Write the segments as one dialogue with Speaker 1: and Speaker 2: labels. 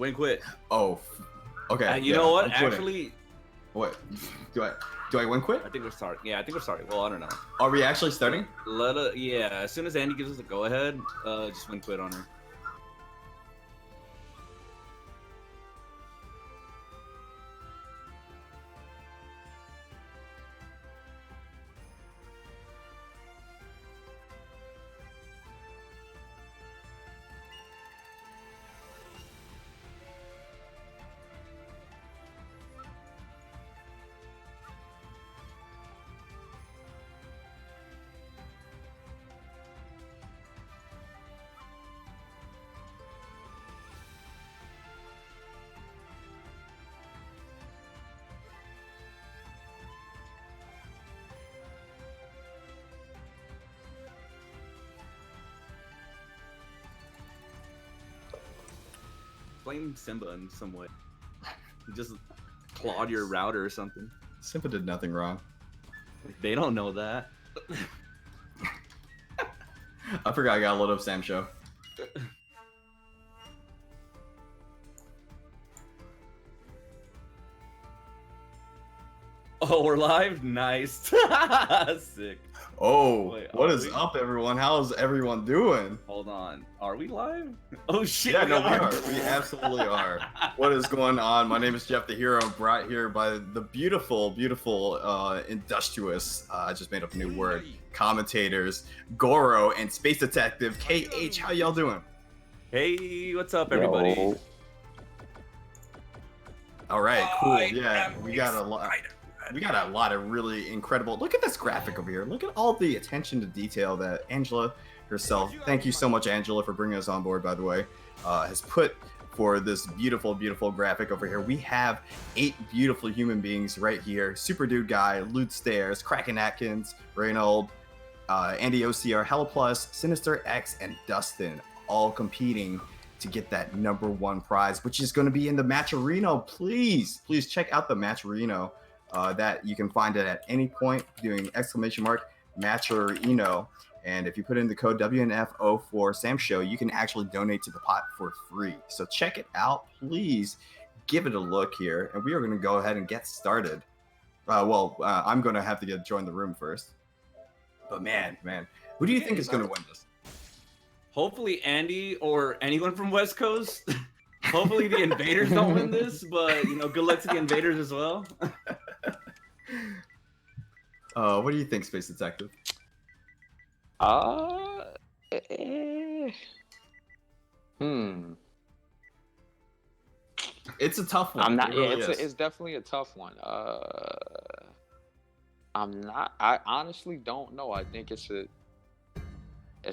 Speaker 1: Win quit.
Speaker 2: Oh, okay.
Speaker 1: You know what? Actually,
Speaker 2: what do I win quit?
Speaker 1: I think we're starting. Yeah, I think we're starting. Well, I don't know.
Speaker 2: Are we actually starting?
Speaker 1: Yeah. As soon as Andy gives us a go ahead, just win quit on her. Blame Simba in some way. Just clawed your router or something.
Speaker 2: Simba did nothing wrong.
Speaker 1: They don't know that.
Speaker 2: I forgot I gotta load up samsho.
Speaker 1: Oh, we're live? Nice. Sick.
Speaker 2: Oh,
Speaker 1: wait,
Speaker 2: what is up, everyone? How's everyone doing?
Speaker 1: Hold on. Are we live? Oh, shit.
Speaker 2: Yeah, no, we are. We absolutely are. What is going on? My name is Jeff the Hero, brought here by the beautiful, industrious, I just made up a new word, commentators, Goro, and Space Detective, KH. How y'all doing?
Speaker 1: Hey, what's up, everybody?
Speaker 3: Yo.
Speaker 2: All right, cool. Yeah, we got a lot. We got a lot of really incredible. Look at this graphic over here. Look at all the attention to detail that Angela herself. Thank you so much, Angela, for bringing us on board. By the way, has put for this beautiful, beautiful graphic over here. We have 8 beautiful human beings right here. Super Dude Guy, Loot Stairs, Kraken Atkins, Reynold, Andy OCR, Hella Plus, Sinister X, and Dustin, all competing to get that #1 prize, which is going to be in the Matcherino. Please check out the Matcherino. That you can find it at any point doing !Matcherino. And if you put in the code WNF04 samsho, you can actually donate to the pot for free. So check it out. Please give it a look here. And we are going to go ahead and get started. I'm going to have to join the room first. But man, who do you think is going to win this?
Speaker 1: Hopefully Andy or anyone from West Coast. Hopefully the invaders don't win this, but good luck to the invaders as well.
Speaker 2: What do you think, Space Detective? It's a tough one.
Speaker 3: I'm not.
Speaker 2: It really
Speaker 3: it's definitely a tough one. I honestly don't know. I think it's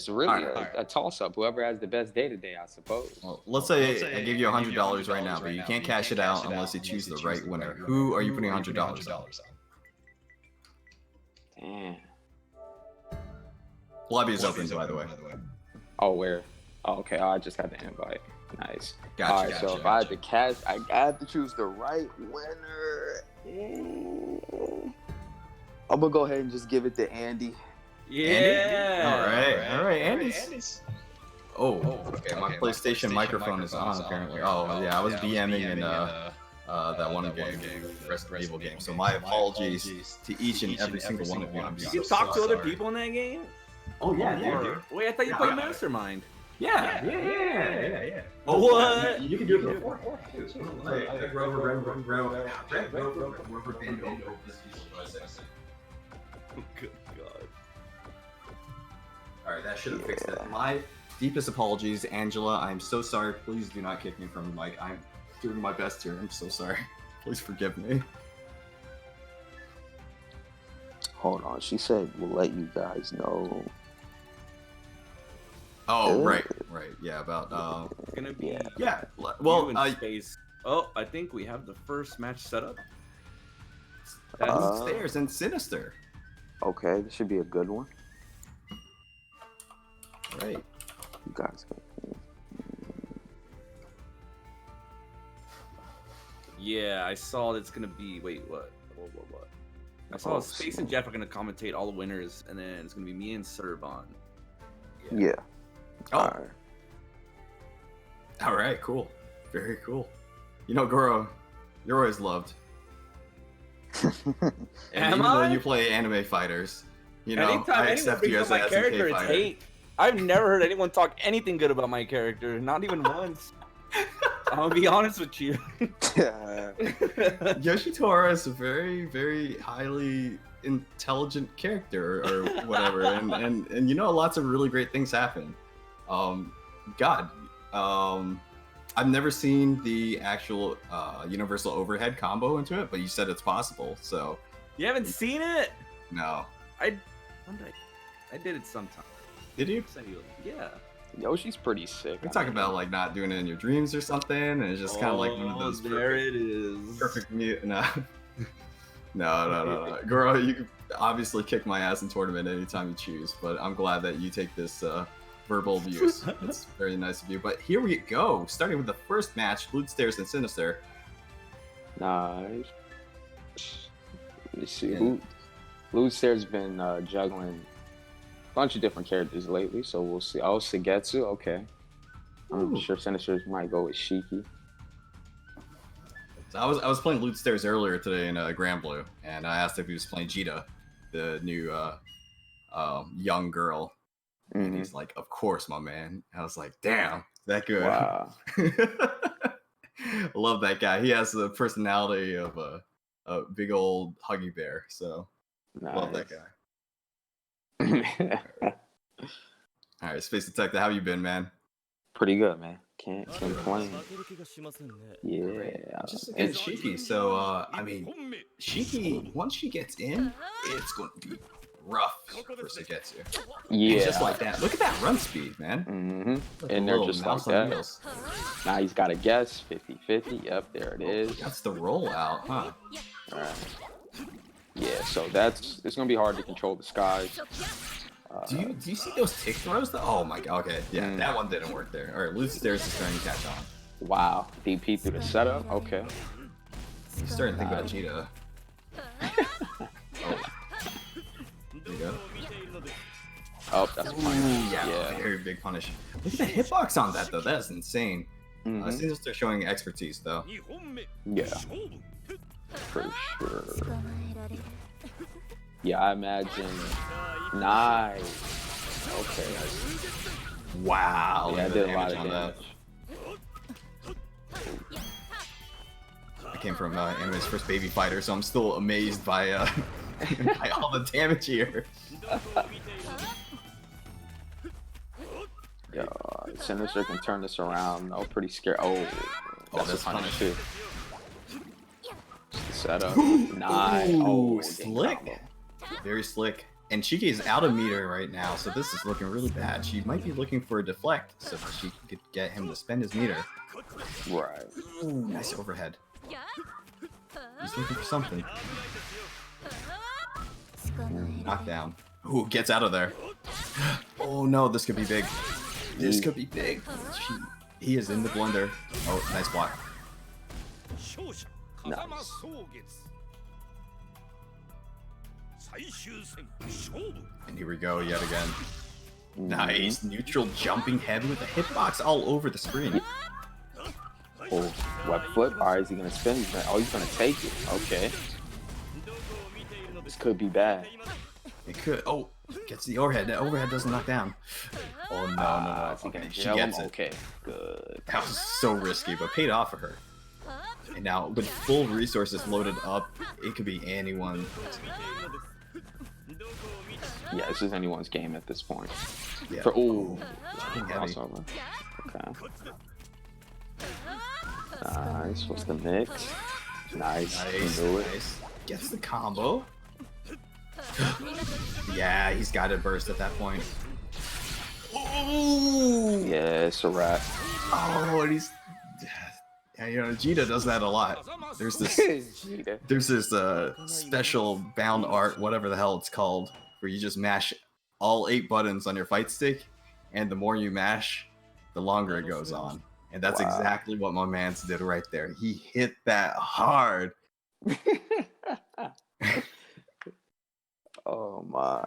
Speaker 3: really a toss-up. Whoever has the best day today, I suppose.
Speaker 2: Well, let's say I give you $100 right now, but you can't cash it out unless you choose the right winner. Who are you putting $100 on?
Speaker 3: Damn.
Speaker 2: Lobby is open, by the way.
Speaker 3: Oh, where? Oh, okay. I just got the invite. Nice.
Speaker 2: Gotcha.
Speaker 3: All right, so if I had to cash, I had to choose the right winner. I'm gonna go ahead and just give it to Andy.
Speaker 1: Yeah.
Speaker 2: All right, Andy's. Oh, okay. My PlayStation microphone is on apparently. Oh, yeah, I was BMing in that one game, Resident Evil game. So my apologies to each and every single one of you.
Speaker 1: You can talk to other people in that game?
Speaker 2: Oh yeah.
Speaker 1: Wait, I thought you played Mastermind.
Speaker 2: Yeah.
Speaker 1: Oh, what?
Speaker 2: You can do it before.
Speaker 1: Good God.
Speaker 2: All right, that should have fixed it. My deepest apologies, Angela. I'm so sorry. Please do not kick me from the mic. I'm doing my best here. I'm so sorry. Please forgive me.
Speaker 3: Hold on. She said we'll let you guys know.
Speaker 2: Oh, right. Yeah, about
Speaker 1: It's gonna be
Speaker 2: Well,
Speaker 1: space. Oh, I think we have the first match set up.
Speaker 2: That's Stairs and Sinister.
Speaker 3: Okay, this should be a good one.
Speaker 2: Right.
Speaker 3: You guys.
Speaker 1: Yeah, I saw it's gonna be. Wait, what? I saw Space and Jeff are gonna commentate all the winners, and then it's gonna be me and Servon.
Speaker 3: Yeah.
Speaker 2: Oh. All right, cool. Very cool. You know, Goro, you're always loved. And
Speaker 1: Am
Speaker 2: even
Speaker 1: I?
Speaker 2: though you play anime fighters, you know,
Speaker 1: Anytime
Speaker 2: I
Speaker 1: anyone
Speaker 2: accept
Speaker 1: brings
Speaker 2: you
Speaker 1: up
Speaker 2: as
Speaker 1: my
Speaker 2: an
Speaker 1: character,
Speaker 2: SNK
Speaker 1: it's
Speaker 2: fighter.
Speaker 1: hate. I've never heard anyone talk anything good about my character, not even once. I'm gonna be honest with you.
Speaker 2: Yoshitora is a very, very highly intelligent character or whatever, and you know, lots of really great things happen. God, I've never seen the actual universal overhead combo into it, but you said it's possible, so
Speaker 1: You haven't seen it?
Speaker 2: no.
Speaker 1: I did it sometime.
Speaker 2: Did you?
Speaker 1: Yeah.
Speaker 3: Yoshi's pretty sick.
Speaker 2: We talk about like not doing it in your dreams or something, and it's just kind of like one of those
Speaker 1: there it is.
Speaker 2: perfect mute. No. No. Girl, you can obviously kick my ass in tournament anytime you choose, but I'm glad that you take this verbal abuse. It's very nice of you. But here we go, starting with the first match, Loot Stairs and Sinister.
Speaker 3: Nice. Let me see.
Speaker 2: Yeah.
Speaker 3: Lucer's been juggling a bunch of different characters lately, so we'll see. Oh, Sugetsu, okay. I'm
Speaker 2: Ooh.
Speaker 3: sure Sinister might go with Shiki.
Speaker 2: So I was playing Loot Stairs earlier today in Grand Blue, and I asked if he was playing Jita, the new young girl. And he's like, "Of course, my man." I was like, "Damn, that good."
Speaker 3: Wow.
Speaker 2: Love that guy. He has the personality of a big old huggy bear. So love that guy. All right, Space Detective, how you been, man?
Speaker 3: Pretty good, man. Can't complain. Yeah.
Speaker 2: Just against Shiki. So I mean, Shiki, once she gets in, it's going to be rough for Sugetsu.
Speaker 3: Yeah.
Speaker 2: And just like that. Look at that run speed, man. Like
Speaker 3: and
Speaker 2: a
Speaker 3: they're
Speaker 2: little
Speaker 3: just like
Speaker 2: mouse on
Speaker 3: that.
Speaker 2: wheels.
Speaker 3: Now he's got a guess. 50-50. Yep, there it is.
Speaker 2: That's the rollout, huh?
Speaker 3: All right. Yeah, so it's gonna be hard to control the skies.
Speaker 2: Do you see those tick throws though? Oh my god, okay. Yeah, that one didn't work there. Alright, Loot Stairs is starting to catch on.
Speaker 3: Wow. DP through the setup? Okay.
Speaker 2: I'm starting to think about Cheetah. Oh. There you go.
Speaker 3: Oh, that's fine.
Speaker 2: Yeah, very big punish. Look at the hitbox on that though, that's insane. Seems they're showing expertise though.
Speaker 3: Yeah. For sure. Yeah, I imagine. Nice. Okay.
Speaker 2: Wow.
Speaker 3: Yeah, I did a lot of damage.
Speaker 2: I came from anime's first baby fighter, so I'm still amazed by by all the damage here.
Speaker 3: Yeah, Sinister can turn this around. Oh, pretty scary. Oh, that's a punish too. Just the setup. Nice. Oh,
Speaker 2: slick. Very slick. And Shiki is out of meter right now, so this is looking really bad. She might be looking for a deflect so that she could get him to spend his meter.
Speaker 3: Right.
Speaker 2: Ooh, nice overhead. He's looking for something. Knockdown. Ooh, gets out of there. Oh no, this could be big. This could be big. He is in the blender. Oh, nice block.
Speaker 3: Nice.
Speaker 2: And here we go yet again. Nice. Neutral jumping head with a hitbox all over the screen.
Speaker 3: Oh, web flip. All right, is he gonna spin? He's gonna take it. Okay. This could be bad.
Speaker 2: It could. Oh, gets the overhead. That overhead doesn't knock down. Oh no. Okay, she gets it.
Speaker 3: Okay, good.
Speaker 2: That was so risky, but paid off for her. And now with full resources loaded up, it could be anyone.
Speaker 3: Yeah, this is anyone's game at this point.
Speaker 2: Yeah.
Speaker 3: Crossover. Okay. Nice. What's the mix? Nice.
Speaker 2: Nice. Gets the combo. Yeah, he's got to burst at that point. Oh!
Speaker 3: Yeah, it's a wrap.
Speaker 2: Oh, and he's... Yeah, you know, Jita does that a lot. There's this special bound art, whatever the hell it's called, where you just mash all 8 buttons on your fight stick, and the more you mash, the longer it goes on. And that's exactly what my man's did right there. He hit that hard.
Speaker 3: Oh my.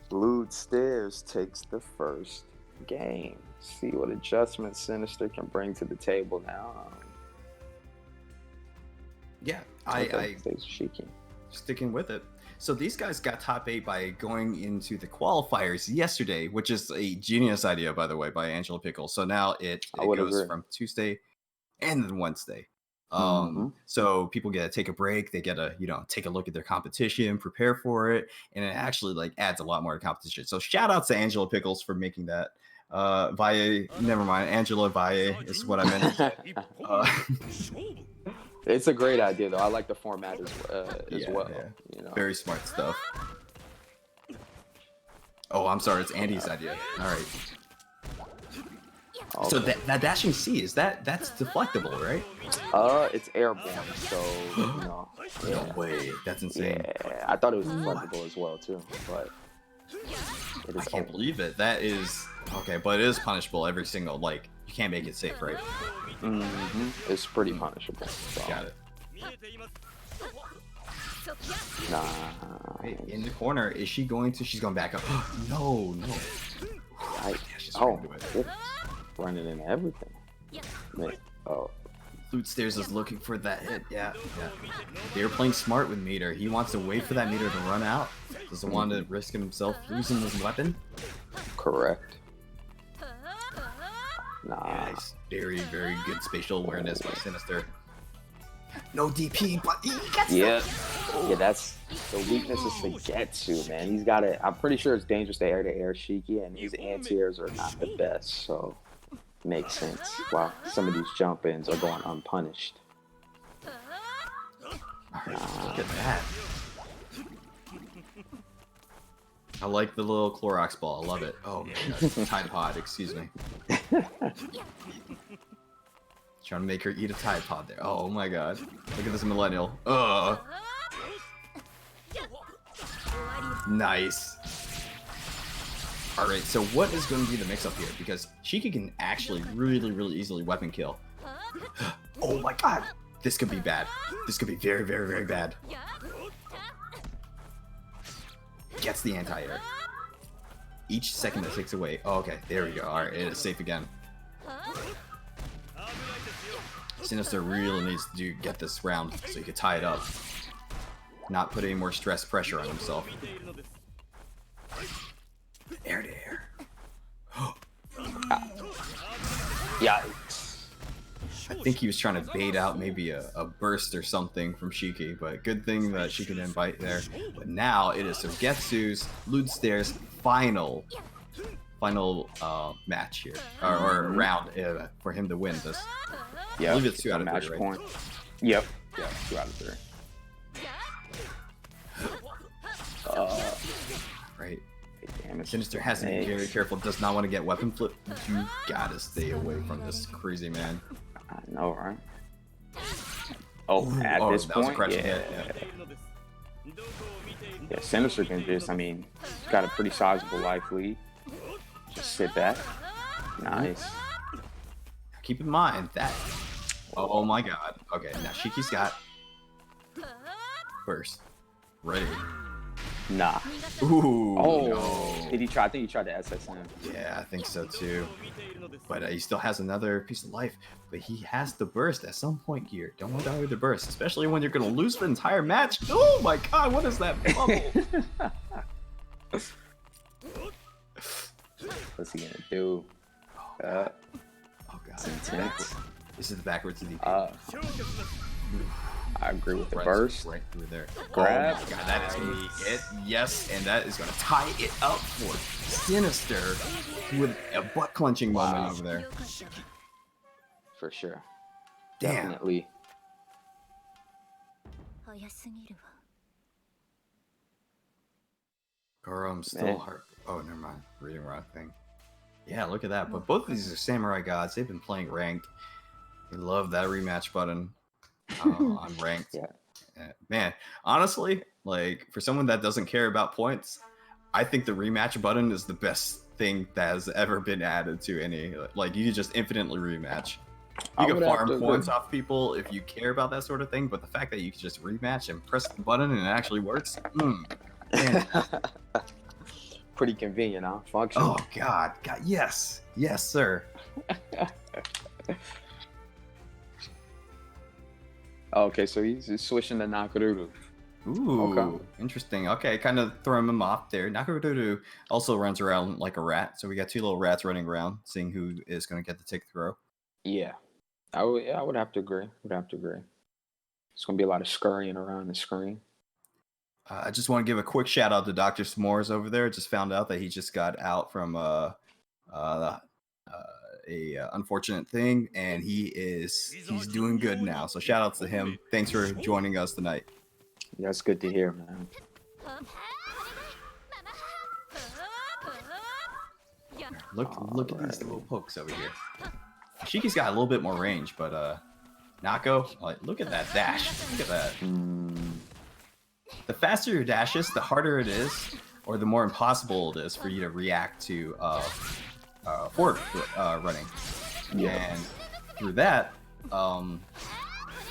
Speaker 3: Loot Stairs takes the first. game. See what adjustments Sinister can bring to the table now.
Speaker 2: Yeah,
Speaker 3: I shaking.
Speaker 2: Sticking with it. So these guys got top 8 by going into the qualifiers yesterday, which is a genius idea, by the way, by Angela Pickle. So now it goes from Tuesday and then Wednesday. So people get to take a break. They get to, take a look at their competition, prepare for it, and it actually like adds a lot more to competition. So shout out to Angela Pickles for making that. Valle, never mind. Angela Valle is what I meant.
Speaker 3: It's a great idea, though. I like the format as well.
Speaker 2: Yeah. Very smart stuff. Oh, I'm sorry. It's Andy's idea. All right. Okay. So that dashing C, that's deflectable, right?
Speaker 3: It's airborne, so
Speaker 2: No way. That's insane.
Speaker 3: Yeah, I thought it was deflectable as well too, but
Speaker 2: I can't believe it. That is okay, but it is punishable every single you can't make it safe, right?
Speaker 3: It's pretty punishable. So.
Speaker 2: Got it.
Speaker 3: Nah.
Speaker 2: Wait, in the corner, is she going to? She's going back up. No. She's
Speaker 3: running into everything.
Speaker 2: Loot Stairs is looking for that hit. Yeah. They're playing smart with Meter. He wants to wait for that Meter to run out. Doesn't want to risk himself losing his weapon.
Speaker 3: Correct.
Speaker 2: Nice. Very, very good spatial awareness by Sinister. No DP, but he gets
Speaker 3: Yeah, that's the weakness is to get to, man. He's got it. I'm pretty sure it's dangerous to air Shiki, and his anti-airs are not the best, so makes sense. Wow, some of these jump-ins are going unpunished.
Speaker 2: Look at that. I like the little Clorox ball. I love it. Oh, Tide Pod, excuse me. Trying to make her eat a Tide Pod there. Oh my god. Look at this millennial. Nice. Alright, so what is going to be the mix-up here? Because Shiki can actually really, really easily weapon kill. Oh my god. This could be bad. This could be very, very, very bad. Gets the anti-air. Each second that takes away. Oh, okay, there we go. Alright, it is safe again. Sinister really needs to get this round so he can tie it up. Not put any more stress pressure on himself. Air to air.
Speaker 3: Yeah.
Speaker 2: I think he was trying to bait out maybe a burst or something from Shiki, but good thing that Shiki didn't bite there. But now it is Sogetsu's Loot Stairs final match here, or round for him to win this.
Speaker 3: Yeah,
Speaker 2: I believe it's 2 out of 3, right?
Speaker 3: Point. Yep. Yeah, 2 out of 3.
Speaker 2: Right.
Speaker 3: Damn it.
Speaker 2: Sinister has to be very careful. Does not want to get weapon flip. You gotta stay away from this crazy man.
Speaker 3: I know, right? At this point, yeah, Sinister can just, he's got a pretty sizable life lead. Just sit back. Nice.
Speaker 2: Keep in mind that. Oh my god. Okay, now Shiki's got burst. Ready.
Speaker 3: Nah.
Speaker 2: Ooh.
Speaker 3: Oh.
Speaker 2: No.
Speaker 3: Did he try? I think he tried to SSM.
Speaker 2: Yeah, I think so too. But he still has another piece of life. But he has the burst at some point here. Don't want to die with the burst, especially when you're going to lose the entire match. Oh my god, what is that bubble?
Speaker 3: What's he gonna do?
Speaker 2: Oh god.
Speaker 3: It's intense.
Speaker 2: This is the backwards DP.
Speaker 3: I agree with the burst.
Speaker 2: Right through there.
Speaker 3: Grab.
Speaker 2: Oh my god, that is going to be it. Yes, and that is going to tie it up for Sinister with a butt-clenching moment over there.
Speaker 3: For sure.
Speaker 2: Damn.
Speaker 3: Definitely.
Speaker 2: Girl, I'm still hard. Oh, never mind. Reading wrong thing. Yeah, look at that. But both of these are samurai gods. They've been playing ranked. We love that rematch button on ranked.
Speaker 3: Yeah.
Speaker 2: Man, honestly, for someone that doesn't care about points, I think the rematch button is the best thing that has ever been added to any. You just infinitely rematch. You can farm points off people if you care about that sort of thing, but the fact that you can just rematch and press the button and it actually works, man.
Speaker 3: Pretty convenient, huh? Functional.
Speaker 2: Oh God, yes, sir.
Speaker 3: Okay, so he's switching to Nakaruru.
Speaker 2: Ooh,
Speaker 3: Okay.
Speaker 2: interesting. Okay, kind of throwing him off there. Nakaruru also runs around like a rat, so we got two little rats running around, seeing who is going to get the tick throw.
Speaker 3: Yeah, I would have to agree. It's gonna be a lot of scurrying around the screen.
Speaker 2: I just want to give a quick shout out to Dr. S'mores over there. Just found out that he just got out from a unfortunate thing, and he's doing good now. So shout outs to him. Thanks for joining us tonight.
Speaker 3: That's good to hear, man.
Speaker 2: Look at these little pokes over here. Shiki's got a little bit more range, but Nako, like, look at that dash. Look at that. The faster your dash is, the harder it is, or the more impossible it is for you to react to forward running.
Speaker 3: Yeah.
Speaker 2: And through that,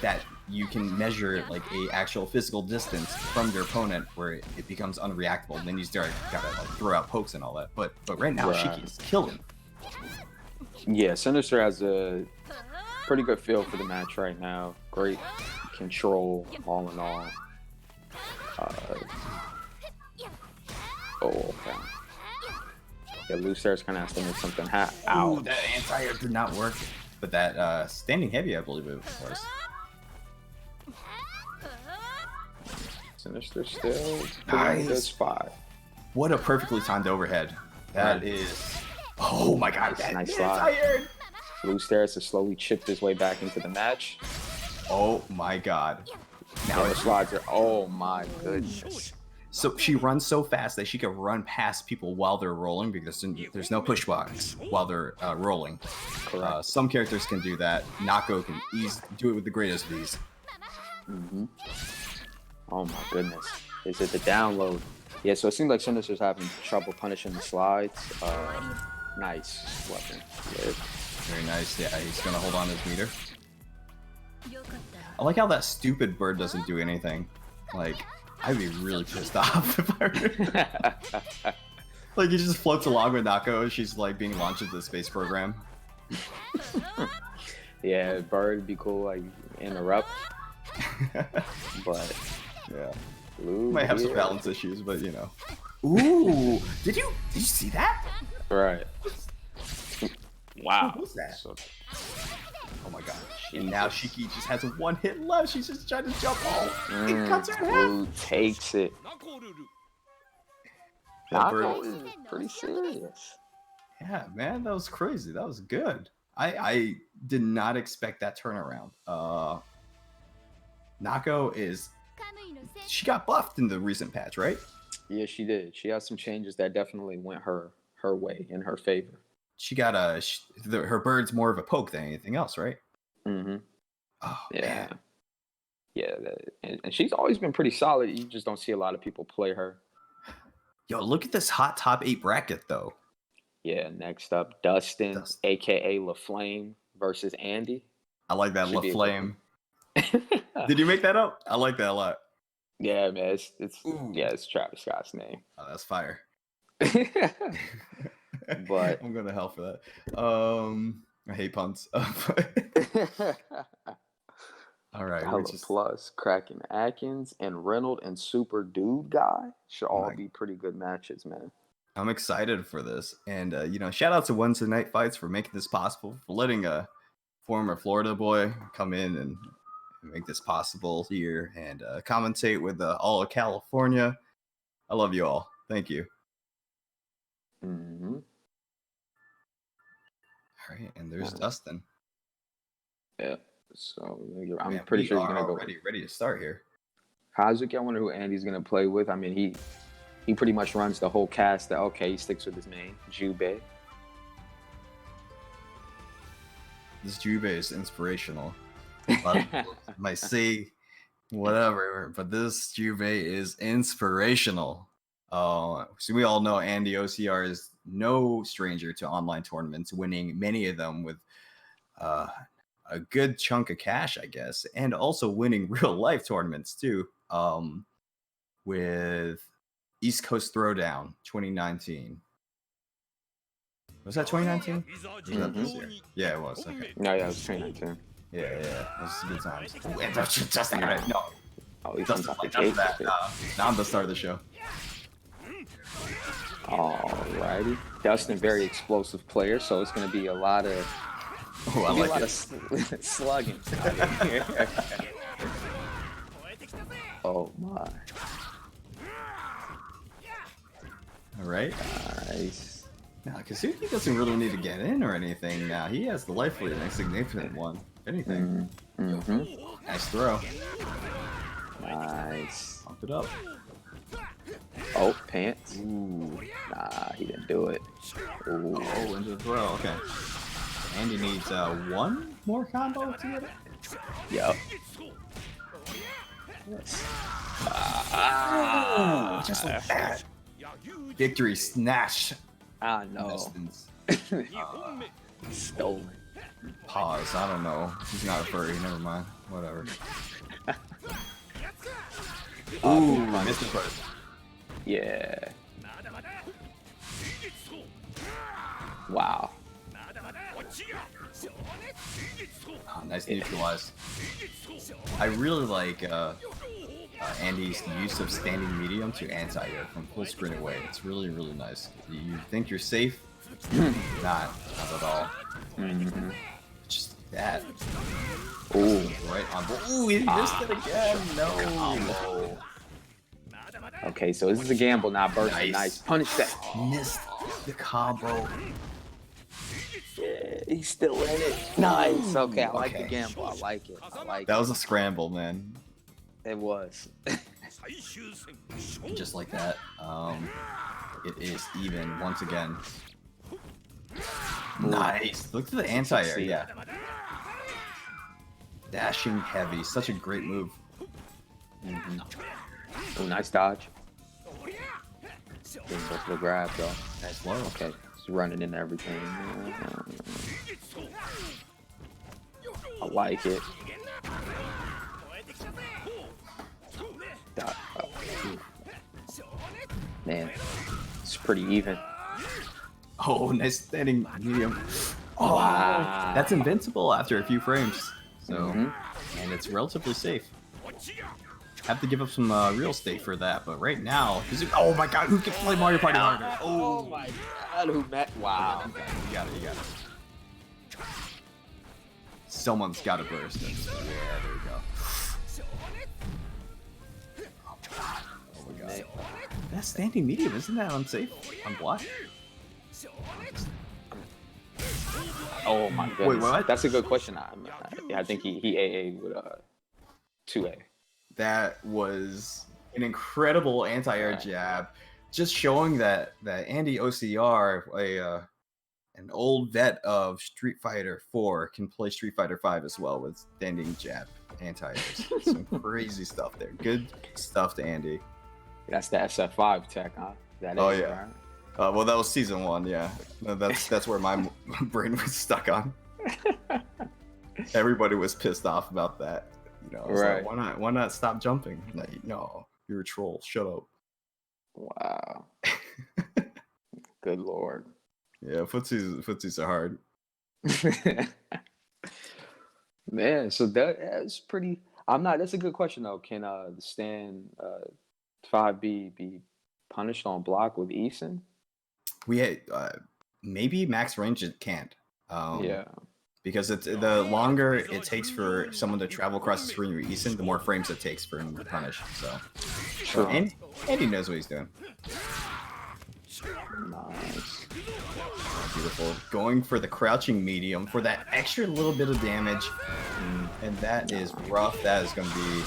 Speaker 2: that you can measure like a actual physical distance from your opponent where it becomes unreactable. And then you gotta like throw out pokes and all that. But right now, Shiki is killing.
Speaker 3: Yeah, Sinister has a pretty good feel for the match right now. Great control, all in all. Okay. Yeah, Lucer's kind of has to make something happen.
Speaker 2: Ow, that anti-air did not work. But that standing heavy, I believe it was.
Speaker 3: Sinister still pretty in a good spot.
Speaker 2: What a perfectly timed overhead. That is... Oh my God, that
Speaker 3: nice
Speaker 2: anti-air!
Speaker 3: Lucer has to slowly chip his way back into the match.
Speaker 2: Oh my God.
Speaker 3: Now the slides are... Oh my goodness.
Speaker 2: So she runs so fast that she can run past people while they're rolling because there's no push box while they're rolling.
Speaker 3: Correct.
Speaker 2: Some characters can do that. Nako can do it with the greatest of ease.
Speaker 3: Oh my goodness. Is it the download? Yeah, so it seems like Sinister's having trouble punishing the slides. Nice weapon. Good.
Speaker 2: Very nice. Yeah, he's going to hold on his meter. I like how that stupid bird doesn't do anything. Like... I'd be really pissed off if I were... Like, he just floats along with Nako. She's, like, being launched into the space program.
Speaker 3: Yeah, bird would be cool, like, interrupt. But...
Speaker 2: Yeah.
Speaker 3: Blue
Speaker 2: might have some balance issues, but, you know. Ooh! Did you see that?
Speaker 3: Right. Wow.
Speaker 2: What was that?
Speaker 3: So,
Speaker 2: oh my God. And now Shiki just has one hit left. She's just trying to jump all. It cuts her in half.
Speaker 3: Blue takes it.
Speaker 2: That
Speaker 3: Nako is pretty serious.
Speaker 2: Yeah, man, that was crazy. That was good. I did not expect that turnaround. Nako is... She got buffed in the recent patch, right?
Speaker 3: Yeah, she did. She has some changes that definitely went her way, in her favor.
Speaker 2: She got her bird's more of a poke than anything else, right?
Speaker 3: Mm-hmm.
Speaker 2: Oh,
Speaker 3: Yeah.
Speaker 2: man.
Speaker 3: Yeah, and she's always been pretty solid. You just don't see a lot of people play her.
Speaker 2: Yo, look at this hot top 8 bracket, though.
Speaker 3: Yeah, next up, Dustin, a.k.a. LaFlame, versus Andy.
Speaker 2: I like that, LaFlame. Did you make that up? I like that a lot.
Speaker 3: Yeah, man, it's Travis Scott's name.
Speaker 2: Oh, that's fire.
Speaker 3: But
Speaker 2: I'm going to hell for that. I hate puns. All right.
Speaker 3: Plus, Kraken Atkins and Reynolds and Super Dude Guy should all be pretty good matches, man.
Speaker 2: I'm excited for this. And, shout out to Wednesday Night Fights for making this possible, for letting a former Florida boy come in and make this possible here and commentate with all of California. I love you all. Thank you.
Speaker 3: Mm-hmm.
Speaker 2: All right, and there's Dustin.
Speaker 3: Yeah, so I'm pretty sure he's gonna go
Speaker 2: ready to start here.
Speaker 3: Hazuki, I wonder who Andy's gonna play with. I mean, he pretty much runs the whole cast. He sticks with his main Jubei.
Speaker 2: This Jubei is inspirational. A lot of people might say whatever, but this Jubei is inspirational. So we all know Andy OCR is no stranger to online tournaments, winning many of them with a good chunk of cash, I guess, and also winning real life tournaments too. With East Coast Throwdown 2019. Was that 2019? Was that this year? Yeah, it was. Okay.
Speaker 3: No, yeah, it was 2019.
Speaker 2: Yeah. Those are good times. Ooh, and just no.
Speaker 3: Oh, he's
Speaker 2: Just
Speaker 3: on
Speaker 2: like
Speaker 3: the cake.
Speaker 2: that. Now I'm the start of the show.
Speaker 3: Alrighty. Dustin, very explosive player, so it's going to be a lot of slugging. Oh my.
Speaker 2: All right.
Speaker 3: Nice.
Speaker 2: Now, Kazuki doesn't really need to get in or anything now. He has the life lead, a significant one. If anything. Nice throw.
Speaker 3: Nice.
Speaker 2: Pump it up.
Speaker 3: Oh, pants.
Speaker 2: Ooh.
Speaker 3: Nah, he didn't do it. Ooh.
Speaker 2: Oh, into the throw. Okay. Andy needs one more combo to get it.
Speaker 3: Yep. Yes.
Speaker 2: Just like that. Victory snatch.
Speaker 3: I know.
Speaker 2: Distance.
Speaker 3: Stolen.
Speaker 2: Pause. I don't know. He's not a furry. Never mind. Whatever. Ooh, missed the first.
Speaker 3: Yeah. Wow.
Speaker 2: Oh, nice neutralize. I really like Andy's use of standing medium to anti-air from full screen away. It's really, really nice. You think you're safe? Not at all. Just that.
Speaker 3: Ooh.
Speaker 2: Right on. Ooh, he missed it again. No.
Speaker 3: Okay, so this is a gamble, not bursting. Nice. Punish that.
Speaker 2: Missed the combo.
Speaker 3: Yeah, he's still in it. Nice. Okay, I like the
Speaker 2: Okay.
Speaker 3: gamble. I like it.
Speaker 2: That was a scramble, man.
Speaker 3: It was.
Speaker 2: Just like that. It is even once again. Nice. Look at the anti-air. Yeah. Dashing heavy. Such a great move.
Speaker 3: Oh, nice dodge. Didn't go for the grab though.
Speaker 2: Nice low.
Speaker 3: Okay, he's running into everything. I like it. Man, it's pretty even.
Speaker 2: Oh, nice standing medium. Oh,
Speaker 3: Wow.
Speaker 2: that's invincible after a few frames. So, and it's relatively safe. Have to give up some real estate for that, but right now, oh my god, who can play Mario Party harder?
Speaker 3: Oh my god, who met? Wow.
Speaker 2: You got it. Someone's got to burst it. Yeah, there we go. Oh my god. That's standing medium, isn't that unsafe on block?
Speaker 3: Oh my goodness.
Speaker 2: Wait, what?
Speaker 3: That's a good question. I think he AA with 2A.
Speaker 2: That was an incredible anti-air jab, just showing that Andy OCR, an old vet of Street Fighter 4, can play Street Fighter 5 as well with standing jab anti-airs. Some crazy stuff there. Good stuff to Andy.
Speaker 3: That's the SF5 tech, huh? That
Speaker 2: Oh
Speaker 3: is,
Speaker 2: yeah.
Speaker 3: Right?
Speaker 2: Well, that was season 1. Yeah, no, that's where my brain was stuck on. Everybody was pissed off about that. You know, I was
Speaker 3: Right.
Speaker 2: like, why not stop jumping? Like, no, you're a troll. Shut up.
Speaker 3: Wow. Good lord.
Speaker 2: Yeah, footsies are hard.
Speaker 3: Man, so that's pretty. That's a good question though. Can the stand 5B be punished on block with Eason?
Speaker 2: We had maybe max range it can't.
Speaker 3: Yeah.
Speaker 2: Because it's the longer it takes for someone to travel across the screen with Eason, the more frames it takes for him to punish. So Andy knows what he's doing.
Speaker 3: Nice.
Speaker 2: Beautiful. Going for the crouching medium for that extra little bit of damage. And that is rough. That is going to be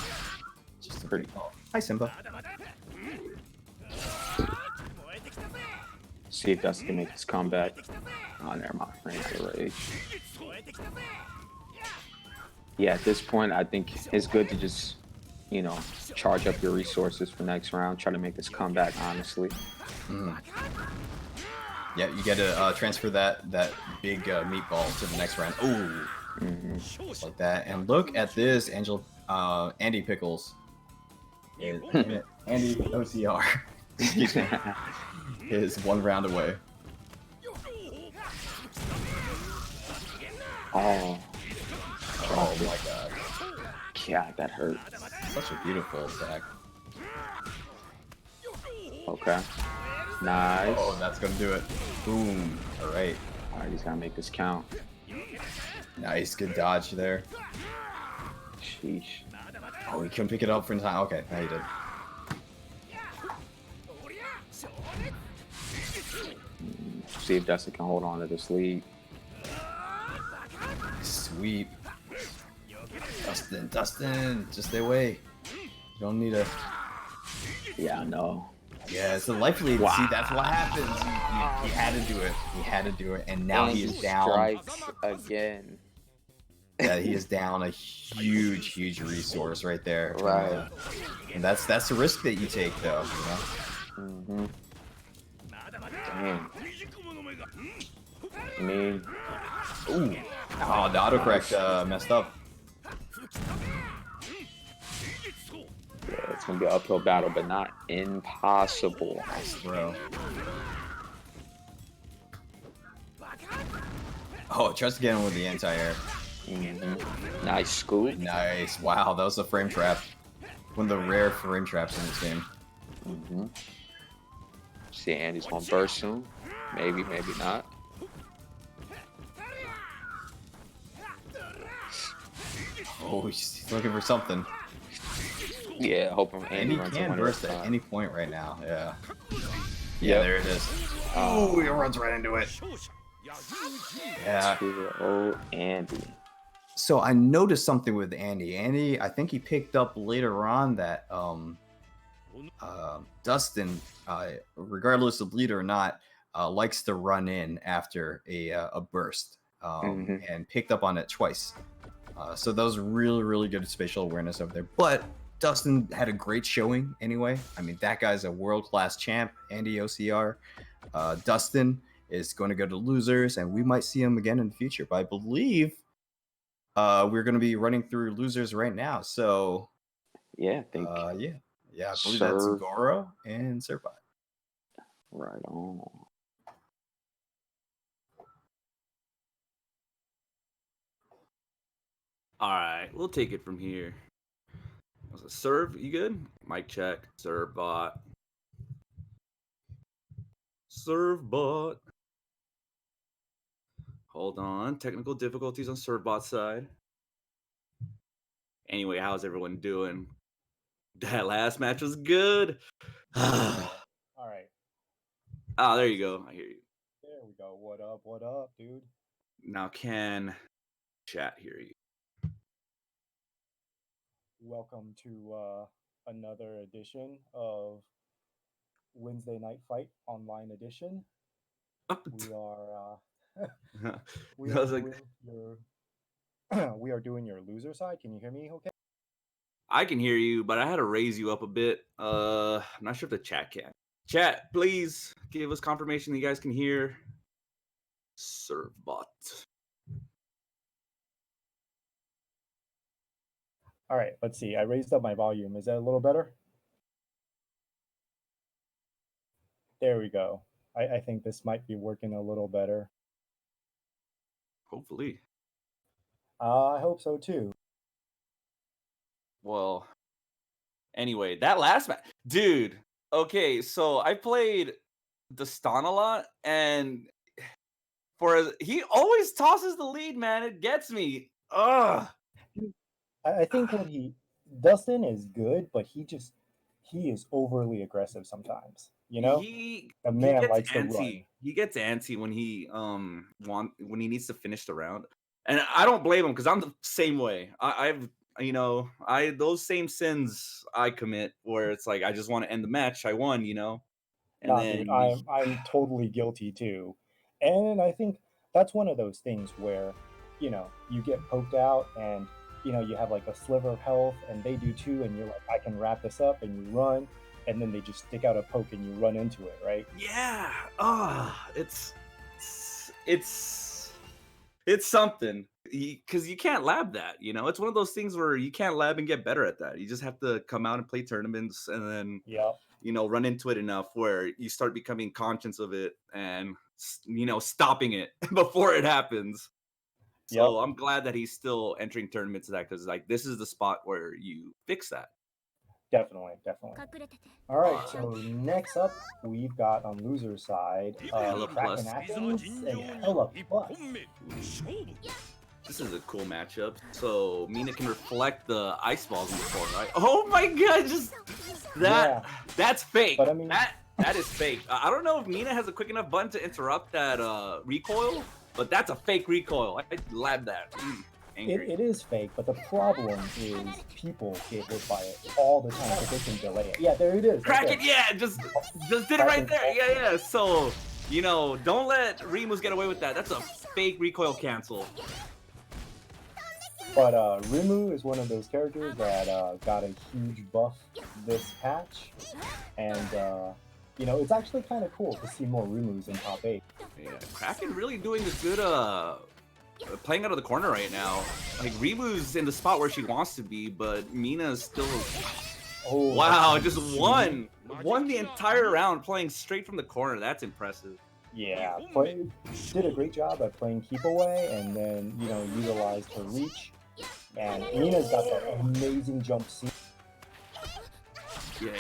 Speaker 2: just a pretty... Oh, hi, Simba.
Speaker 3: See if Dustin can make his comeback. Oh, never mind. Ran out of rage. Yeah, at this point, I think it's good to just, charge up your resources for next round. Try to make this comeback, honestly.
Speaker 2: Yeah, you got to transfer that big meatball to the next round. Ooh. Just like that. And look at this, Andy Pickles. Andy OCR. Excuse me. Is 1 round away.
Speaker 3: Oh,
Speaker 2: Oh my god.
Speaker 3: God, that hurt.
Speaker 2: Such a beautiful attack.
Speaker 3: Okay. Nice.
Speaker 2: Oh, that's gonna do it. Boom. Alright.
Speaker 3: Alright, he's gotta make this count.
Speaker 2: Nice, good dodge there.
Speaker 3: Sheesh.
Speaker 2: Oh, he couldn't pick it up for time. Okay, now he did.
Speaker 3: See if Dustin can hold on to this lead.
Speaker 2: Sweep. Dustin, just stay away. You don't need a.
Speaker 3: Yeah, I know.
Speaker 2: Yeah, it's a life lead.
Speaker 3: Wow.
Speaker 2: See, that's what happens. He had to do it. He had to do it, and now
Speaker 3: And
Speaker 2: he is down.
Speaker 3: Strikes again.
Speaker 2: Yeah, he is down a huge resource right there.
Speaker 3: Right.
Speaker 2: And that's the risk that you take, though. You
Speaker 3: Mm-hmm. Damn. I mean,
Speaker 2: know? Ooh. Oh, the autocorrect messed up.
Speaker 3: yeah, it's gonna be an uphill battle, but not impossible.
Speaker 2: Nice throw. Oh, tries to get him with the anti-air.
Speaker 3: Mm-hmm. Nice scoop.
Speaker 2: Nice. Wow, that was a frame trap. One of the rare frame traps in this game.
Speaker 3: Mm-hmm. See, Andy's gonna burst soon. Maybe, maybe not.
Speaker 2: Oh, he's looking for something.
Speaker 3: Yeah, hoping
Speaker 2: And
Speaker 3: Andy
Speaker 2: he
Speaker 3: runs
Speaker 2: can
Speaker 3: away
Speaker 2: burst
Speaker 3: this
Speaker 2: at
Speaker 3: time.
Speaker 2: any point right now. Yeah.
Speaker 3: Yep.
Speaker 2: Yeah, there it is. Oh, he runs right into it. Yeah.
Speaker 3: To old Andy.
Speaker 2: So I noticed something with Andy. Andy, I think he picked up later on that Dustin, regardless of lead or not, likes to run in after a burst, and picked up on it twice. So that was really good spatial awareness over there. But Dustin had a great showing anyway. I mean, that guy's a world-class champ, Andy OCR. Dustin is going to go to losers, and we might see him again in the future. But I believe we're going to be running through losers right now. So
Speaker 3: Yeah, I think.
Speaker 2: Yeah, I believe that's
Speaker 3: Serve.
Speaker 2: Goro and Serpot.
Speaker 3: Right on.
Speaker 1: All right, we'll take it from here. Serve, you good? Mic check. Serve bot. Serve bot. Hold on. Technical difficulties on serve bot side. Anyway, how's everyone doing? That last match was good.
Speaker 4: All right.
Speaker 1: Oh, there you go. I hear you.
Speaker 4: There we go. What up, dude?
Speaker 1: Now can chat hear you?
Speaker 4: Welcome to another edition of Wednesday Night Fight Online Edition. We are we
Speaker 1: I
Speaker 4: are
Speaker 1: was like,
Speaker 4: doing your we are doing your loser side. Can you hear me? Okay.
Speaker 1: I can hear you, but I had to raise you up a bit. I'm not sure if the chat can. Chat, please give us confirmation that you guys can hear. Serve bot.
Speaker 4: All right. Let's see. I raised up my volume. Is that a little better? There we go. I think this might be working a little better.
Speaker 1: Hopefully.
Speaker 4: I hope so too.
Speaker 1: Well, anyway, that last match, dude. Okay, so I played Destan a lot, and he always tosses the lead, man. It gets me. Ugh.
Speaker 4: I think Dustin is good, but he is overly aggressive sometimes. You know,
Speaker 1: He
Speaker 4: the man
Speaker 1: gets
Speaker 4: likes to
Speaker 1: antsy.
Speaker 4: run.
Speaker 1: He gets antsy when he when he needs to finish the round, and I don't blame him because I'm the same way. I've those same sins I commit where it's like I just want to end the match. I won, and
Speaker 4: Nah,
Speaker 1: then
Speaker 4: dude, I'm totally guilty too, and I think that's one of those things where, you get poked out, and you have like a sliver of health, and they do too, and you're like, I can wrap this up, and you run, and then they just stick out a poke, and you run into it, right?
Speaker 1: yeah, it's something because you can't lab that. It's one of those things where you can't lab and get better at that. You just have to come out and play tournaments, and then
Speaker 4: Yeah.
Speaker 1: run into it enough where you start becoming conscious of it and stopping it before it happens.
Speaker 4: Yep,
Speaker 1: So I'm glad that he's still entering tournaments of that, because like this is the spot where you fix that.
Speaker 4: definitely, definitely. All right, so next up, we've got on loser side,
Speaker 1: Hella
Speaker 4: Kraken
Speaker 1: Plus.
Speaker 4: Atkins and Hella Plus.
Speaker 1: This is a cool matchup. So Mina can reflect the ice balls in the floor, right? Oh my god, just that.
Speaker 4: Yeah.
Speaker 1: That's fake.
Speaker 4: But I mean-
Speaker 1: that is fake. I don't know if Mina has a quick enough button to interrupt that recoil, but that's a fake recoil. I labbed that. Angry.
Speaker 4: It is fake, but the problem is people get hit by it all the time because they can delay it. Yeah, there it is.
Speaker 1: Crack
Speaker 4: right
Speaker 1: it, yeah, just did it right there. Yeah. So, don't let Remus get away with that. That's a fake recoil cancel.
Speaker 4: But Rimu is one of those characters that got a huge buff this patch, and it's actually kind of cool to see more Rimus in top 8.
Speaker 1: Yeah, Kraken really doing this good playing out of the corner right now. Like Rimu's in the spot where she wants to be, but Mina's still
Speaker 4: Oh,
Speaker 1: wow, just won the entire round playing straight from the corner. That's impressive.
Speaker 4: Yeah, did a great job at playing keep away, and then utilized her reach. And Mina's got that amazing jump seat.
Speaker 1: Yeah,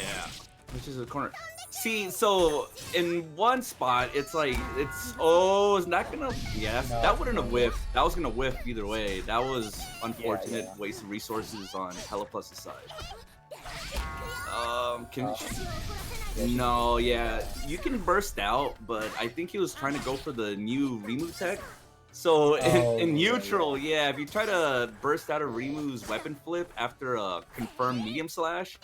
Speaker 1: which is the corner. See, so in one spot, it's like, it's not gonna,
Speaker 4: No,
Speaker 1: that wouldn't have whiffed. That was gonna whiff either way. That was unfortunate
Speaker 4: Yeah.
Speaker 1: waste of resources on Hella Plus's side. No, yeah, you can burst out, but I think he was trying to go for the new Rimu tech. So in neutral, if you try to burst out of Rimu's weapon flip after a confirmed medium slash,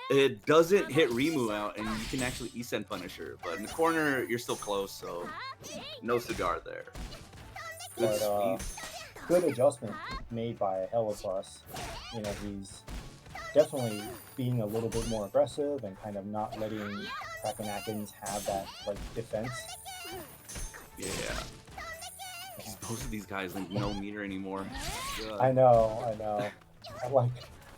Speaker 1: it doesn't hit Rimu out, and you can actually E-send punish her. But in the corner, you're still close, so no cigar there. Good
Speaker 4: But
Speaker 1: speed.
Speaker 4: good adjustment made by Hella Plus. He's definitely being a little bit more aggressive and kind of not letting Kraken Atkins have that defense.
Speaker 1: Yeah. Most of these guys like no meter anymore. God.
Speaker 4: I know.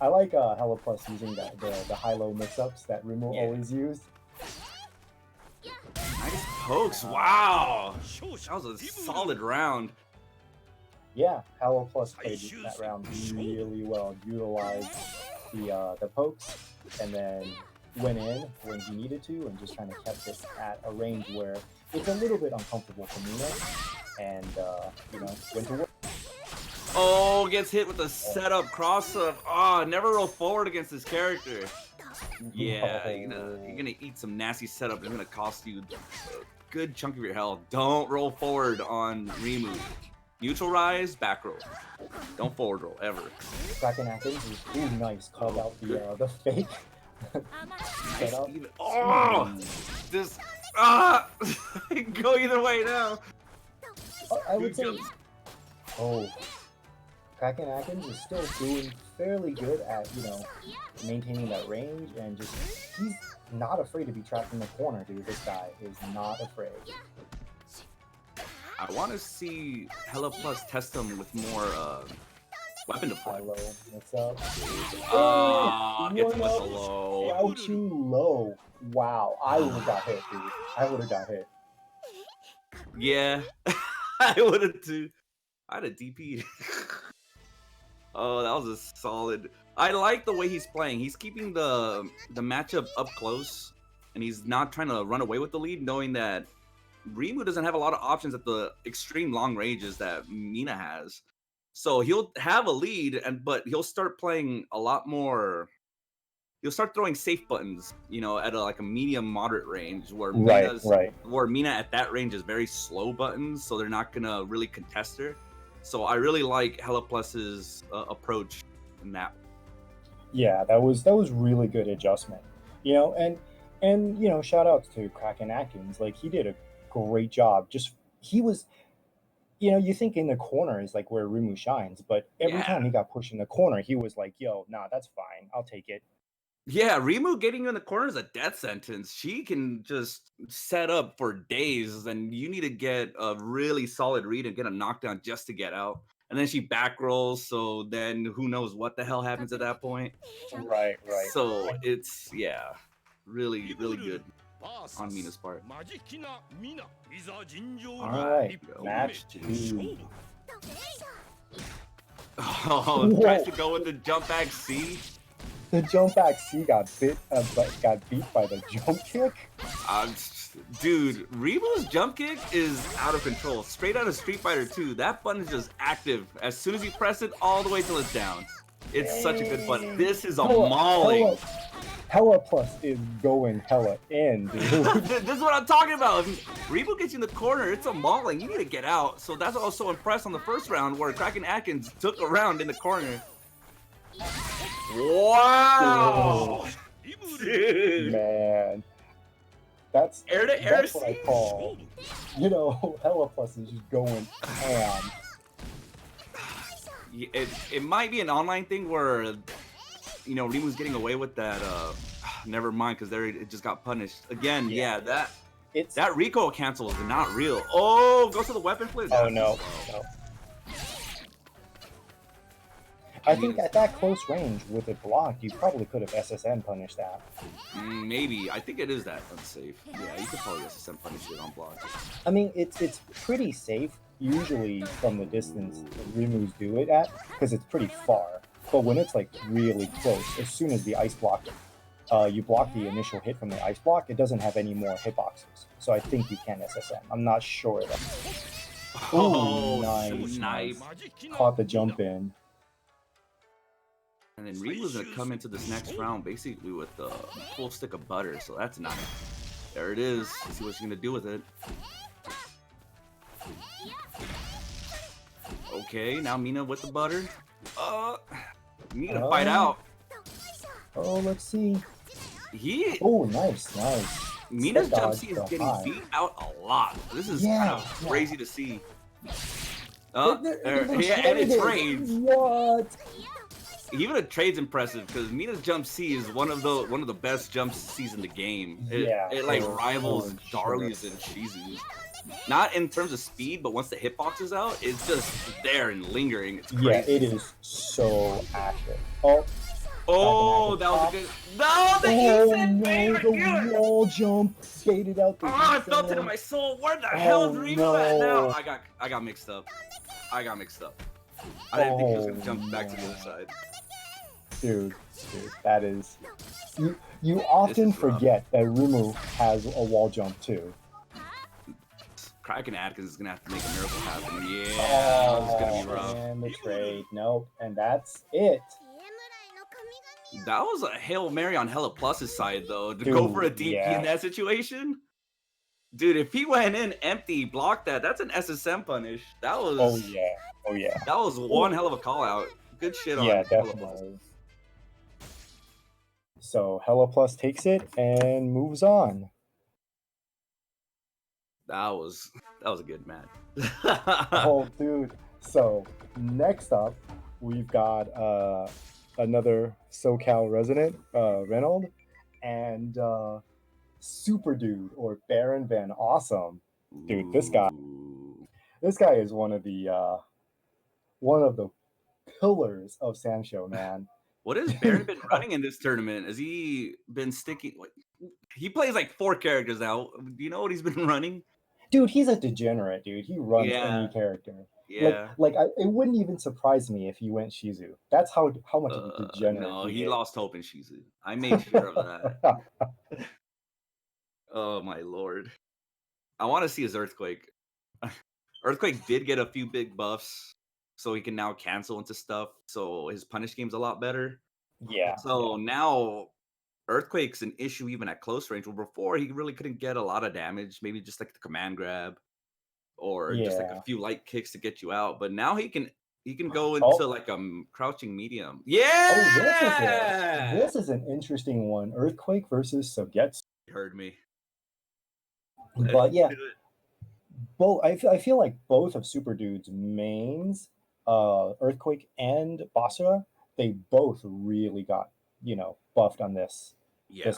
Speaker 4: I like Hella Plus using the high-low mix-ups that Rimu always used.
Speaker 1: Nice pokes. Wow. That was a solid round.
Speaker 4: Yeah, Hella Plus played that round really well. Utilized the pokes, and then went in when he needed to, and just kind of kept it at a range where it's a little bit uncomfortable for Mina, and went to work.
Speaker 1: Oh, gets hit with a setup cross up. Oh, never roll forward against this character. Yeah, you're gonna eat some nasty setup. It's gonna cost you a good chunk of your health. Don't roll forward on Rimu. Neutral rise, back roll. Don't forward roll ever.
Speaker 4: Kraken Atkins is really nice. Called out the fake
Speaker 1: Nice
Speaker 4: setup.
Speaker 1: even. Oh, this it can go either way now.
Speaker 4: I would
Speaker 1: Good
Speaker 4: say.
Speaker 1: jumps.
Speaker 4: Oh, Kraken Atkins is still doing fairly good at maintaining that range, and just he's not afraid to be trapped in the corner, dude. This guy is not afraid.
Speaker 1: I want to see Hella Plus test him with more weapon deploy.
Speaker 4: High low, what's up?
Speaker 1: Gets him with
Speaker 4: One
Speaker 1: the
Speaker 4: up,
Speaker 1: low.
Speaker 4: crouching low. Wow, I would have got hit, dude. I would have got hit.
Speaker 1: Yeah, I would have too. I'd have DP'd. Oh, that was a solid. I like the way he's playing. He's keeping the matchup up close, and he's not trying to run away with the lead, knowing that Rimu doesn't have a lot of options at the extreme long ranges that Mina has. So he'll have a lead, but he'll start playing a lot more. He'll start throwing safe buttons, at a medium moderate range, where where Mina at that range is very slow buttons, so they're not gonna really contest her. So I really like Hella Plus's approach in that.
Speaker 4: Yeah, that was really good adjustment. And shout outs to Kraken Atkins. Like, he did a great job. He was, you think in the corner is like where Rimu shines, but every time he got pushed in the corner, he was like, yo, nah, that's fine. I'll take it.
Speaker 1: Yeah, Rimu getting you in the corner is a death sentence. She can just set up for days, and you need to get a really solid read and get a knockdown just to get out. And then she back rolls, so then who knows what the hell happens at that point.
Speaker 4: Right.
Speaker 1: So it's, Really, really good on Mina's part.
Speaker 4: Alright, match 2.
Speaker 1: Oh, tries to go with the jump back C.
Speaker 4: The jump back C got beat by the jump kick.
Speaker 1: Dude, Rebu's jump kick is out of control. Straight out of Street Fighter 2. That button is just active. As soon as you press it, all the way till it's down. It's such a good button. This is a mauling.
Speaker 4: Hella Plus is going hella in, dude.
Speaker 1: This is what I'm talking about. If Rebu gets you in the corner, it's a mauling. You need to get out. So that's why I was so impressed on the first round where Kraken Atkins took a round in the corner. Wow! Dude.
Speaker 4: Man. That's what I call, Hella Plus is just going ham.
Speaker 1: It might be an online thing where, Rimu's getting away with that. Never mind, because it just got punished again. Yeah, that recoil cancel is not real. Oh, goes to the weapon flip.
Speaker 4: Oh no. I think at that close range with it blocked, you probably could have SSN punished that.
Speaker 1: Maybe. I think it is that unsafe. Yeah, you could probably SSN punish it on block.
Speaker 4: I mean, it's pretty safe usually from the distance Rimus do it at, because it's pretty far. But when it's like really close, as soon as the ice block, you block the initial hit from the ice block, it doesn't have any more hitboxes. So I think you can SSN. I'm not sure though.
Speaker 1: Oh,
Speaker 4: nice. Caught the jump in.
Speaker 1: And then Rimu's gonna come into this next round basically with a full stick of butter, so that's nice. There it is. Let's see what she's gonna do with it. Okay, now Mina with the butter. Mina to fight out.
Speaker 4: Oh, let's see.
Speaker 1: Oh,
Speaker 4: nice.
Speaker 1: Mina's jump C is getting beat out a lot. This is kind of crazy to see. And it trades.
Speaker 4: What?
Speaker 1: Even a trade's impressive because Mina's jump C is one of the best jump C's in the game. It rivals Darlie's and Shizu's. Not in terms of speed, but once the hitbox is out, it's just there and lingering. It's crazy.
Speaker 4: Yeah, it is so active.
Speaker 1: Oh, that was a good. No,
Speaker 4: the wall jump baited out the.
Speaker 1: I felt it in my soul. Where the hell is Rimu at now? I got mixed up. I didn't think he was gonna jump back to the other side.
Speaker 4: Dude, that is. You often forget that Rimu has a wall jump too.
Speaker 1: Kraken Atkins is gonna have to make a miracle happen. Yeah, it's gonna be rough.
Speaker 4: And the trade, nope, and that's it.
Speaker 1: That was a Hail Mary on Hella Plus's side though. To go for a DP in that situation. Dude, if he went in empty, blocked that's an SSM punish. That was.
Speaker 4: Oh yeah.
Speaker 1: That was one hell of a call out. Good shit on.
Speaker 4: Yeah, definitely. So Hella Plus takes it and moves on.
Speaker 1: That was a good match.
Speaker 4: Oh, dude. So next up, we've got another SoCal resident, Reynold, and Super Dude or Baron Van Awesome. Dude, this guy is one of the pillars of samsho, man.
Speaker 1: What has Baron been running in this tournament? Has he been sticking? He plays like 4 characters now. Do you know what he's been running?
Speaker 4: Dude, he's a degenerate, dude. He runs any character.
Speaker 1: Yeah.
Speaker 4: It wouldn't even surprise me if he went Shizu. That's how much of a degenerate.
Speaker 1: No, he lost hope in Shizu. I made sure of that. Oh my lord. I want to see his Earthquake. Earthquake did get a few big buffs, so he can now cancel into stuff. So his punish game's a lot better.
Speaker 4: Yeah.
Speaker 1: So now Earthquake's an issue even at close range. Where before he really couldn't get a lot of damage, maybe just like the command grab or just like a few light kicks to get you out. But now he can go into like a crouching medium. Yeah.
Speaker 4: This is an interesting one. Earthquake versus Sogetsu.
Speaker 1: You heard me.
Speaker 4: But yeah, both I feel like both of Super Dude's mains, Earthquake and Basura, they both really got buffed on this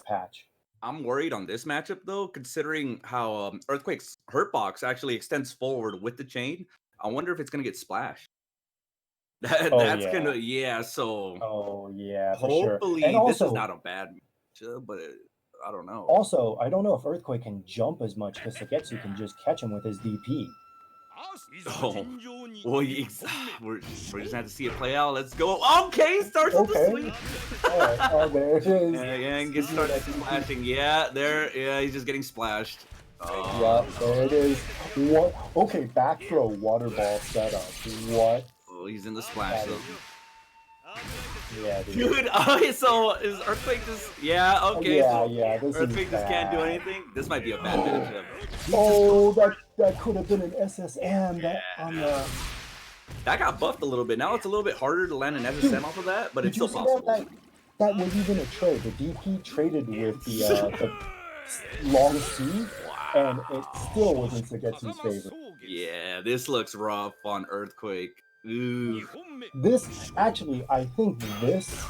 Speaker 4: patch.
Speaker 1: I'm worried on this matchup though, considering how Earthquake's hurt box actually extends forward with the chain. I wonder if it's gonna get splashed. That's gonna. So.
Speaker 4: Oh yeah, for
Speaker 1: hopefully
Speaker 4: sure. And also,
Speaker 1: this is not a bad matchup, but I don't know.
Speaker 4: Also, I don't know if Earthquake can jump as much because Sagetsu can just catch him with his DP.
Speaker 1: Oh, well, we're just gonna have to see it play out. Let's go. Okay, starts with the sweep.
Speaker 4: All right. Oh, there it is.
Speaker 1: Yeah, and gets started splashing. Yeah, he's just getting splashed.
Speaker 4: Yeah, there it is. What? Okay, back throw water ball setup. What?
Speaker 1: Oh, he's in the splash zone.
Speaker 4: Yeah, dude.
Speaker 1: Dude, okay, so is Earthquake just... Yeah, okay,
Speaker 4: Yeah,
Speaker 1: so
Speaker 4: yeah, this is
Speaker 1: Earthquake just can't do
Speaker 4: bad.
Speaker 1: anything? This might be a bad matchup.
Speaker 4: Oh, that could have been an SSM on the...
Speaker 1: That got buffed a little bit. Now it's a little bit harder to land an SSM off of that, but it's
Speaker 4: Did you
Speaker 1: still
Speaker 4: see
Speaker 1: possible.
Speaker 4: that was even a trade. The DP traded with the long C, and it still was in Sagetsu's favor.
Speaker 1: Yeah, this looks rough on Earthquake. Ooh.
Speaker 4: This, actually, I think this,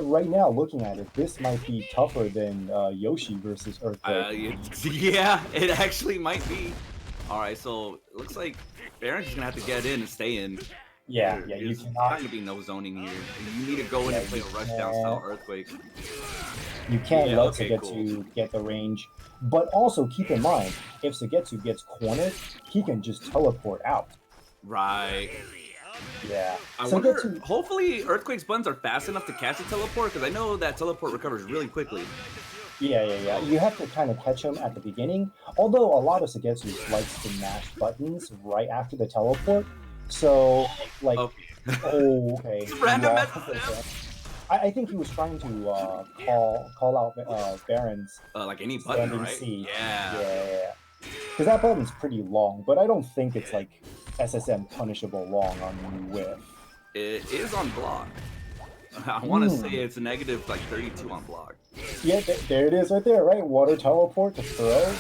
Speaker 4: right now, looking at it, this might be tougher than Yoshi versus Earthquake.
Speaker 1: Yeah, it actually might be. All right, so it looks like Baron's just going to have to get in and stay in.
Speaker 4: Yeah, you
Speaker 1: There's
Speaker 4: cannot...
Speaker 1: not going to be no zoning here. You need to go in and play a rushdown style Earthquake.
Speaker 4: You can't
Speaker 1: Yeah,
Speaker 4: let
Speaker 1: okay,
Speaker 4: Sagetsu get the range. But also, keep in mind, if Sagetsu gets cornered, he can just teleport out.
Speaker 1: Right.
Speaker 4: Yeah.
Speaker 1: I
Speaker 4: So
Speaker 1: wonder,
Speaker 4: get to-
Speaker 1: hopefully Earthquake's buttons are fast enough to catch a teleport, because I know that teleport recovers really quickly.
Speaker 4: Yeah. You have to kind of catch him at the beginning. Although a lot of Sagetsu likes to mash buttons right after the teleport. So, like, okay.
Speaker 1: Random
Speaker 4: Yeah.
Speaker 1: SSM.
Speaker 4: I think he was trying to call out Baron's
Speaker 1: Like any button,
Speaker 4: standing
Speaker 1: right?
Speaker 4: C.
Speaker 1: Yeah.
Speaker 4: Because that button's pretty long, but I don't think it's like SSM punishable long on whiff.
Speaker 1: It is on block. I want to say it's a negative like 32 on block.
Speaker 4: Yeah, there it is right there, right? Water teleport to throw.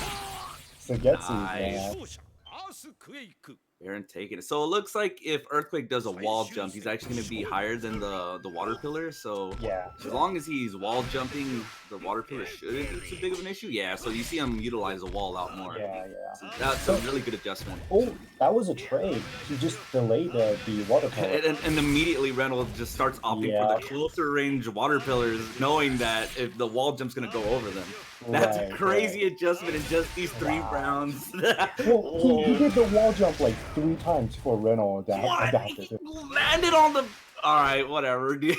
Speaker 4: Sagetsu,
Speaker 1: Nice.
Speaker 4: man.
Speaker 1: Baron taking it. So it looks like if Earthquake does a wall jump, he's actually going to be higher than the water pillar. So
Speaker 4: Yeah.
Speaker 1: as long as he's wall jumping, the water pillar shouldn't be too big of an issue. Yeah, so you see him utilize the wall out more.
Speaker 4: Yeah.
Speaker 1: So that's a really good adjustment.
Speaker 4: Oh, that was a trade. He just delayed the water pillar.
Speaker 1: And immediately Reynolds just starts opting for the closer range water pillars, knowing that if the wall jump's going to go over them. That's a crazy adjustment in just these 3 rounds.
Speaker 4: Well, he did the wall jump like 3 times before Renault adapted it.
Speaker 1: Landed on the... Alright, whatever, dude.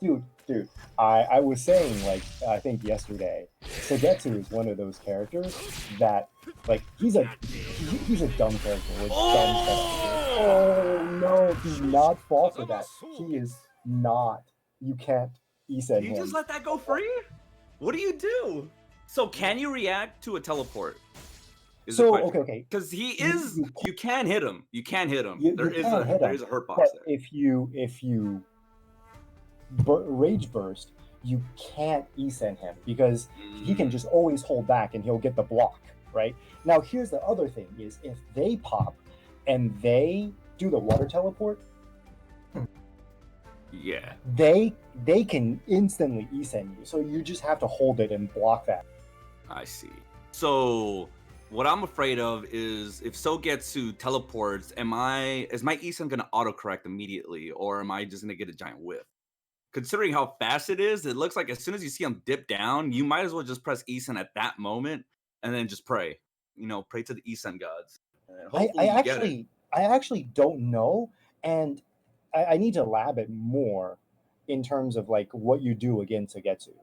Speaker 4: Dude, I was saying, like, I think yesterday, Sagetsu is one of those characters that, like, he's a dumb character with dumb characters. Oh, no, do not fall for that. He is not. You can't E-send him.
Speaker 1: You just let that go free? What do you do? So can you react to a teleport?
Speaker 4: So, okay.
Speaker 1: Because he is... You can hit him. You can hit him. There is a hurt box
Speaker 4: but
Speaker 1: there.
Speaker 4: if you rage burst, you can't E-send him because he can just always hold back and he'll get the block, right? Now, here's the other thing is if they pop and they do the water teleport,
Speaker 1: Yeah.
Speaker 4: they can instantly E-send you. So you just have to hold it and block that.
Speaker 1: I see. So what I'm afraid of is if Sogetsu teleports, is my Isan gonna autocorrect immediately, or am I just gonna get a giant whiff? Considering how fast it is, it looks like as soon as you see him dip down, you might as well just press Isan at that moment and then just pray. Pray to the Isan gods.
Speaker 4: I actually don't know, and I need to lab it more in terms of like what you do against Sagetsu.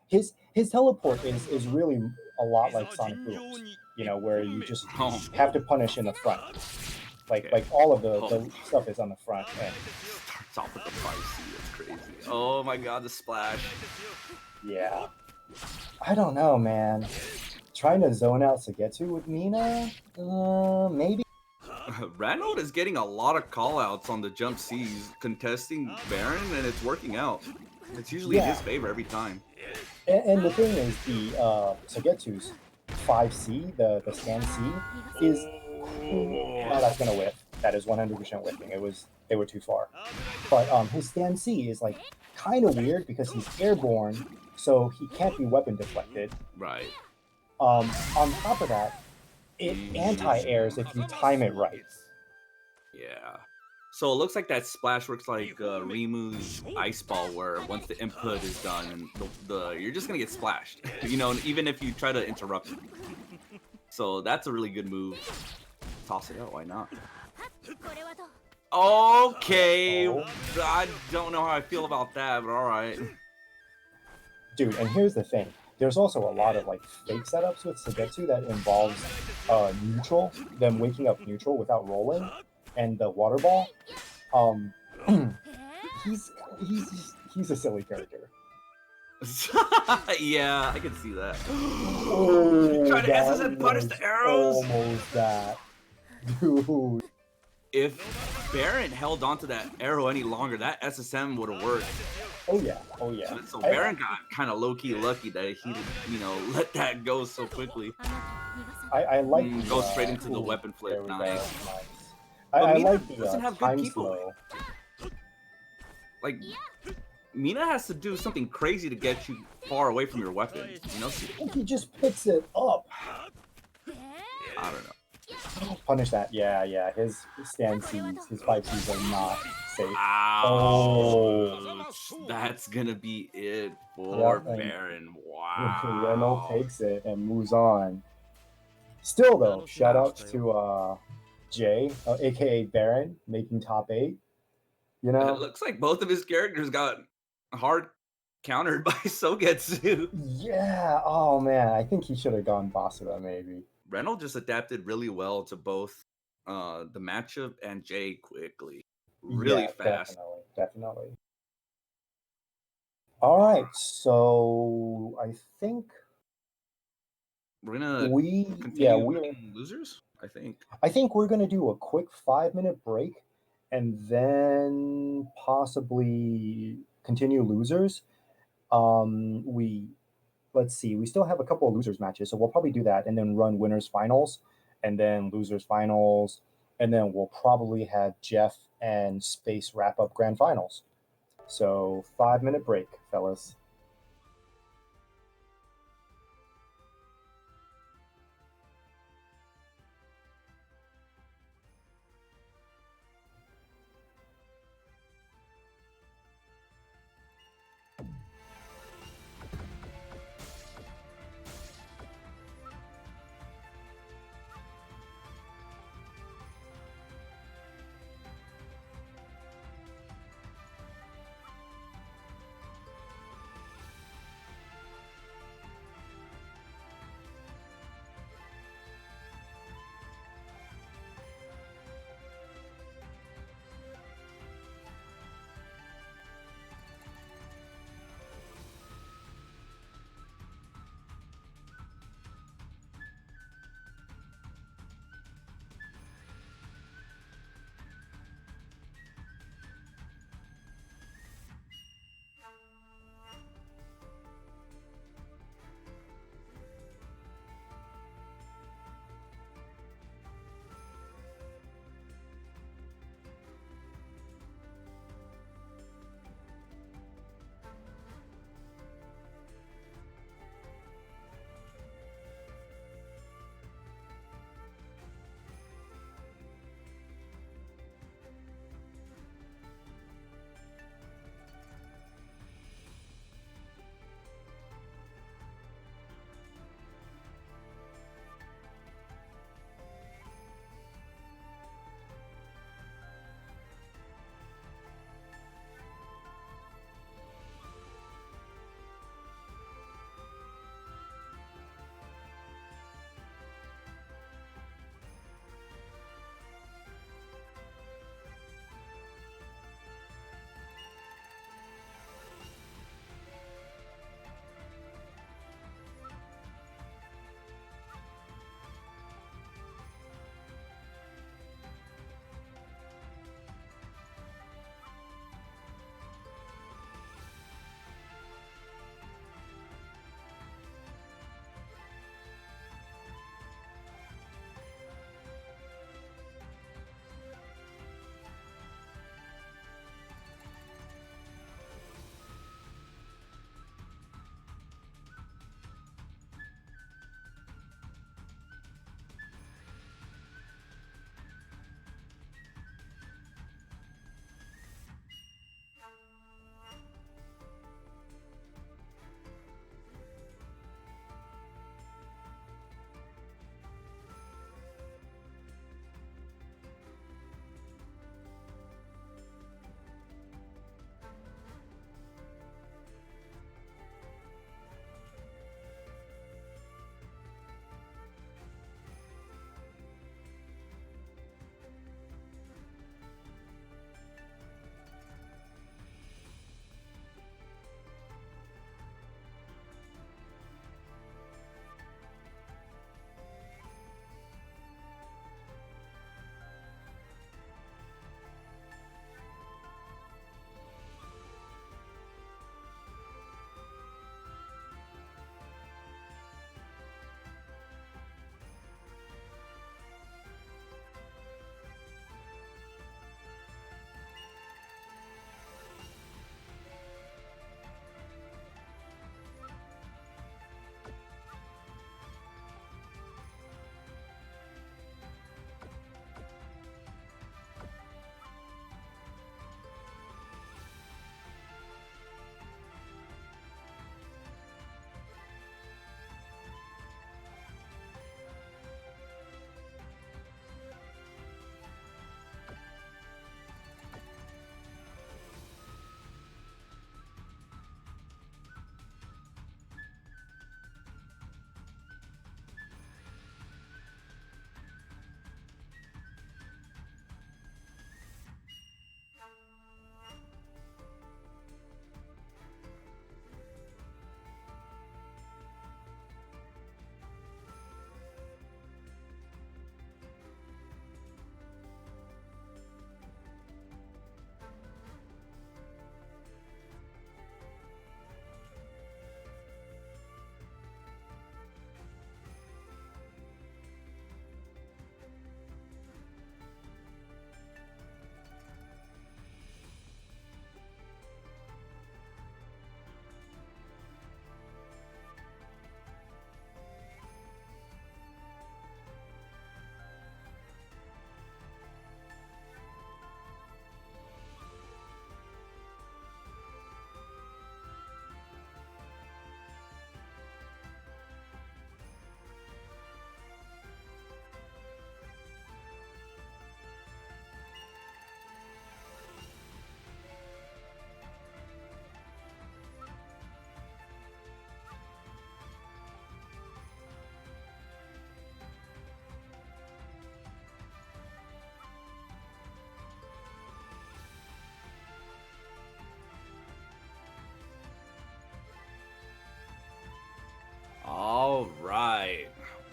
Speaker 4: His teleport is really a lot like Sonic Booms, where you just have to punish in the front. Like all of the stuff is on the front end.
Speaker 1: Starts off with the 5C, that's crazy. Oh my god, the splash.
Speaker 4: Yeah. I don't know, man. Trying to zone out Sagetsu with Mina? Maybe.
Speaker 1: Ranald is getting a lot of callouts on the jump C's, contesting Baron, and it's working out. It's usually in his favor every time.
Speaker 4: And the thing is, the Sagetsu's 5C, the scan C, is... No, that's gonna whiff. That is 100% whiffing. They were too far. But his stand C is like kind of weird because he's airborne, so he can't be weapon deflected.
Speaker 1: Right.
Speaker 4: On top of that, it anti-airs if you time it right.
Speaker 1: Yeah. So it looks like that splash works like Rimu's ice ball, where once the input is done, and the you're just gonna get splashed. You know, even if you try to interrupt it. So that's a really good move. Toss it out, why not? Okay, I don't know how I feel about that, but all right.
Speaker 4: Dude, and here's the thing. There's also a lot of like fake setups with Sugetsu that involves neutral, them waking up neutral without rolling, and the water ball. He's a silly character.
Speaker 1: Yeah, I can see that.
Speaker 4: Oh,
Speaker 1: Try to
Speaker 4: that
Speaker 1: SSM punish the arrows.
Speaker 4: almost that, dude.
Speaker 1: If Baron held onto that arrow any longer, that SSM would have worked.
Speaker 4: Oh yeah, oh yeah.
Speaker 1: So Baron got kind of low-key lucky that he, let that go so quickly.
Speaker 4: I like
Speaker 1: go straight into the weapon flip. Nice.
Speaker 4: I like the
Speaker 1: doesn't have good
Speaker 4: time
Speaker 1: people.
Speaker 4: slow.
Speaker 1: Like, Mina has to do something crazy to get you far away from your weapon. You know?
Speaker 4: He just picks it up.
Speaker 1: I don't know.
Speaker 4: Punish that. Yeah. His stand C's, his 5 C's are not safe.
Speaker 1: Oh, that's gonna be it for Baron. Wow.
Speaker 4: Renault takes it and moves on. Still though, shout outs to Jay, aka Baron, making top 8. You know,
Speaker 1: it looks like both of his characters got hard countered by Sogetsu.
Speaker 4: Yeah. Oh man, I think he should have gone Basura maybe.
Speaker 1: Reynolds just adapted really well to both the matchup and Jay quickly, really fast.
Speaker 4: Definitely. All right, so I think
Speaker 1: we're gonna losers. I think
Speaker 4: we're gonna do a quick 5-minute break, and then possibly continue losers. Let's see, we still have a couple of losers matches, so we'll probably do that and then run winners finals and then losers finals, and then we'll probably have Jeff and Space wrap up grand finals. So 5-minute break, fellas.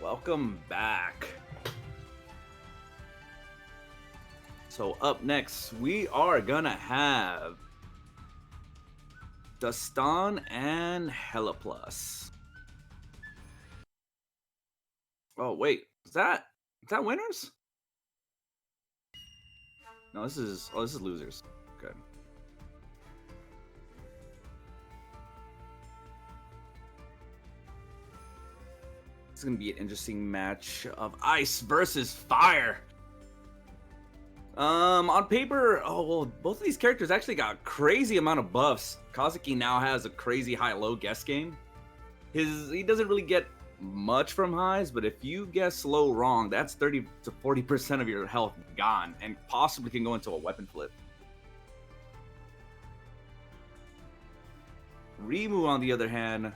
Speaker 1: Welcome back. So up next, we are gonna have Dustan and Heliplus. Oh wait, is that winners? No, this is losers. Good. It's gonna be an interesting match of ice versus fire. On paper, oh well, both of these characters actually got crazy amount of buffs. Kazuki now has a crazy high-low guess game. He doesn't really get much from highs, but if you guess low wrong, that's 30 to 40% of your health gone, and possibly can go into a weapon flip. Rimu, on the other hand,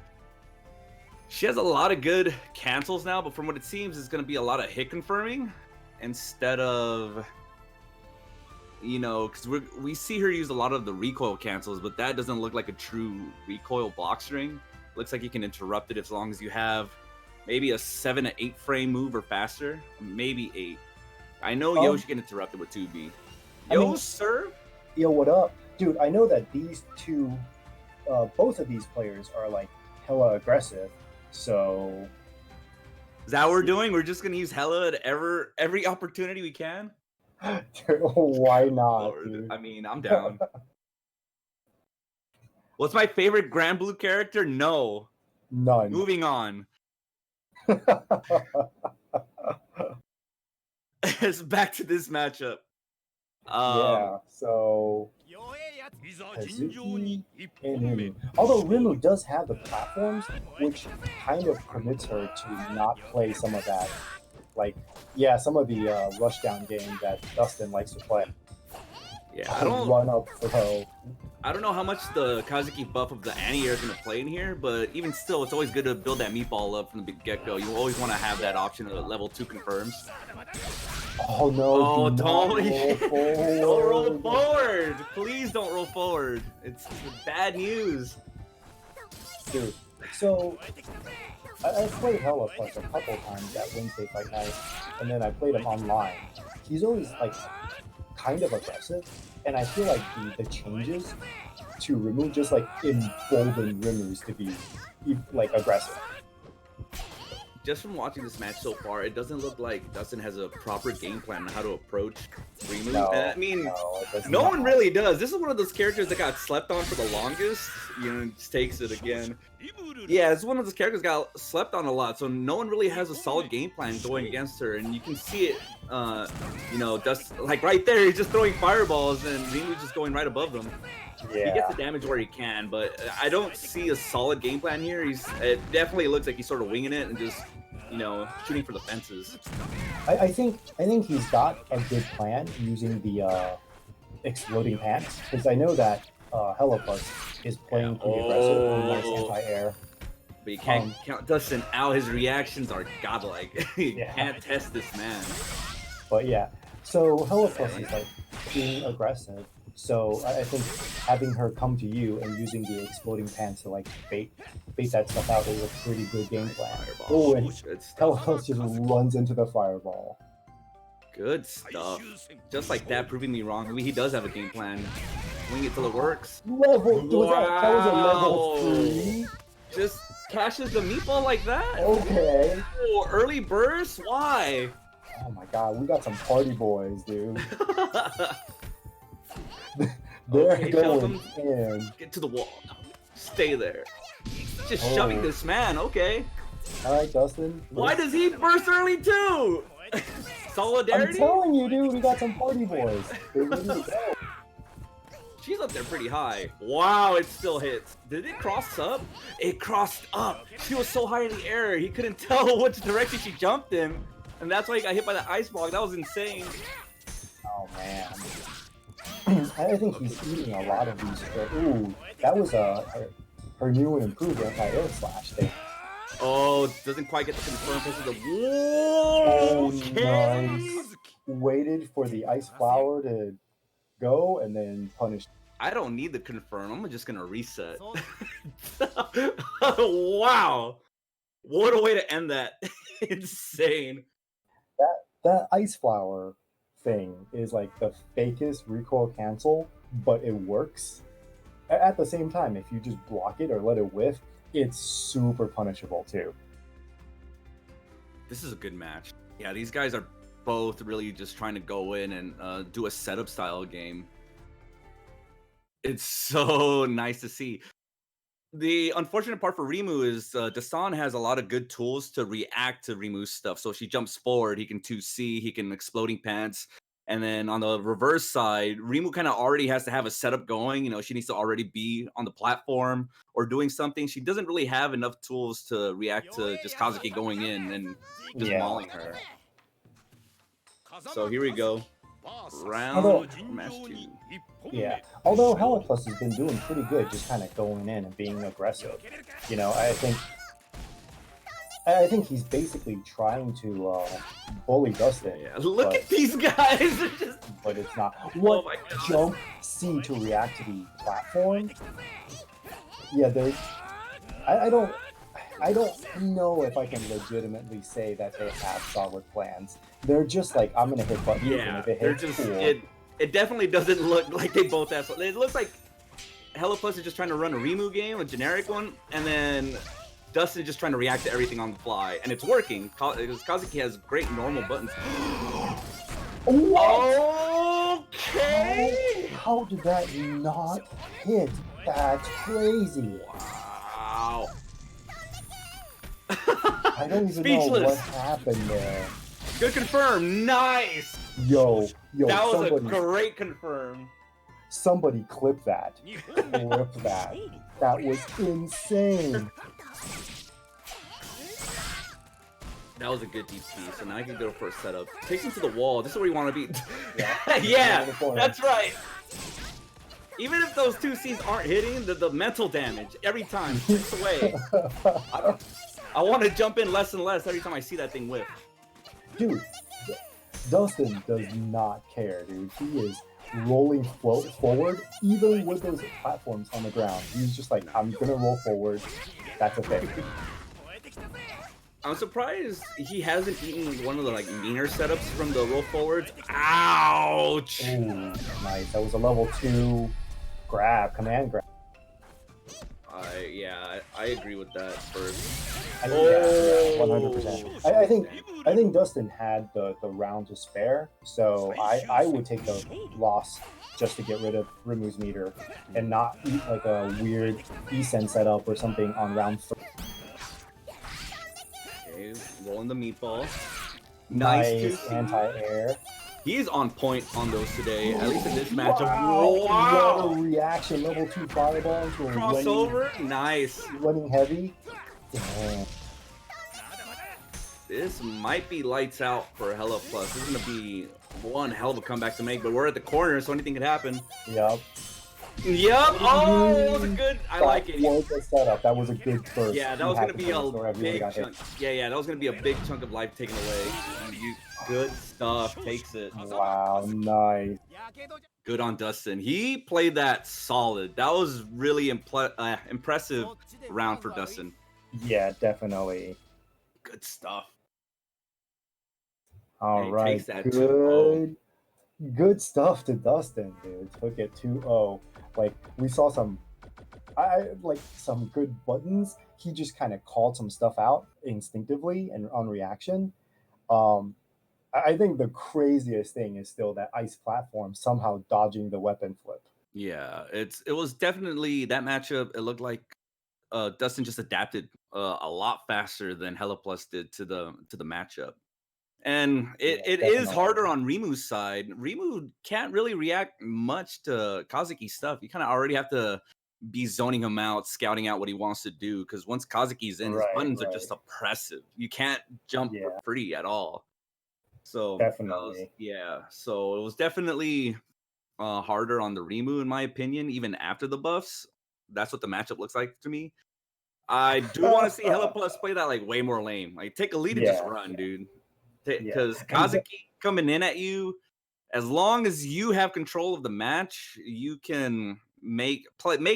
Speaker 1: she has a lot of good cancels now, but from what it seems, it's going to be a lot of hit confirming instead of, you know, because we see her use a lot of the recoil cancels, but that doesn't look like a true recoil block string. Looks like you can interrupt it as long as you have maybe a 7 to 8 frame move or faster, maybe 8. I know Yoshi can interrupt it with 2B. Sir?
Speaker 4: Yo, what up? Dude, I know that these two, both of these players are like hella aggressive, so...
Speaker 1: Is that what we're doing? We're just going to use Hella at every opportunity we can?
Speaker 4: Why not, dude?
Speaker 1: I mean, I'm down. What's my favorite Grand Blue character? No.
Speaker 4: None.
Speaker 1: Moving on. It's back to this matchup.
Speaker 4: Yeah, so Kazuki and Rimu. Although Rimu does have the platforms, which kind of permits her to not play some of that, like, yeah, some of the rushdown game that Dustin likes to play.
Speaker 1: Yeah, I don't
Speaker 4: run up throw.
Speaker 1: I don't know how much the Kazuki buff of the anti-air is going to play in here, but even still, it's always good to build that meatball up from the get-go. You always want to have that option of level 2 confirms.
Speaker 4: Oh no!
Speaker 1: Oh,
Speaker 4: don't
Speaker 1: roll forward! Please don't roll forward. It's bad news.
Speaker 4: Dude, so I played Heliplus a couple times at Wednesday Fight Night, and then I played him online. He's always like kind of aggressive, and I feel like the changes to Rimu just like embolden Rimus to be like aggressive.
Speaker 1: Just from watching this match so far, it doesn't look like Dustin has a proper game plan on how to approach Rimu.
Speaker 4: No,
Speaker 1: and I mean,
Speaker 4: no
Speaker 1: one really does. This is one of those characters that got slept on for the longest. You know, just takes it again. Yeah, it's one of those characters that got slept on a lot, so no one really has a solid game plan going against her, and you can see it. You know, Dustin, like right there, he's just throwing fireballs, and Rimu's just going right above them.
Speaker 4: Yeah.
Speaker 1: He gets the damage where he can, but I don't see a solid game plan here. It definitely looks like he's sort of winging it and just, you know, shooting for the fences.
Speaker 4: I think he's got a good plan using the exploding pants, because I know that Heliplus is playing pretty aggressive and nice anti-air.
Speaker 1: But you can't count Dustin out. His reactions are godlike. You
Speaker 4: Yeah.
Speaker 1: can't test this man.
Speaker 4: But yeah, so Heliplus is like being aggressive. So I think having her come to you and using the exploding pants to like bait that stuff out is a pretty good game plan. Oh, and Heliplus just runs into the fireball.
Speaker 1: Good stuff. Just like that, proving me wrong. Maybe he does have a game plan. Wing it till it works.
Speaker 4: Level, that was a level 3.
Speaker 1: Just cashes the meatball like that?
Speaker 4: Okay.
Speaker 1: Oh, early burst? Why?
Speaker 4: Oh my god, we got some party boys, dude. They're
Speaker 1: Okay,
Speaker 4: going in.
Speaker 1: Get to the wall. Stay there. Just shoving this man, okay.
Speaker 4: Alright, Dustin.
Speaker 1: Why does he burst early too? Solidarity?
Speaker 4: I'm telling you, dude, we got some party boys. They're ready to go.
Speaker 1: She's up there pretty high. Wow, it still hits. Did it cross up? It crossed up. She was so high in the air, he couldn't tell which direction she jumped in. And that's why he got hit by the ice block. That was insane.
Speaker 4: Oh, man. I think he's eating a lot of these. Ooh, that was her new and improved anti-air slash thing.
Speaker 1: Oh, doesn't quite get the confirm because of the whoa. Okay.
Speaker 4: Nice. Waited for the ice flower to go and then punished.
Speaker 1: I don't need the confirm. I'm just gonna reset. Wow, what a way to end that. insane.
Speaker 4: That ice flower thing is like the fakest recoil cancel, but it works. At the same time, if you just block it or let it whiff, it's super punishable too.
Speaker 1: This is a good match. Yeah, these guys are both really just trying to go in and do a setup style game. It's so nice to see. The unfortunate part for Rimu is Dasan has a lot of good tools to react to Rimu's stuff. So if she jumps forward, he can 2C, he can exploding pants. And then on the reverse side, Rimu kind of already has to have a setup going. You know, she needs to already be on the platform or doing something. She doesn't really have enough tools to react to just Kazuki going in and just mauling her. So here we go. Round match 2.
Speaker 4: Yeah, although Heliplus has been doing pretty good, just kind of going in and being aggressive. You know, I think he's basically trying to bully Dustin.
Speaker 1: Yeah, look at these guys.
Speaker 4: But it's not. What jump C to react to the platform? Yeah, there's. I don't know if I can legitimately say that they have solid plans. They're just like, I'm gonna hit buttons, and if it hits, cool.
Speaker 1: It definitely doesn't look like they both have. It looks like Heliplus is just trying to run a Rimu game, a generic one, and then Dustin is just trying to react to everything on the fly, and it's working because Kazuki has great normal buttons.
Speaker 4: What?
Speaker 1: Okay.
Speaker 4: How did that not hit? That's crazy.
Speaker 1: Wow.
Speaker 4: I don't even know what happened there.
Speaker 1: Good confirm. Nice.
Speaker 4: Yo,
Speaker 1: that was a great confirm.
Speaker 4: Somebody clip that. Clip that. That was insane.
Speaker 1: That was a good deep P. So now I can go for a setup. Takes him to the wall. This is where you want to be.
Speaker 4: Yeah,
Speaker 1: yeah, that's right. Even if those 2Cs aren't hitting, the mental damage every time takes away. I want to jump in less and less every time I see that thing whip.
Speaker 4: Dude, Dustin does not care, dude. He is rolling forward, even with those platforms on the ground. He's just like, I'm gonna roll forward. That's a thing.
Speaker 1: I'm surprised he hasn't eaten one of the meaner setups from the roll forwards. Ouch!
Speaker 4: Ooh, nice. That was a level 2 grab, command grab.
Speaker 1: Yeah, I agree with that first.
Speaker 4: Yeah, 100%. I think Dustin had the round to spare, so I would take the loss just to get rid of Rimu's meter and not eat like a weird Esen setup or something on round 3.
Speaker 1: Okay, rolling the meatball.
Speaker 4: Nice anti-air.
Speaker 1: He's on point on those today, at least in this matchup.
Speaker 4: Wow! What a reaction, level 2 fireball into a
Speaker 1: crossover. Nice.
Speaker 4: Running heavy. Damn.
Speaker 1: This might be lights out for Heliplus. This is gonna be one hell of a comeback to make, but we're at the corner, so anything could happen.
Speaker 4: Yup.
Speaker 1: Oh, that was a good. I like it.
Speaker 4: That was a setup. That was a good first.
Speaker 1: Yeah, that was gonna be a big chunk. Yeah, that was gonna be a big chunk of life taken away. Good stuff. Takes it.
Speaker 4: Wow, nice.
Speaker 1: Good on Dustin. He played that solid. That was really impressive round for Dustin.
Speaker 4: Yeah, definitely.
Speaker 1: Good stuff.
Speaker 4: All right, good stuff to Dustin, dude. Took it 2-0. Like, we saw some good buttons. He just kind of called some stuff out instinctively and on reaction. I think the craziest thing is still that ice platform somehow dodging the weapon flip.
Speaker 1: Yeah, it was definitely that matchup. It looked like Dustin just adapted a lot faster than Heliplus did to the matchup. And it is harder on Rimu's side. Rimu can't really react much to Kazuki's stuff. You kind of already have to be zoning him out, scouting out what he wants to do. Because once Kazuki's in, his buttons are just oppressive. You can't jump for free at all. So
Speaker 4: definitely,
Speaker 1: So it was definitely harder on the Rimu, in my opinion. Even after the buffs, that's what the matchup looks like to me. I do want to see Heliplus play that way more lame. Take a lead and just run, dude. Because Kazuki coming in at you, as long as you have control of the match, you can make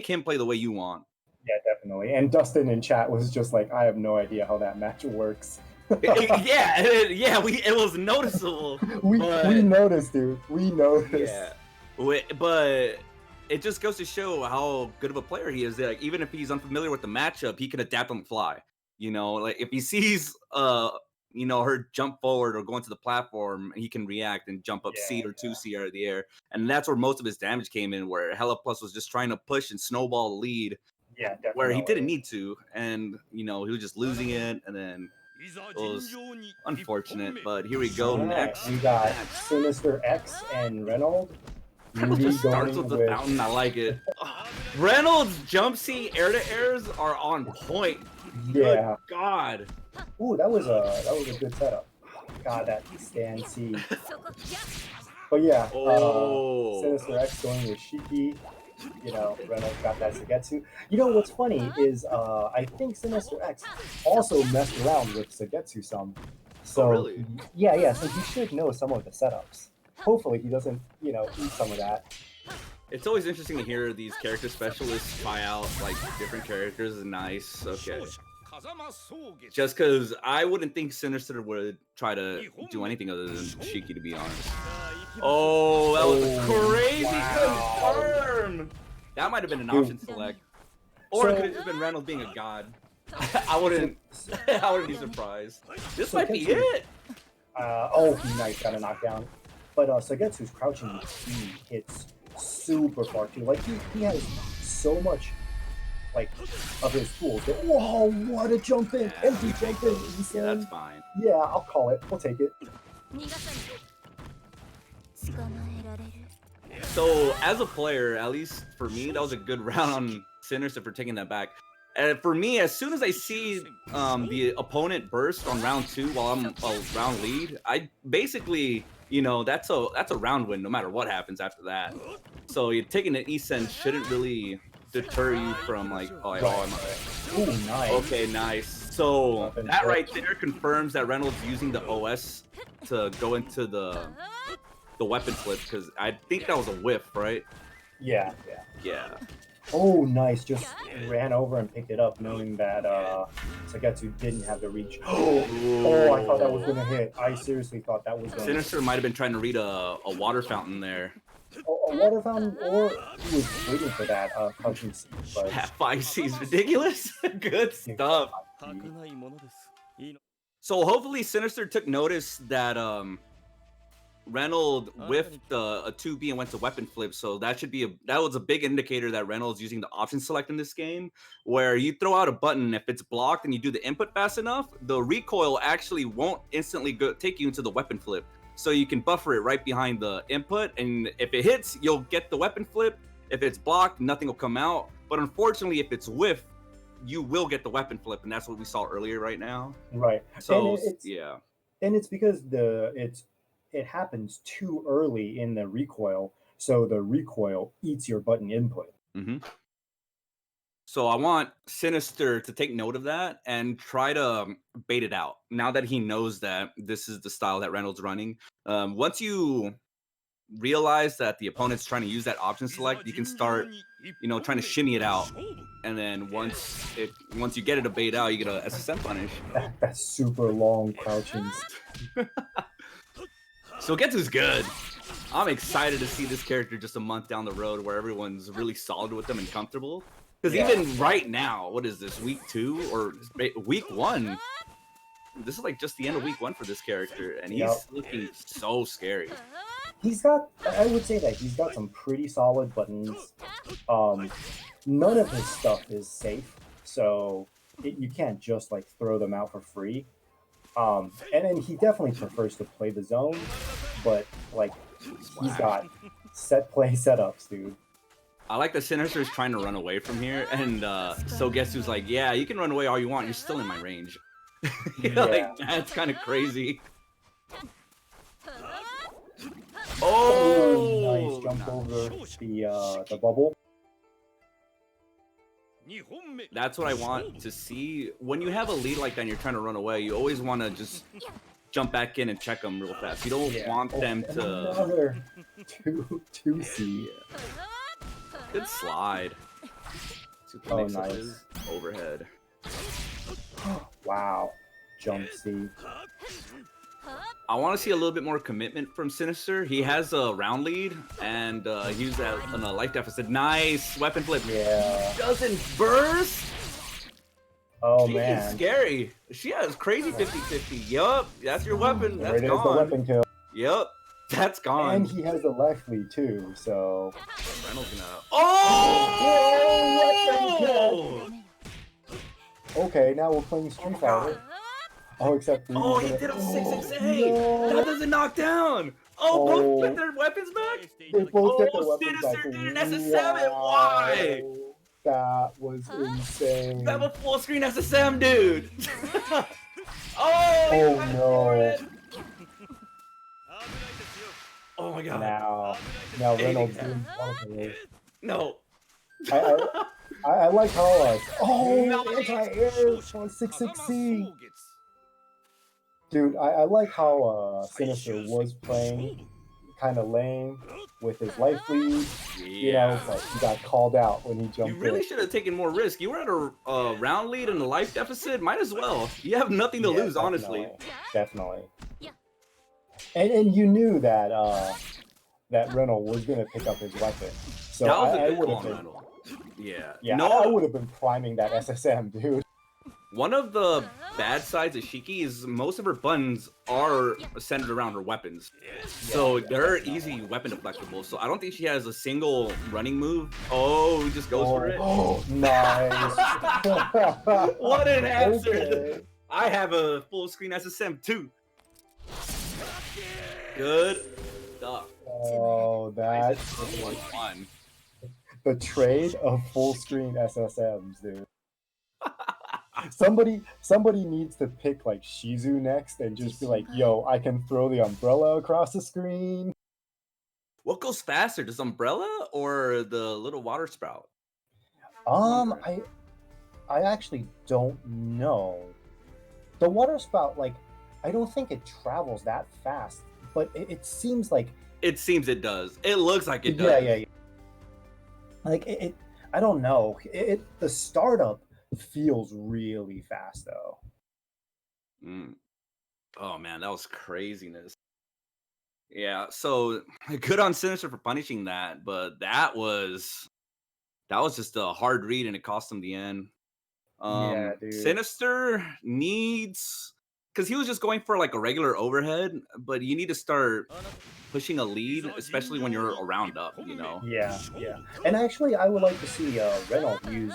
Speaker 1: him play the way you want.
Speaker 4: Yeah, definitely. And Dustin in chat was just like, I have no idea how that match works.
Speaker 1: Yeah, it was noticeable.
Speaker 4: we
Speaker 1: but,
Speaker 4: noticed, dude. We noticed.
Speaker 1: Yeah, but it just goes to show how good of a player he is. Like, even if he's unfamiliar with the matchup, he can adapt on the fly. You know, like if he sees her jump forward or go into the platform, he can react and jump up C or 2C out of the air. And that's where most of his damage came in, where Hella Plus was just trying to push and snowball the lead.
Speaker 4: Yeah, definitely.
Speaker 1: Where he didn't need to, and he was just losing it, and then it was unfortunate. But here we go. Next,
Speaker 4: we got Sinister X and Reynolds.
Speaker 1: Just starts with the fountain. I like it. Reynolds jump C air to airs are on point.
Speaker 4: Yeah.
Speaker 1: Good God.
Speaker 4: Ooh, that was a good setup. God, that stand C. But yeah, Sinister X going with Shiki. Reynolds got that Sagetsu. What's funny is I think Sinister X also messed around with Sagetsu some. So
Speaker 1: really?
Speaker 4: Yeah. So he should know some of the setups. Hopefully he doesn't, eat some of that.
Speaker 1: It's always interesting to hear these character specialists try out like different characters. Nice. Okay. Just because I wouldn't think Sinister would try to do anything other than Shiki, to be honest. Oh, that was a crazy confirm. That might have been an option select, or it could have just been Reynolds being a god. I wouldn't be surprised. This might be it.
Speaker 4: Nice, got a knockdown. But Sagetsu's crouching he hits super far too. Like he has so much of his tools. Whoa, what a jump in! Empty jump in.
Speaker 1: Yeah, that's fine.
Speaker 4: Yeah, I'll call it. We'll take it.
Speaker 1: So as a player, at least for me, that was a good round on Sinister for taking that back. And for me, as soon as I see the opponent burst on round 2 while I'm a round lead, I basically, that's a round win no matter what happens after that. So you're taking an E-Sen shouldn't really deter you from
Speaker 4: Ooh, nice.
Speaker 1: Okay, nice. So that right there confirms that Reynolds using the OS to go into the weapon flip, because I think that was a whiff, right?
Speaker 4: Yeah. Oh, nice. Just ran over and picked it up, knowing that Sagetsu didn't have the reach. Oh, I thought that was going to hit. I seriously thought that was going to hit.
Speaker 1: Sinister might have been trying to read a water fountain there.
Speaker 4: A water fountain, or he was waiting for that crouching C.
Speaker 1: That 5C is ridiculous. Good stuff. So hopefully Sinister took notice that Reynolds whiffed a 2B and went to weapon flip, so that was a big indicator that Reynolds using the option select in this game, where you throw out a button, if it's blocked and you do the input fast enough, the recoil actually won't instantly take you into the weapon flip. So you can buffer it right behind the input, and if it hits, you'll get the weapon flip. If it's blocked, nothing will come out. But unfortunately, if it's whiff, you will get the weapon flip, and that's what we saw earlier right now.
Speaker 4: Right.
Speaker 1: So
Speaker 4: and it's because it happens too early in the recoil, so the recoil eats your button input.
Speaker 1: Mm-hmm. So I want Sinister to take note of that and try to bait it out. Now that he knows that this is the style that Reynolds running, once you realize that the opponent's trying to use that option select, you can start, trying to shimmy it out. And then once you get it to bait out, you get a SSM punish.
Speaker 4: That's super long crouching.
Speaker 1: So Getsu's good. I'm excited to see this character just a month down the road where everyone's really solid with them and comfortable. Because even right now, what is this, week 2 or week 1? This is like just the end of week 1 for this character, and he's looking so scary.
Speaker 4: I would say that he's got some pretty solid buttons. None of his stuff is safe, so you can't just throw them out for free. And then he definitely prefers to play the zone, but he's got set play setups, dude.
Speaker 1: I like that Sinister is trying to run away from here, and so guess who's like, yeah, you can run away all you want, you're still in my range. That's kind of crazy.
Speaker 4: Nice jump over the bubble.
Speaker 1: That's what I want to see. When you have a lead like that and you're trying to run away, you always want to just jump back in and check them real fast. You don't want them to...
Speaker 4: Another 2C.
Speaker 1: Good slide.
Speaker 4: Nice.
Speaker 1: Overhead.
Speaker 4: Wow. jumpsy.
Speaker 1: I want to see a little bit more commitment from Sinister. He has a round lead, and he's on a life deficit. Nice weapon flip.
Speaker 4: Yeah.
Speaker 1: Doesn't burst.
Speaker 4: Oh
Speaker 1: She
Speaker 4: man.
Speaker 1: is scary. She has crazy 50-50. Yup, that's your weapon.
Speaker 4: There
Speaker 1: That's
Speaker 4: it is, the
Speaker 1: gone.
Speaker 4: weapon kill.
Speaker 1: Yup, that's gone.
Speaker 4: And he has the left lead too, so.
Speaker 1: Reynolds gonna.
Speaker 4: Oh! Okay, now we're playing Street Fighter. Oh, except for
Speaker 1: Oh, he did a 668. That doesn't knock down. Oh, both get their weapons back.
Speaker 4: They both get their weapons back.
Speaker 1: Sinister did an SS7. Why?
Speaker 4: That was insane.
Speaker 1: You have a full screen SSM, dude. Oh
Speaker 4: no.
Speaker 1: Oh my god.
Speaker 4: Now Reynolds doing something.
Speaker 1: No.
Speaker 4: I like how anti-air for 660. Dude, I like how Sinister was playing kind of lame with his life lead. You know, but he got called out when he jumped
Speaker 1: You really
Speaker 4: in.
Speaker 1: should have taken more risk. You were at a round lead and a life deficit. Might as well. You have nothing to lose, honestly.
Speaker 4: Definitely. And you knew that that Reynolds was gonna pick up his weapon. So
Speaker 1: That was a
Speaker 4: I
Speaker 1: good
Speaker 4: would
Speaker 1: call
Speaker 4: have
Speaker 1: on
Speaker 4: been.
Speaker 1: Reynolds. Yeah.
Speaker 4: Yeah,
Speaker 1: No.
Speaker 4: I would have been priming that SSM, dude.
Speaker 1: One of the bad sides of Shiki is most of her buttons are centered around her weapons. So they're easy weapon deflectable. So I don't think she has a single running move. Oh, he just goes for it.
Speaker 4: Oh, nice.
Speaker 1: What an answer.
Speaker 4: Okay.
Speaker 1: I have a full screen SSM too. Good stuff.
Speaker 4: Oh, that's
Speaker 1: Fun.
Speaker 4: the trade of full screen SSMs, dude. Somebody needs to pick like Shizu next and just be like, yo, I can throw the umbrella across the screen.
Speaker 1: What goes faster, does umbrella or the little water spout?
Speaker 4: I actually don't know. The water spout, like, I don't think it travels that fast, but it seems like
Speaker 1: It seems it does. It looks like it does.
Speaker 4: yeah. Like it I don't know. The startup feels really fast though.
Speaker 1: Oh man, that was craziness. Yeah, so good on Sinister for punishing that, but that was just a hard read and it cost him the end.
Speaker 4: Yeah, dude.
Speaker 1: Sinister needs, because he was just going for like a regular overhead, but you need to start pushing a lead, especially when you're a round up, you know?
Speaker 4: Yeah. And actually, I would like to see Reynolds use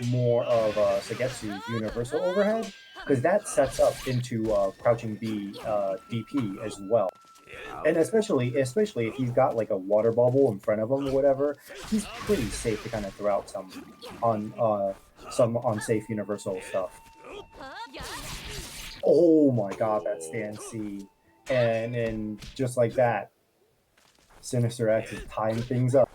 Speaker 4: more of Sagetsu's universal overhead, because that sets up into crouching B DP as well. And especially if he's got like a water bubble in front of him or whatever, he's pretty safe to kind of throw out some unsafe universal stuff. Oh my god, that stand C. And then just like that, Sinister X is tying things up.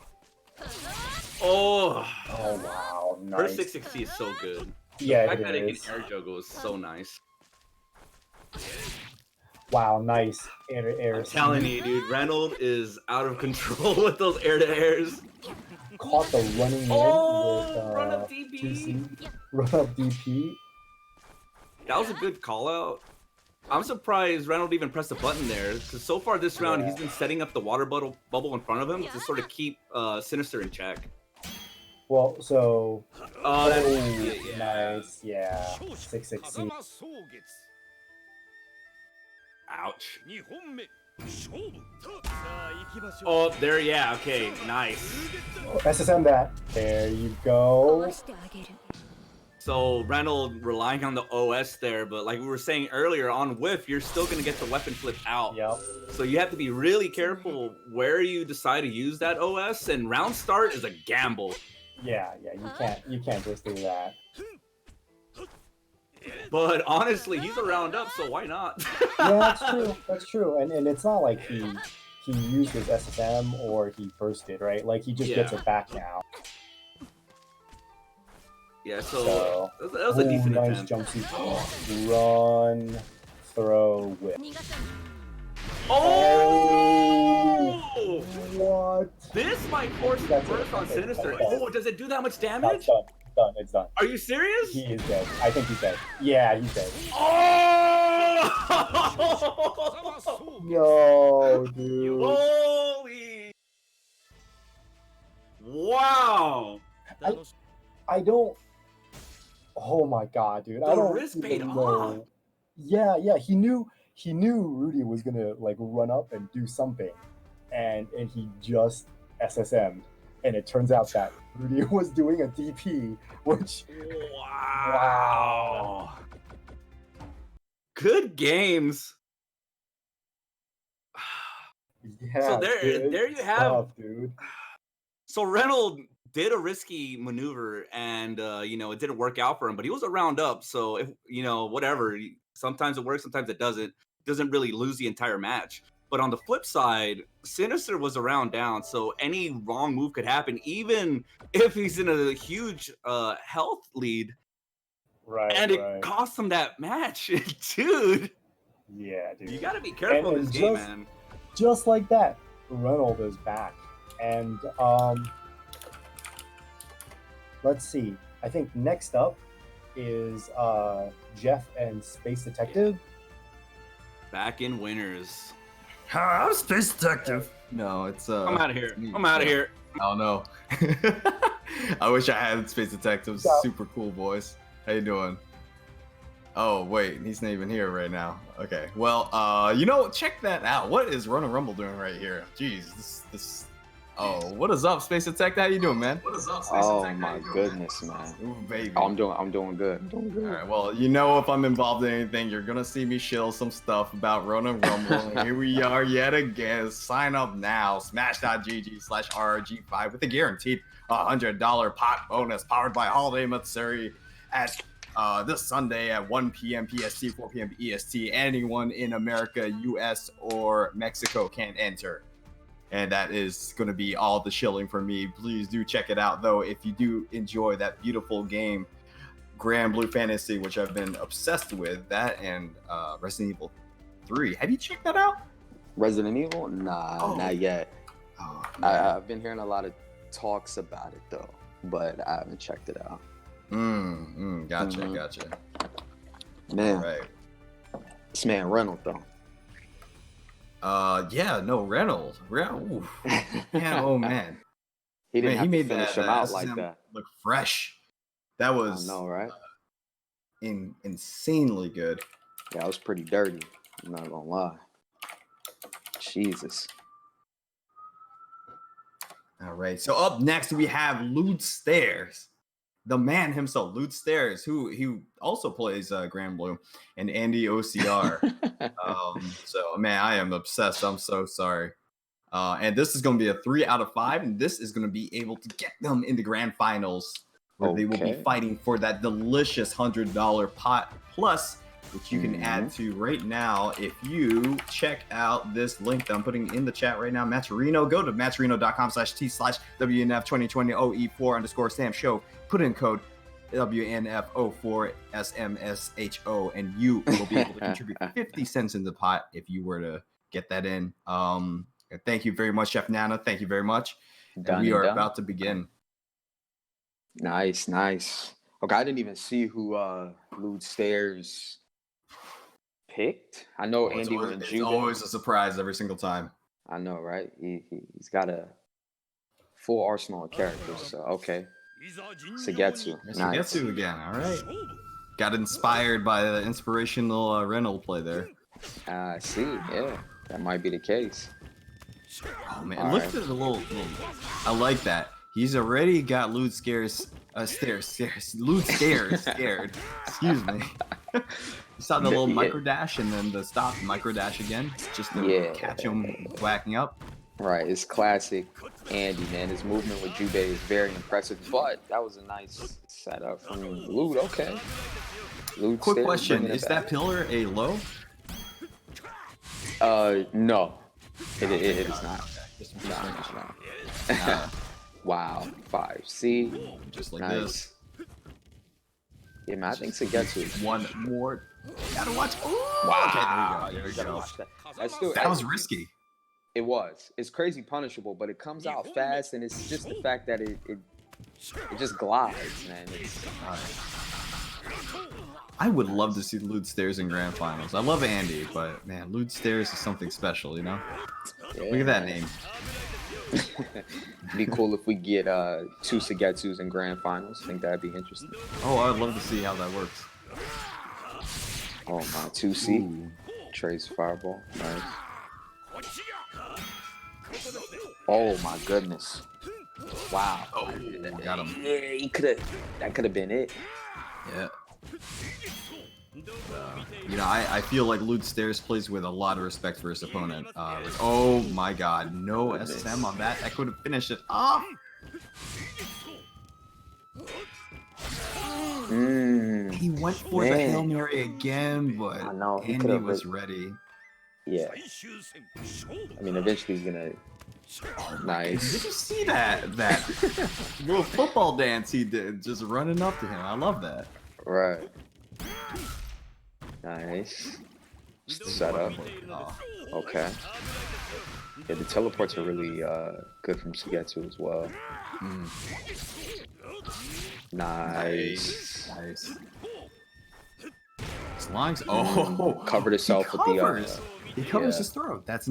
Speaker 1: Oh
Speaker 4: wow, nice.
Speaker 1: Her 660 is so good.
Speaker 4: Yeah,
Speaker 1: The fact
Speaker 4: it
Speaker 1: that it
Speaker 4: is.
Speaker 1: can air juggle is so nice.
Speaker 4: Wow, nice. Air
Speaker 1: I'm telling you, dude, Reynolds is out of control with those air-to-airs.
Speaker 4: Caught the running in with
Speaker 1: run up DP.
Speaker 4: 2C. Run up DP.
Speaker 1: That was a good call out. I'm surprised Reynolds even pressed the button there, because so far this round he's been setting up the water bubble in front of him to sort of keep Sinister in check.
Speaker 4: Well, so
Speaker 1: that's
Speaker 4: nice, yeah. 660.
Speaker 1: Ouch. Oh, there, yeah, okay, nice.
Speaker 4: SSM that. There you go.
Speaker 1: So Reynolds relying on the OS there, but like we were saying earlier, on whiff, you're still gonna get the weapon flip out.
Speaker 4: Yep.
Speaker 1: So you have to be really careful where you decide to use that OS, and round start is a gamble.
Speaker 4: Yeah, you can't just do that.
Speaker 1: But honestly, he's a round up, so why not?
Speaker 4: Yeah, that's true. And it's not like he used his SSM or he bursted, right? Like he just gets it back now.
Speaker 1: Yeah, so that was a decent
Speaker 4: nice
Speaker 1: attempt.
Speaker 4: jumpsuit. Run, throw, whip.
Speaker 1: Oh!
Speaker 4: What?
Speaker 1: This might force the burst on Sinister. Oh, does it do that much damage?
Speaker 4: done. It's done.
Speaker 1: Are you serious?
Speaker 4: He is dead. I think he's dead. Yeah, he's dead.
Speaker 1: Oh!
Speaker 4: No, dude.
Speaker 1: Holy! Wow!
Speaker 4: I don't. Oh my god, dude! I
Speaker 1: The
Speaker 4: don't
Speaker 1: risk
Speaker 4: even
Speaker 1: paid
Speaker 4: know.
Speaker 1: off.
Speaker 4: Yeah, he knew Rudy was gonna like run up and do something, and he just SSM'd, and it turns out that Rudy was doing a DP, which
Speaker 1: Wow! Good games.
Speaker 4: yeah.
Speaker 1: So there you have,
Speaker 4: stuff, dude.
Speaker 1: So Reynolds did a risky maneuver, and it didn't work out for him, but he was a round up. So if whatever, sometimes it works, sometimes it doesn't. Doesn't really lose the entire match. But on the flip side, Sinister was a round down, so any wrong move could happen, even if he's in a huge health lead.
Speaker 4: Right.
Speaker 1: And it cost him that match, dude.
Speaker 4: Yeah, dude.
Speaker 1: You gotta be careful in this game, man.
Speaker 4: Just like that, Reynolds is back, and let's see. I think next up is Jeff and Space Detective.
Speaker 1: Back in winners.
Speaker 2: I'm Space Detective. No, it's
Speaker 1: I'm out of here. I'm out of here.
Speaker 2: Oh no. I wish I had Space Detectives. Super cool boys. How you doing? Oh wait, he's not even here right now. Okay. Well, check that out. What is Run and Rumble doing right here? Jeez, this. Oh, what is up, Space Detective? How you doing, man?
Speaker 3: What is up, Space Detective? Oh my goodness, man.
Speaker 2: Ooh, baby.
Speaker 3: Oh, I'm doing good. I'm doing good.
Speaker 2: All right. Well, if I'm involved in anything, you're gonna see me shill some stuff about Run and Rumble. And here we are yet again. Sign up now. Smash.gg/RRG5 with a guaranteed $100 pot bonus powered by Holiday Matsuri at this Sunday at 1 p.m. PST, 4 p.m. EST. Anyone in America, US, or Mexico can enter. And that is going to be all the shilling for me. Please do check it out, though, if you do enjoy that beautiful game, Grand Blue Fantasy, which I've been obsessed with. That and Resident Evil 3. Have you checked that out?
Speaker 3: Resident Evil? Nah, not yet.
Speaker 2: Oh,
Speaker 3: I've been hearing a lot of talks about it, though, but I haven't checked it out.
Speaker 2: Gotcha.
Speaker 3: Man,
Speaker 2: right.
Speaker 3: This man Reynolds, though.
Speaker 2: Reynolds. Oof. Yeah, oh man.
Speaker 3: He didn't have
Speaker 2: he
Speaker 3: to finish him out like that.
Speaker 2: Look fresh. That was
Speaker 3: I know, right?
Speaker 2: Insanely good.
Speaker 3: Yeah, I was pretty dirty. I'm not gonna lie. Jesus.
Speaker 2: All right. So up next we have Lude Stairs. The man himself, Lude Stairs, who he also plays Grand Blue, and Andy OCR. So man, I am obsessed. I'm so sorry. And this is going to be a 3 out of 5, and this is going to be able to get them in the grand finals, where they will be fighting for that delicious $100 pot plus, which you can add to right now if you check out this link that I'm putting in the chat right now. Matcherino, go to matcherino.com/T/WNF2020OE4_Sam Show. Put in code WNF04SMSHO, and you will be able to contribute 50 cents in the pot if you were to get that in. Thank you very much, Chef Nana. Thank you very much. We are about to begin.
Speaker 3: Nice. Okay, I didn't even see who Lude Stairs picked. I know Andy was
Speaker 2: It's always a surprise every single time.
Speaker 3: I know, right? He's got a full arsenal of characters. So okay. Sugetsu. Nice.
Speaker 2: Sugetsu again. All right. Got inspired by the inspirational Reynolds play there.
Speaker 3: I see. Yeah, that might be the case.
Speaker 2: Oh man, look at the little. I like that. He's already got Lude Stairs. Lude Stairs scared. Excuse me. You saw the little micro dash and then the stop micro dash again, just to catch him whacking up.
Speaker 3: Right, it's classic Andy, man. His movement with Jubei is very impressive, but that was a nice setup from Lude. Okay. Lude
Speaker 2: Quick
Speaker 3: Stairs,
Speaker 2: question: Is that pillar a low?
Speaker 3: No, it is not.
Speaker 2: No.
Speaker 3: Wow, 5. See,
Speaker 2: just like
Speaker 3: nice.
Speaker 2: This.
Speaker 3: Yeah, man, I think Sugetsu.
Speaker 2: One more. Gotta watch. Ooh,
Speaker 3: wow.
Speaker 2: Okay, there you go. That was risky.
Speaker 3: It was. It's crazy punishable, but it comes out fast, and it's just the fact that it It just glides, man. It's,
Speaker 2: I would love to see Lude Stairs in grand finals. I love Andy, but man, Lude Stairs is something special, you know?
Speaker 3: yeah,
Speaker 2: Look at that name.
Speaker 3: It'd be cool if we get 2 Sugetsus in grand finals. I think that'd be interesting.
Speaker 2: Oh, I'd love to see how that works.
Speaker 3: Oh my, 2C.
Speaker 2: Ooh.
Speaker 3: Trace Fireball. Nice. Oh my goodness. Wow.
Speaker 2: Oh, got him.
Speaker 3: Yeah, that could have been it.
Speaker 2: Yeah. You know, I feel like Lude Stairs plays with a lot of respect for his opponent. Oh my god, no SM on that. That could have finished it off. He went for the Hail Mary again, but
Speaker 3: I know,
Speaker 2: Andy was ready.
Speaker 3: Yeah. I mean, eventually he's gonna. Nice.
Speaker 2: Did you see that little football dance he did, just running up to him? I love that.
Speaker 3: Right. Nice. Set up.
Speaker 2: Oh.
Speaker 3: Okay. Yeah, the teleports are really good from Sugetsu as well. Nice.
Speaker 2: Nice. As long as
Speaker 3: Covered himself with the
Speaker 2: he covers his throat. That's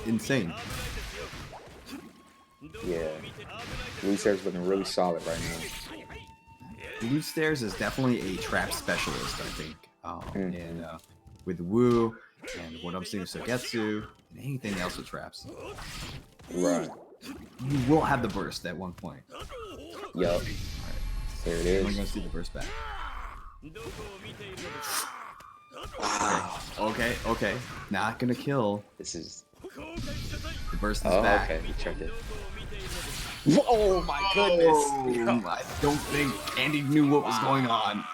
Speaker 2: insane.
Speaker 3: Yeah. Lude Stairs looking really solid right now.
Speaker 2: Lude Stairs is definitely a trap specialist, I think. And with Wu and what I'm seeing with Sugetsu and anything else with traps.
Speaker 3: Right.
Speaker 2: You will have the burst at one point.
Speaker 3: Yup. There it is.
Speaker 2: I'm gonna see the burst back.
Speaker 3: Wow.
Speaker 2: Okay. Not gonna kill.
Speaker 3: This is.
Speaker 2: The burst is back.
Speaker 3: Okay. He checked it. Oh my goodness.
Speaker 2: I don't think Andy knew what was going on.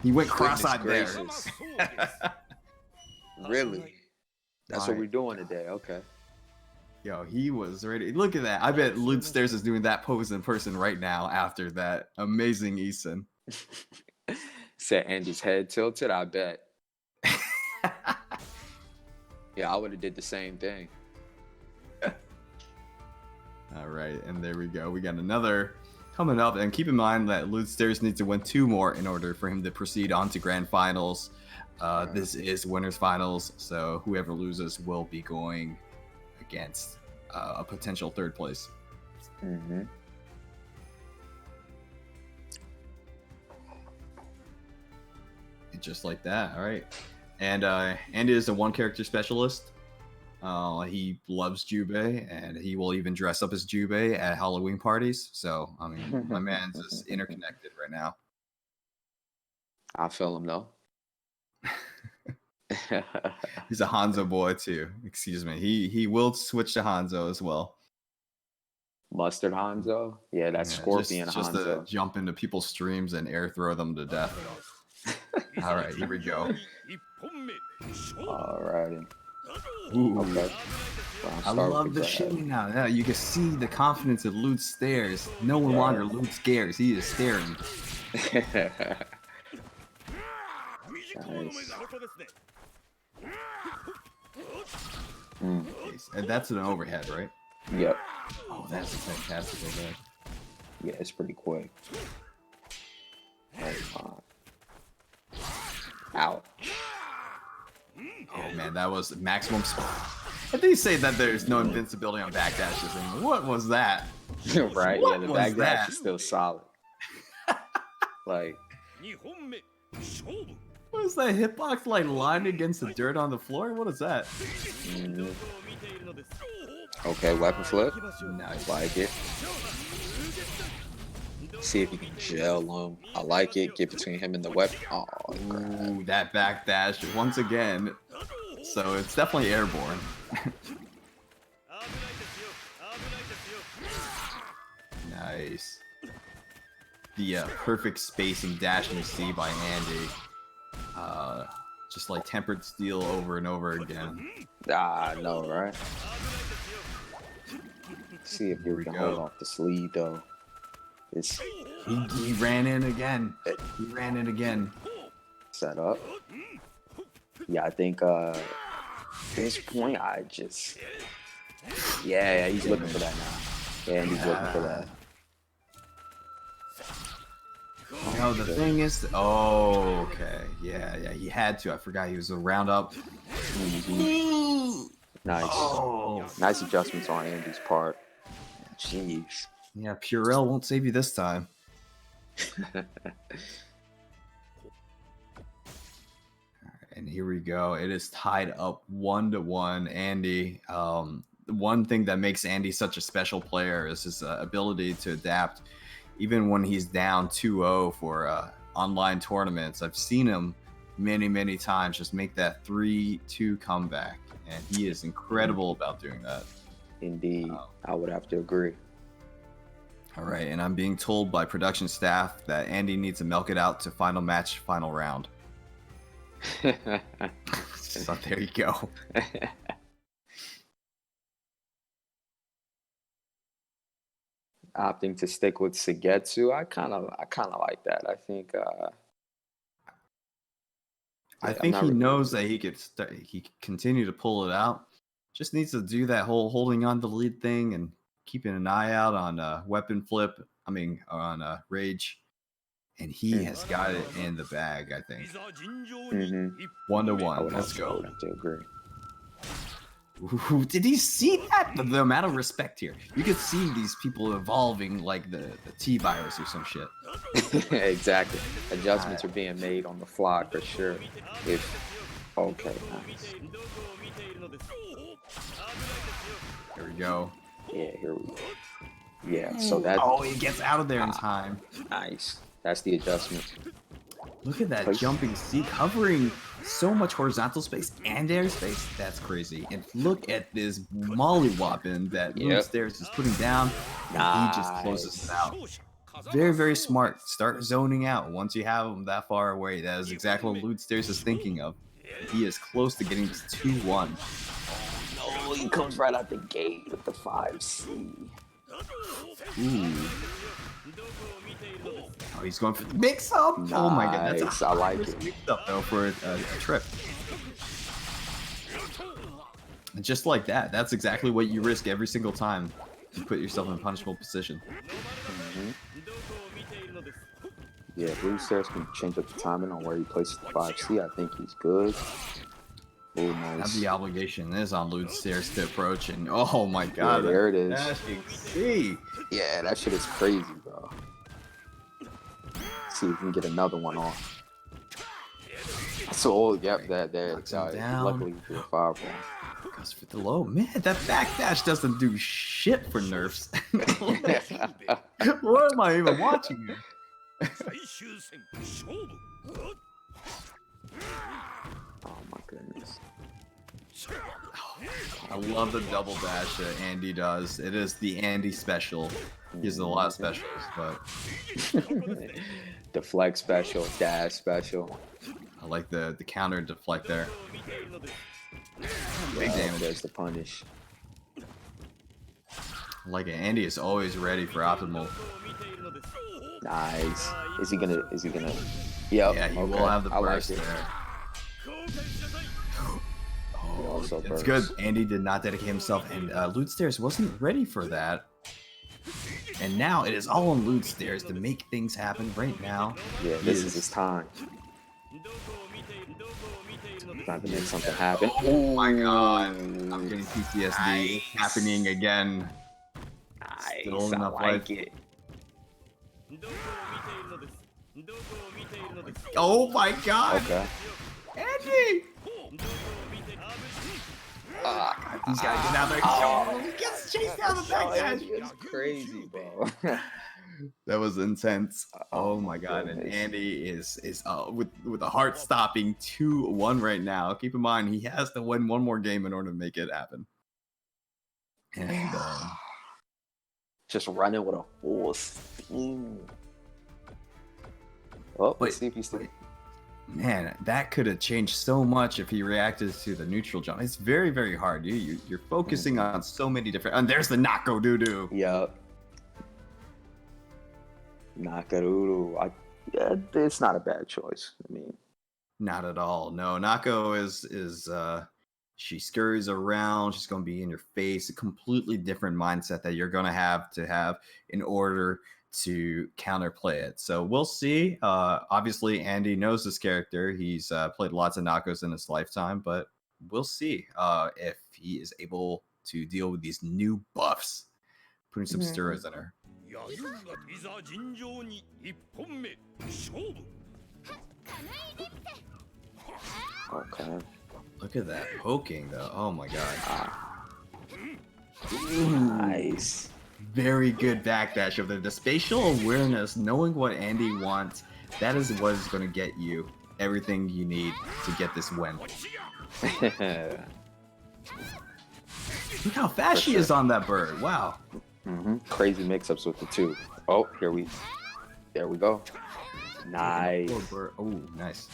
Speaker 2: He went cross-eyed there.
Speaker 3: Really? That's what we're doing today. Okay.
Speaker 2: Yo, he was ready. Look at that. I bet Lude Stairs is doing that pose in person right now after that amazing Eason.
Speaker 3: Set Andy's head tilted, I bet. Yeah, I would have did the same thing.
Speaker 2: All right, and there we go. We got another coming up, and keep in mind that Lude Stairs needs to win 2 more in order for him to proceed on to grand finals. This is winners finals, so whoever loses will be going against a potential 3rd place.
Speaker 3: Mm-hmm.
Speaker 2: Just like that. All right, and Andy is a 1-character specialist. He loves Jubei, and he will even dress up as Jubei at Halloween parties. So, I mean, my man's just interconnected right now.
Speaker 3: I feel him though.
Speaker 2: He's a Hanzo boy too. Excuse me. He will switch to Hanzo as well.
Speaker 3: Mustard Hanzo? Yeah, that's Scorpion
Speaker 2: just
Speaker 3: Hanzo.
Speaker 2: to jump into people's streams and air throw them to death. All right, here we go.
Speaker 3: Alrighty.
Speaker 2: Ooh.
Speaker 3: Okay.
Speaker 2: I love the shimmy now. Yeah, you can see the confidence of Lude Stairs. No longer Lude scares. He is staring.
Speaker 3: Nice.
Speaker 2: And that's an overhead, right?
Speaker 3: Yep.
Speaker 2: Oh, that's a fantastic overhead.
Speaker 3: Yeah, it's pretty quick. Ouch.
Speaker 2: Oh man, that was maximum speed. I think you say that there's no invincibility on backdashes anymore. What was that?
Speaker 3: Right?
Speaker 2: What
Speaker 3: Yeah, the
Speaker 2: was
Speaker 3: backdash
Speaker 2: that?
Speaker 3: is still solid. Like,
Speaker 2: What is that hitbox like lined against the dirt on the floor? What is that?
Speaker 3: okay, weapon flip.
Speaker 2: Nice.
Speaker 3: Like it. See if you can gel him. I like it. Get between him and the weapon. Oh, crap.
Speaker 2: Ooh, that backdash once again. So it's definitely airborne. Nice. The perfect spacing dash you see by Andy. Just like tempered steel over and over again.
Speaker 3: Ah, I know, right? See if you can hold off the sleeve though. It's
Speaker 2: He ran in again. He ran in again.
Speaker 3: set up. Yeah, I think at this point I just yeah, he's looking for that now. Yeah, he's looking for that.
Speaker 2: No, the thing is, oh, okay, yeah, he had to. I forgot he was a roundup.
Speaker 3: Nice.
Speaker 2: Oh,
Speaker 3: Nice adjustments on Andy's part. Jeez.
Speaker 2: yeah, Purell won't save you this time. And here we go. It is tied up 1-1. Andy. One thing that makes Andy such a special player is his ability to adapt, even when he's down 2-0 for online tournaments. I've seen him many times just make that 3-2 comeback, and he is incredible about doing that.
Speaker 3: Indeed, I would have to agree.
Speaker 2: All right, and I'm being told by production staff that Andy needs to milk it out to final match, final round. So there you go.
Speaker 3: Opting to stick with Suigetsu, I kind of like that. I think
Speaker 2: he knows that he could continue to pull it out. Just needs to do that whole holding on the lead thing and keeping an eye out on weapon flip. On Rage, and he has got it in the bag. I think 1-1. Let's go.
Speaker 3: I would have to agree.
Speaker 2: Ooh, did he see that? The amount of respect here. You could see these people evolving like the T-virus or some shit.
Speaker 3: Exactly. Adjustments are being made on the fly for sure. Okay, nice.
Speaker 2: Here we go.
Speaker 3: Yeah, here we go. Yeah, so that.
Speaker 2: Oh, he gets out of there in time.
Speaker 3: Nice. That's the adjustment.
Speaker 2: Look at that jumping C covering so much horizontal space and airspace. That's crazy. And look at this mollywopping that Lewd Stairs is putting down. And he just closes it out. Very smart. Start zoning out once you have him that far away. That is exactly what Lewd Stairs is thinking of. He is close to getting this 2-1.
Speaker 3: Oh, he comes right out the gate with the 5C.
Speaker 2: Ooh. Oh, he's going for the mix-up. Nice. Oh my god, that's a mix-up though for a trip. And just like that, that's exactly what you risk every single time you put yourself in a punishable position.
Speaker 3: Yeah, Blue Stairs can change up the timing on where he places the 5C. I think he's good. Oh, nice.
Speaker 2: Now the obligation is on Lewd Stairs to approach, and oh my god,
Speaker 3: there it is.
Speaker 2: Dashing C.
Speaker 3: Yeah, that shit is crazy, bro. Let's see if we can get another one off. So, yep, there. Luckily, we threw a 5-1.
Speaker 2: Goes for the low. Man, that backdash doesn't do shit for nerfs. What am I even watching here?
Speaker 3: Oh my goodness.
Speaker 2: I love the double dash that Andy does. It is the Andy special. He has a lot of specials, but
Speaker 3: deflect special, dash special.
Speaker 2: I like the counter deflect there. Big damage.
Speaker 3: There's the punish.
Speaker 2: I like it. Andy is always ready for optimal.
Speaker 3: Nice. Is he gonna? Yep.
Speaker 2: Yeah, he will have the burst
Speaker 3: like
Speaker 2: there.
Speaker 3: Oh,
Speaker 2: it's good. Andy did not dedicate himself, and Lewd Stairs wasn't ready for that. And now it is all on Lewd Stairs to make things happen right now.
Speaker 3: Yeah, this is his time. Trying to make something happen.
Speaker 2: Oh my god. I'm getting PTSD. It's happening again.
Speaker 3: Nice.
Speaker 2: Still enough
Speaker 3: like it.
Speaker 2: Oh my god.
Speaker 3: Okay.
Speaker 2: Andy! These guys get out there. Oh, he gets chased down the backside.
Speaker 3: It's crazy, bro.
Speaker 2: That was intense. Oh my god. And Andy is with a heart-stopping 2-1 right now. Keep in mind, he has to win one more game in order to make it happen. And
Speaker 3: just running with a full steam. Oh, let's see if he's still.
Speaker 2: Man, that could have changed so much if he reacted to the neutral jump. It's very hard. You're focusing on so many different. And there's the Nako Doo-Doo.
Speaker 3: Yep. Nakaruru. Yeah, it's not a bad choice. I mean,
Speaker 2: not at all. No, Nako is she scurries around. She's going to be in your face. A completely different mindset that you're going to have in order to counterplay it. So we'll see. Obviously, Andy knows this character. He's played lots of Nakos in his lifetime, but we'll see if he is able to deal with these new buffs, putting some steroids in her.
Speaker 3: Okay.
Speaker 2: Look at that poking, though. Oh my god.
Speaker 3: Nice.
Speaker 2: Very good backdash of the spatial awareness, knowing what Andy wants. That is what is going to get you everything you need to get this win. Look how fast she is on that bird. Wow.
Speaker 3: Crazy mix-ups with the two. Oh, there we go. Nice.
Speaker 2: Oh, nice.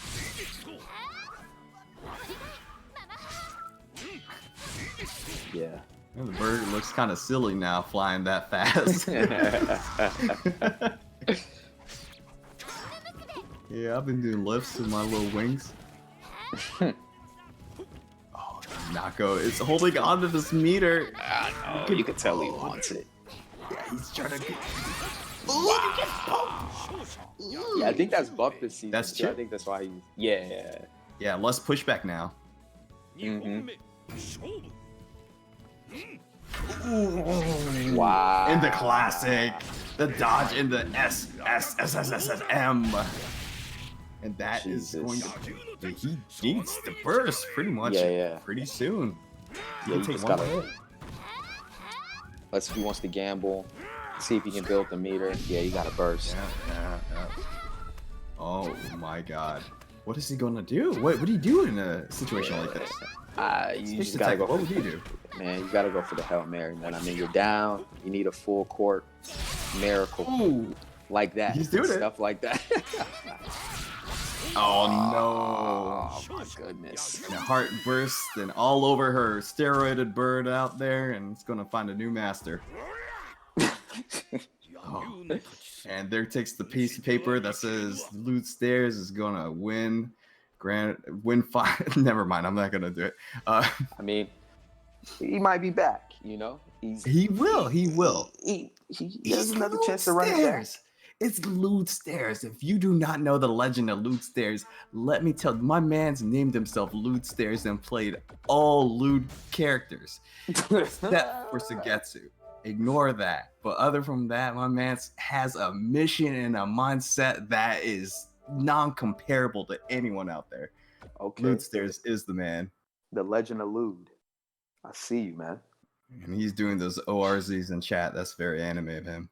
Speaker 3: Yeah.
Speaker 2: The bird looks kind of silly now, flying that fast. Yeah, I've been doing lifts with my little wings. Oh, Nako is holding on to this meter.
Speaker 3: You can tell he wants it.
Speaker 2: Yeah, he's trying to get...
Speaker 3: Yeah, I think that's buffed this season.
Speaker 2: That's
Speaker 3: too.
Speaker 2: true.
Speaker 3: I think that's why he's... Yeah.
Speaker 2: Yeah, less pushback now.
Speaker 3: Wow.
Speaker 2: In the classic, the dodge in the S-S-S-S-S-M. And that is going to... He needs to burst pretty much pretty soon.
Speaker 3: Yeah, you just gotta... Let's see if he wants to gamble. See if he can build the meter. Yeah, you gotta burst.
Speaker 2: Yeah. Oh my god. What is he gonna do? What do you do in a situation like this?
Speaker 3: You just gotta go.
Speaker 2: What would you do?
Speaker 3: Man, you gotta go for the Hail Mary, man. I mean, you're down. You need a full court miracle.
Speaker 2: Ooh.
Speaker 3: Like that.
Speaker 2: He's doing
Speaker 3: stuff like that.
Speaker 2: Oh no.
Speaker 3: Oh my goodness.
Speaker 2: And a heart burst and all over her steroided bird out there, and it's gonna find a new master. Oh. And there takes the piece of paper that says Loot Stairs is gonna win. Win 5. Never mind, I'm not gonna do it.
Speaker 3: I mean, he might be back, you know?
Speaker 2: He will.
Speaker 3: He has another chance to run it back.
Speaker 2: It's Loot Stairs. If you do not know the legend of Loot Stairs, let me tell you, my man's named himself Loot Stairs and played all Loot characters. Except for Sugetsu. Ignore that. But other from that, my man has a mission and a mindset that is non-comparable to anyone out there.
Speaker 3: Okay.
Speaker 2: Loot Stairs is the man.
Speaker 3: The legend of Lude. I see you, man.
Speaker 2: And he's doing those ORZs in chat. That's very anime of him.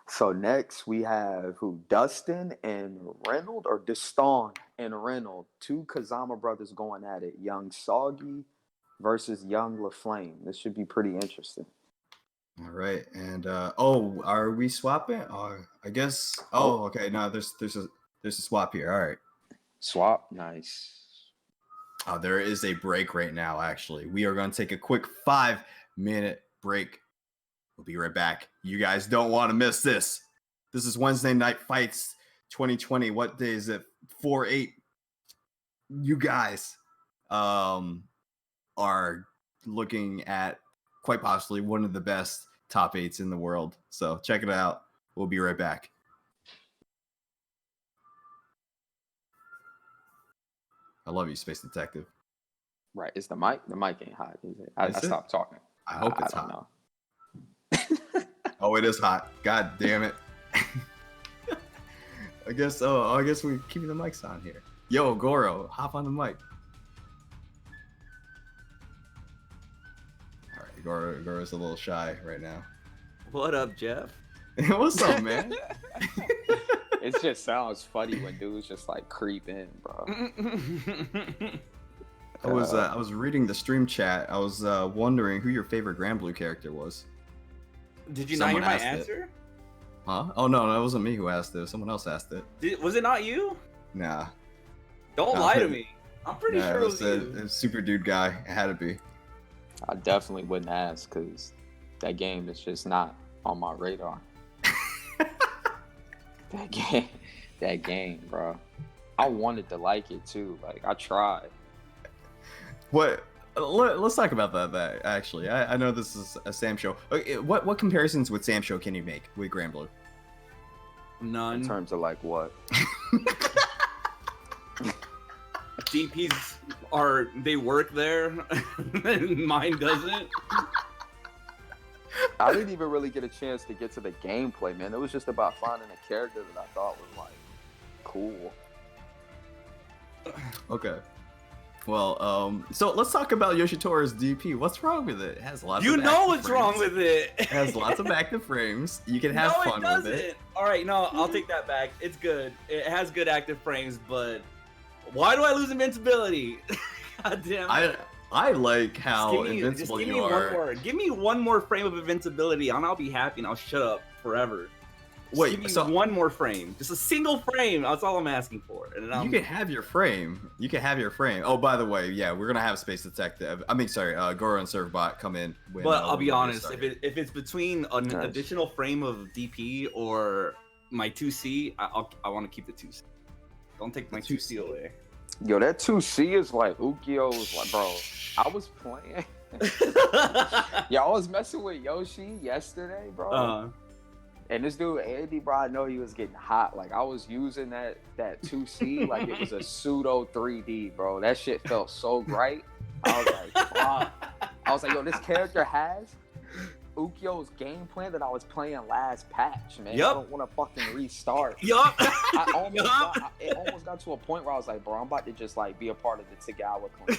Speaker 3: So next we have who? Dustin and Reynolds, or Diston and Reynolds. Two Kazama brothers going at it. Young Soggy versus Young LaFlame. This should be pretty interesting.
Speaker 2: All right. And are we swapping? I guess. Oh, okay. No, there's a swap here. All right.
Speaker 3: Swap. Nice.
Speaker 2: Oh, there is a break right now, actually. We are going to take a quick 5-minute break. We'll be right back. You guys don't want to miss this. This is Wednesday Night Fights 2020. What day is it? 4/8. You guys are looking at quite possibly one of the best top 8s in the world. So check it out. We'll be right back. I love you, Space Detective.
Speaker 3: Right. Is the mic? The mic ain't hot, is it? I stopped talking.
Speaker 2: I hope it's hot.
Speaker 3: Know.
Speaker 2: Oh, it is hot. God damn it. I guess we're keeping the mics on here. Yo, Goro, hop on the mic. All right, Goro's a little shy right now.
Speaker 1: What up, Jeff?
Speaker 2: What's up, man?
Speaker 3: It just sounds funny when dudes just like creep in, bro.
Speaker 2: I was reading the stream chat. I was wondering who your favorite Grand Blue character was.
Speaker 1: Did you
Speaker 2: Someone
Speaker 1: not hear my
Speaker 2: asked
Speaker 1: answer?
Speaker 2: Huh? Oh no, that wasn't me who asked it. Someone else asked it.
Speaker 1: Was it not you?
Speaker 2: Nah.
Speaker 1: Don't lie to me. I'm pretty sure it was you.
Speaker 2: A super dude guy. It had to be.
Speaker 3: I definitely wouldn't ask because that game is just not on my radar. That game, bro. I wanted to like it too. Like I tried.
Speaker 2: What Let's talk about that actually. I know this is a samsho. Okay, what comparisons with samsho can you make with Granblue?
Speaker 1: None.
Speaker 3: In terms of like what?
Speaker 1: DPs they work there, and mine doesn't.
Speaker 3: I didn't even really get a chance to get to the gameplay, man. It was just about finding a character that I thought was like cool.
Speaker 2: Okay. Well, so let's talk about Yoshitora's DP. What's wrong with it? It has lots
Speaker 1: You
Speaker 2: of
Speaker 1: know
Speaker 2: active
Speaker 1: what's
Speaker 2: frames.
Speaker 1: wrong with it.
Speaker 2: It has lots of active frames. You can have
Speaker 1: No,
Speaker 2: fun
Speaker 1: it doesn't.
Speaker 2: with it.
Speaker 1: All right, no, I'll take that back. It's good. It has good active frames, but why do I lose invincibility? God damn it.
Speaker 2: I like how invincible
Speaker 1: give
Speaker 2: you
Speaker 1: me
Speaker 2: are.
Speaker 1: One more. Give me one more frame of invincibility, and I'll be happy, and I'll shut up forever. Just
Speaker 2: Wait,
Speaker 1: give me
Speaker 2: so
Speaker 1: one more frame, just a single frame. That's all I'm asking for. And
Speaker 2: you can have your frame. You can have your frame. Oh, by the way, yeah, we're gonna have Space Detective. I mean, sorry, Goro and Servbot come in. When,
Speaker 1: but I'll be
Speaker 2: when we
Speaker 1: honest,
Speaker 2: started.
Speaker 1: if it's between an additional frame of DP or my 2C, I want to keep the 2C. Don't take my 2C away.
Speaker 3: Yo, that 2C is like Ukyo's like, bro. I was playing. Yo, I was messing with Yoshi yesterday, bro. And this dude, Andy, bro, I know he was getting hot. Like, I was using that 2C like it was a pseudo 3D, bro. That shit felt so bright. I was like, fuck. I was like, yo, this character has Ukyo's game plan that I was playing last patch, man.
Speaker 1: Yep.
Speaker 3: I don't want to fucking restart.
Speaker 1: Yup.
Speaker 3: It almost got to a point where I was like, bro, I'm about to just like be a part of the Tagawa clan.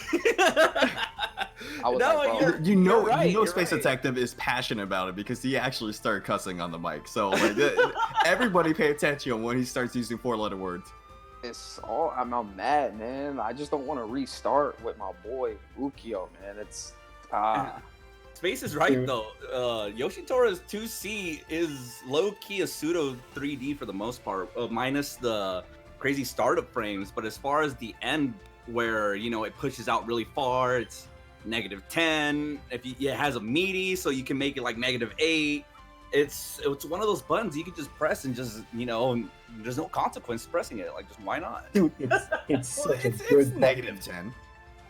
Speaker 3: I was like, bro,
Speaker 2: you know
Speaker 1: right,
Speaker 2: Space Detective is passionate about it because he actually started cussing on the mic. So like, everybody pay attention when he starts using 4-letter words.
Speaker 3: it's all I'm mad, man. I just don't want to restart with my boy Ukyo, man. It's
Speaker 1: Space is right though. Yoshitora's 2C is low key a pseudo 3D for the most part, minus the crazy startup frames. But as far as the end, where it pushes out really far, it's -10. It has a meaty, so you can make it like -8. It's one of those buttons you can just press and just there's no consequence pressing it. Like, just why not?
Speaker 4: Dude, it's such a
Speaker 2: It's
Speaker 4: good
Speaker 2: -10.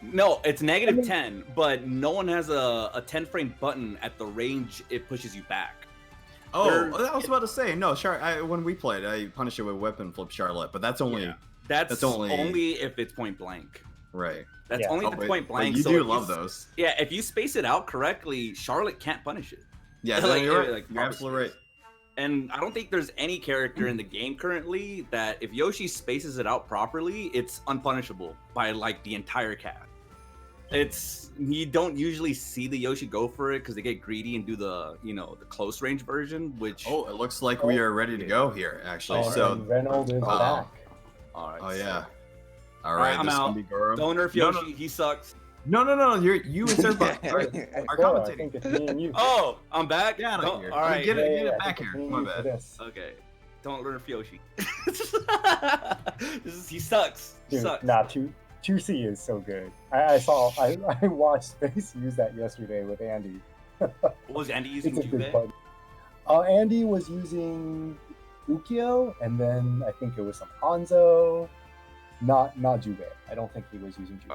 Speaker 1: No, it's -10, but no one has a 10 frame button at the range it pushes you back.
Speaker 2: Oh, I was about to say no. When we played, I punished it with weapon flip Charlotte, but that's only
Speaker 1: that's only if it's point blank.
Speaker 2: Right.
Speaker 1: That's only if it's point blank.
Speaker 2: You
Speaker 1: so
Speaker 2: do love those.
Speaker 1: Yeah, if you space it out correctly, Charlotte can't punish it.
Speaker 2: Yeah, you're right. You're absolutely right.
Speaker 1: And I don't think there's any character in the game currently that if Yoshi spaces it out properly, it's unpunishable by like the entire cast. You don't usually see the Yoshi go for it because they get greedy and do the the close range version, which
Speaker 2: it looks like we are ready to go here actually. So
Speaker 4: Reynolds is back.
Speaker 1: All right.
Speaker 2: Oh yeah. All right,
Speaker 1: I'm
Speaker 2: this is
Speaker 1: out.
Speaker 2: gonna be Goro.
Speaker 1: Don't nerf Yoshi. He sucks.
Speaker 2: No. You and Serba are
Speaker 4: Bro, I
Speaker 2: commentating.
Speaker 4: think it's me and you.
Speaker 1: Oh, I'm back.
Speaker 2: Get out of here.
Speaker 1: All right.
Speaker 2: Get it
Speaker 4: I
Speaker 2: back
Speaker 4: think
Speaker 2: here.
Speaker 4: it's me
Speaker 2: My
Speaker 4: and you for
Speaker 2: bad.
Speaker 4: this.
Speaker 1: Okay. Don't nerf Yoshi. He sucks. He
Speaker 4: Dude,
Speaker 1: sucks.
Speaker 4: nah, 2C is so good. I watched Space use that yesterday with Andy.
Speaker 1: What was Andy using?
Speaker 4: It's a good
Speaker 1: Juve?
Speaker 4: button. Andy was using Ukyo, and then I think it was some Hanzo. Not Juve. I don't think he was using Juve.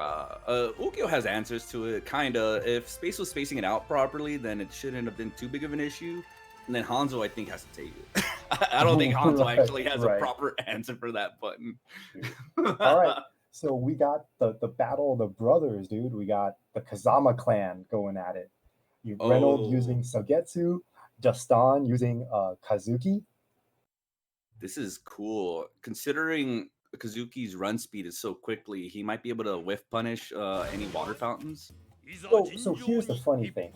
Speaker 1: Ukyo has answers to it, kinda. If Space was spacing it out properly, then it shouldn't have been too big of an issue. And then Hanzo, I think, has to take it. I don't think Hanzo actually has a proper answer for that button.
Speaker 4: All right. So we got the battle of the brothers, dude. We got the Kazama clan going at it. Reynolds using Sogetsu, Justin using Kazuki.
Speaker 1: This is cool. Considering Kazuki's run speed is so quickly, he might be able to whiff punish any water fountains.
Speaker 4: So here's the funny thing.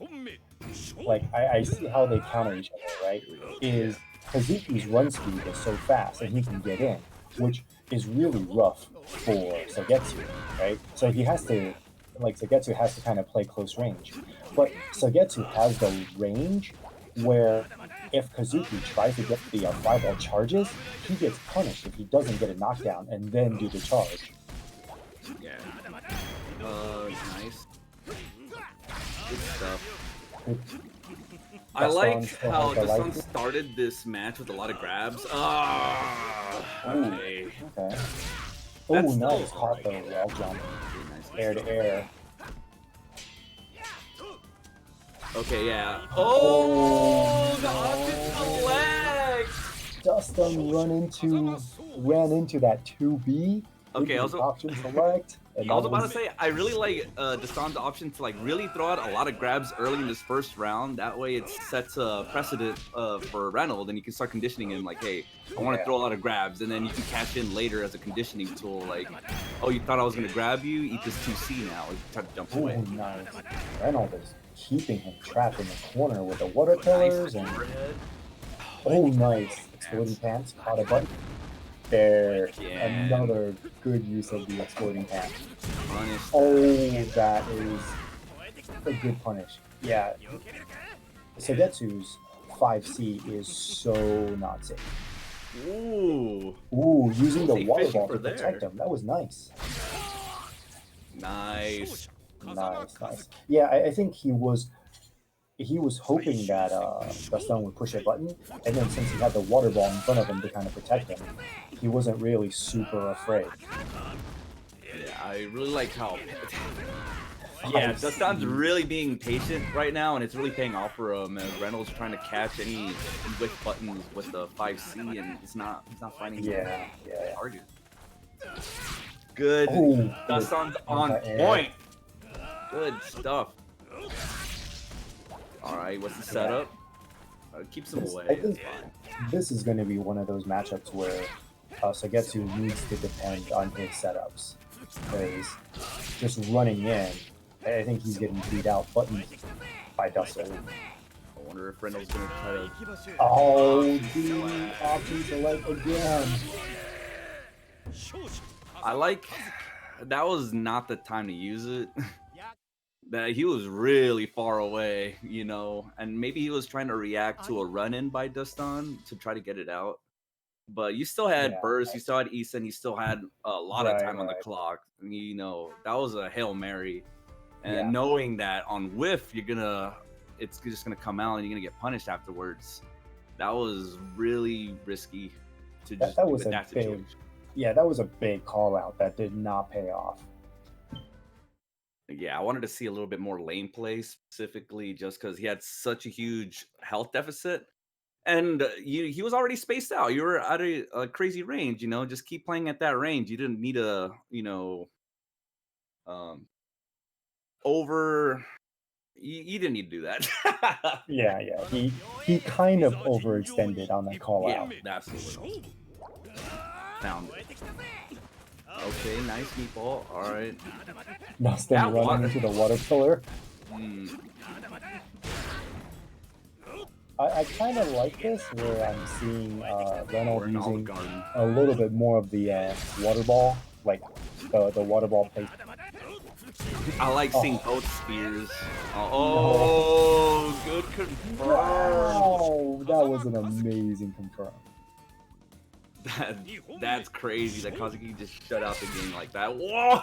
Speaker 4: Like, I see how they counter each other, right? Is Kazuki's run speed is so fast and he can get in, which is really rough for Sogetsu, right? So he has to, Sogetsu has to kind of play close range. But Sogetsu has the range where if Kazuki tries to get the fireball charges, he gets punished if he doesn't get a knockdown and then do the charge.
Speaker 1: Yeah. Nice. Good stuff. I like how the Sun started this match with a lot of grabs. Okay.
Speaker 4: Okay. Oh, nice. Caught the wall jump. Air to air.
Speaker 1: Okay, yeah. Oh, the option select.
Speaker 4: Dustin ran into that 2B.
Speaker 1: Okay,
Speaker 4: Option select. And
Speaker 1: I was
Speaker 4: that
Speaker 1: about to say, I really like Dasan's option to like really throw out a lot of grabs early in this first round. That way it sets a precedent for Reynolds, and you can start conditioning him like, hey, I want to throw a lot of grabs, and then you can cash in later as a conditioning tool. Like, oh, you thought I was going to grab you? Eat this 2C now. You try to jump away.
Speaker 4: Oh, nice. Reynolds is keeping him trapped in the corner with the water pillars.
Speaker 1: Nice
Speaker 4: And
Speaker 1: overhead.
Speaker 4: oh, nice. Exploding pants. Caught a button. There.
Speaker 1: Again.
Speaker 4: Another good use of the exploding pants.
Speaker 1: Punish.
Speaker 4: Oh, that is a good punish. Yeah. Sagetsu's 5C is so not safe.
Speaker 1: Ooh.
Speaker 4: Ooh, using the
Speaker 1: Stay
Speaker 4: water
Speaker 1: fishing
Speaker 4: ball
Speaker 1: for
Speaker 4: to protect
Speaker 1: there.
Speaker 4: him. That was nice.
Speaker 1: Nice.
Speaker 4: Nice. Yeah, I think he was hoping that Dustin would push a button, and then since he had the water ball in front of him to kind of protect him, he wasn't really super afraid.
Speaker 1: Yeah, I really like how. Yeah, Dustin's really being patient right now, and it's really paying off for him. As Reynolds trying to catch any whiff buttons with the 5C, and he's not finding
Speaker 4: Yeah.
Speaker 1: target. Good.
Speaker 4: Oh,
Speaker 1: Dustin's on
Speaker 4: anti-air.
Speaker 1: point. Good stuff. All right, what's the setup? Keeps him away.
Speaker 4: I think
Speaker 1: It's fine.
Speaker 4: this is going to be one of those matchups where Sagetsu needs to depend on his setups, because just running in, I think he's getting beat out button by Dustin.
Speaker 1: I wonder if Reynolds gonna try to.
Speaker 4: Oh, the option select again.
Speaker 1: I like. That was not the time to use it. That he was really far away, you know, and maybe he was trying to react to a run-in by Dustin to try to get it out. But you still had burst, you still had Eason, you still had a lot of time on the clock. And, you know, that was a Hail Mary. And knowing that on whiff, it's just gonna come out and you're gonna get punished afterwards. That was really risky to just
Speaker 4: that was
Speaker 1: do
Speaker 4: a
Speaker 1: that
Speaker 4: big,
Speaker 1: situation.
Speaker 4: yeah, that was a big call out that did not pay off.
Speaker 1: Yeah, I wanted to see a little bit more lane play specifically just because he had such a huge health deficit. And he was already spaced out. You were at a crazy range, you know, just keep playing at that range. You didn't need a, you know, you didn't need to do that.
Speaker 4: Yeah. He kind of overextended on that call out.
Speaker 1: Absolutely. Found it. Okay, nice meatball. All right.
Speaker 4: Dustin running into the water pillar. I kind of like this, where I'm seeing Reynolds using a little bit more of the water ball, like the water ball play.
Speaker 1: I like seeing both spears. Oh, good confirm.
Speaker 4: Wow, that was an amazing confirm.
Speaker 1: That's crazy that Kazuki just shut out the game like that. Whoa!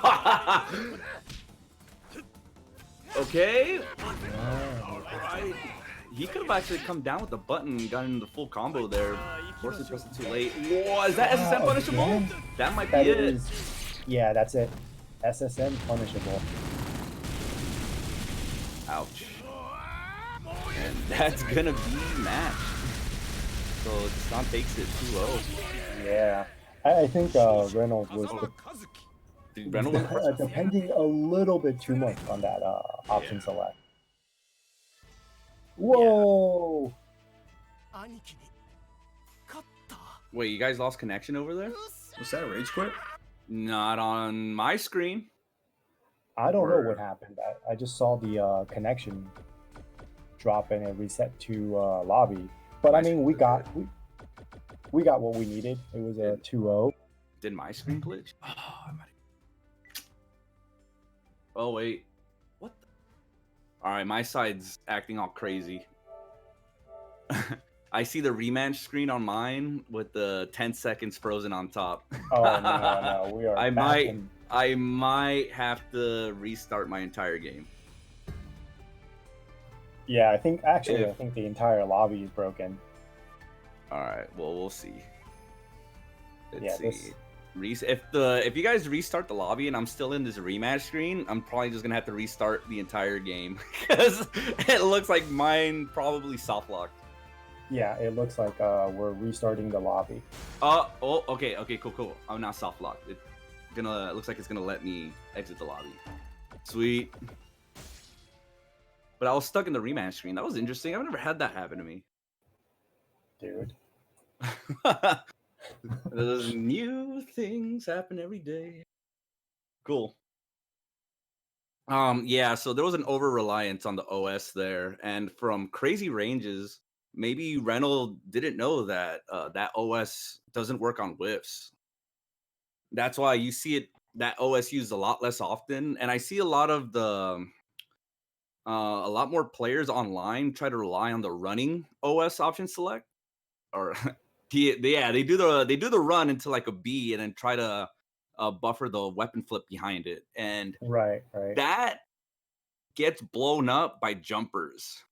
Speaker 1: Okay. Alright. He could have actually come down with the button and gotten the full combo there. Forced to press it too late. Whoa, is that SSM punishable?
Speaker 4: Again?
Speaker 1: That might be it.
Speaker 4: Yeah, that's it. SSM punishable.
Speaker 1: Ouch. And that's gonna be match. So Dasan takes it 2-0.
Speaker 4: Yeah. I think Reynolds was depending a little bit too much on that option select. Whoa!
Speaker 1: Wait, you guys lost connection over there?
Speaker 2: Was that a rage quit?
Speaker 1: Not on my screen.
Speaker 4: I don't know what happened. I just saw the connection drop and it reset to lobby. But I mean, we got what we needed. It was a 2-0.
Speaker 1: Did my screen glitch? Oh wait, what? All right, my side's acting all crazy. I see the rematch screen on mine with the 10 seconds frozen on top.
Speaker 4: Oh no, we are.
Speaker 1: I might have to restart my entire game.
Speaker 4: Yeah, I think the entire lobby is broken.
Speaker 1: All right, well, we'll see. Let's see. If you guys restart the lobby and I'm still in this rematch screen, I'm probably just gonna have to restart the entire game because it looks like mine probably soft locked.
Speaker 4: Yeah, it looks like we're restarting the lobby.
Speaker 1: Oh, okay, cool. I'm not soft locked. It looks like it's gonna let me exit the lobby. Sweet. But I was stuck in the rematch screen. That was interesting. I've never had that happen to me.
Speaker 4: Dude.
Speaker 1: Those new things happen every day. Cool. Yeah, so there was an over reliance on the OS there, and from crazy ranges, maybe Reynolds didn't know that that OS doesn't work on whiffs. That's why you see that OS used a lot less often, and I see a lot of a lot more players online try to rely on the running OS option select, or they do the run into like a B and then try to buffer the weapon flip behind it, and
Speaker 4: Right.
Speaker 1: that gets blown up by jumpers.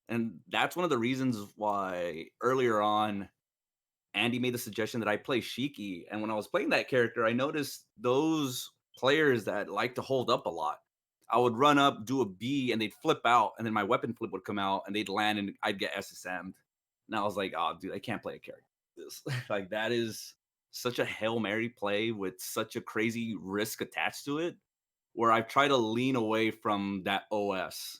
Speaker 1: And that's one of the reasons why earlier on Andy made the suggestion that I play Shiki. And when I was playing that character, I noticed those players that like to hold up a lot. I would run up, do a B, and they'd flip out, and then my weapon flip would come out, and they'd land, and I'd get SSM'd. And I was like, oh, dude, I can't play a character like this. Like, that is such a Hail Mary play with such a crazy risk attached to it, where I've tried to lean away from that OS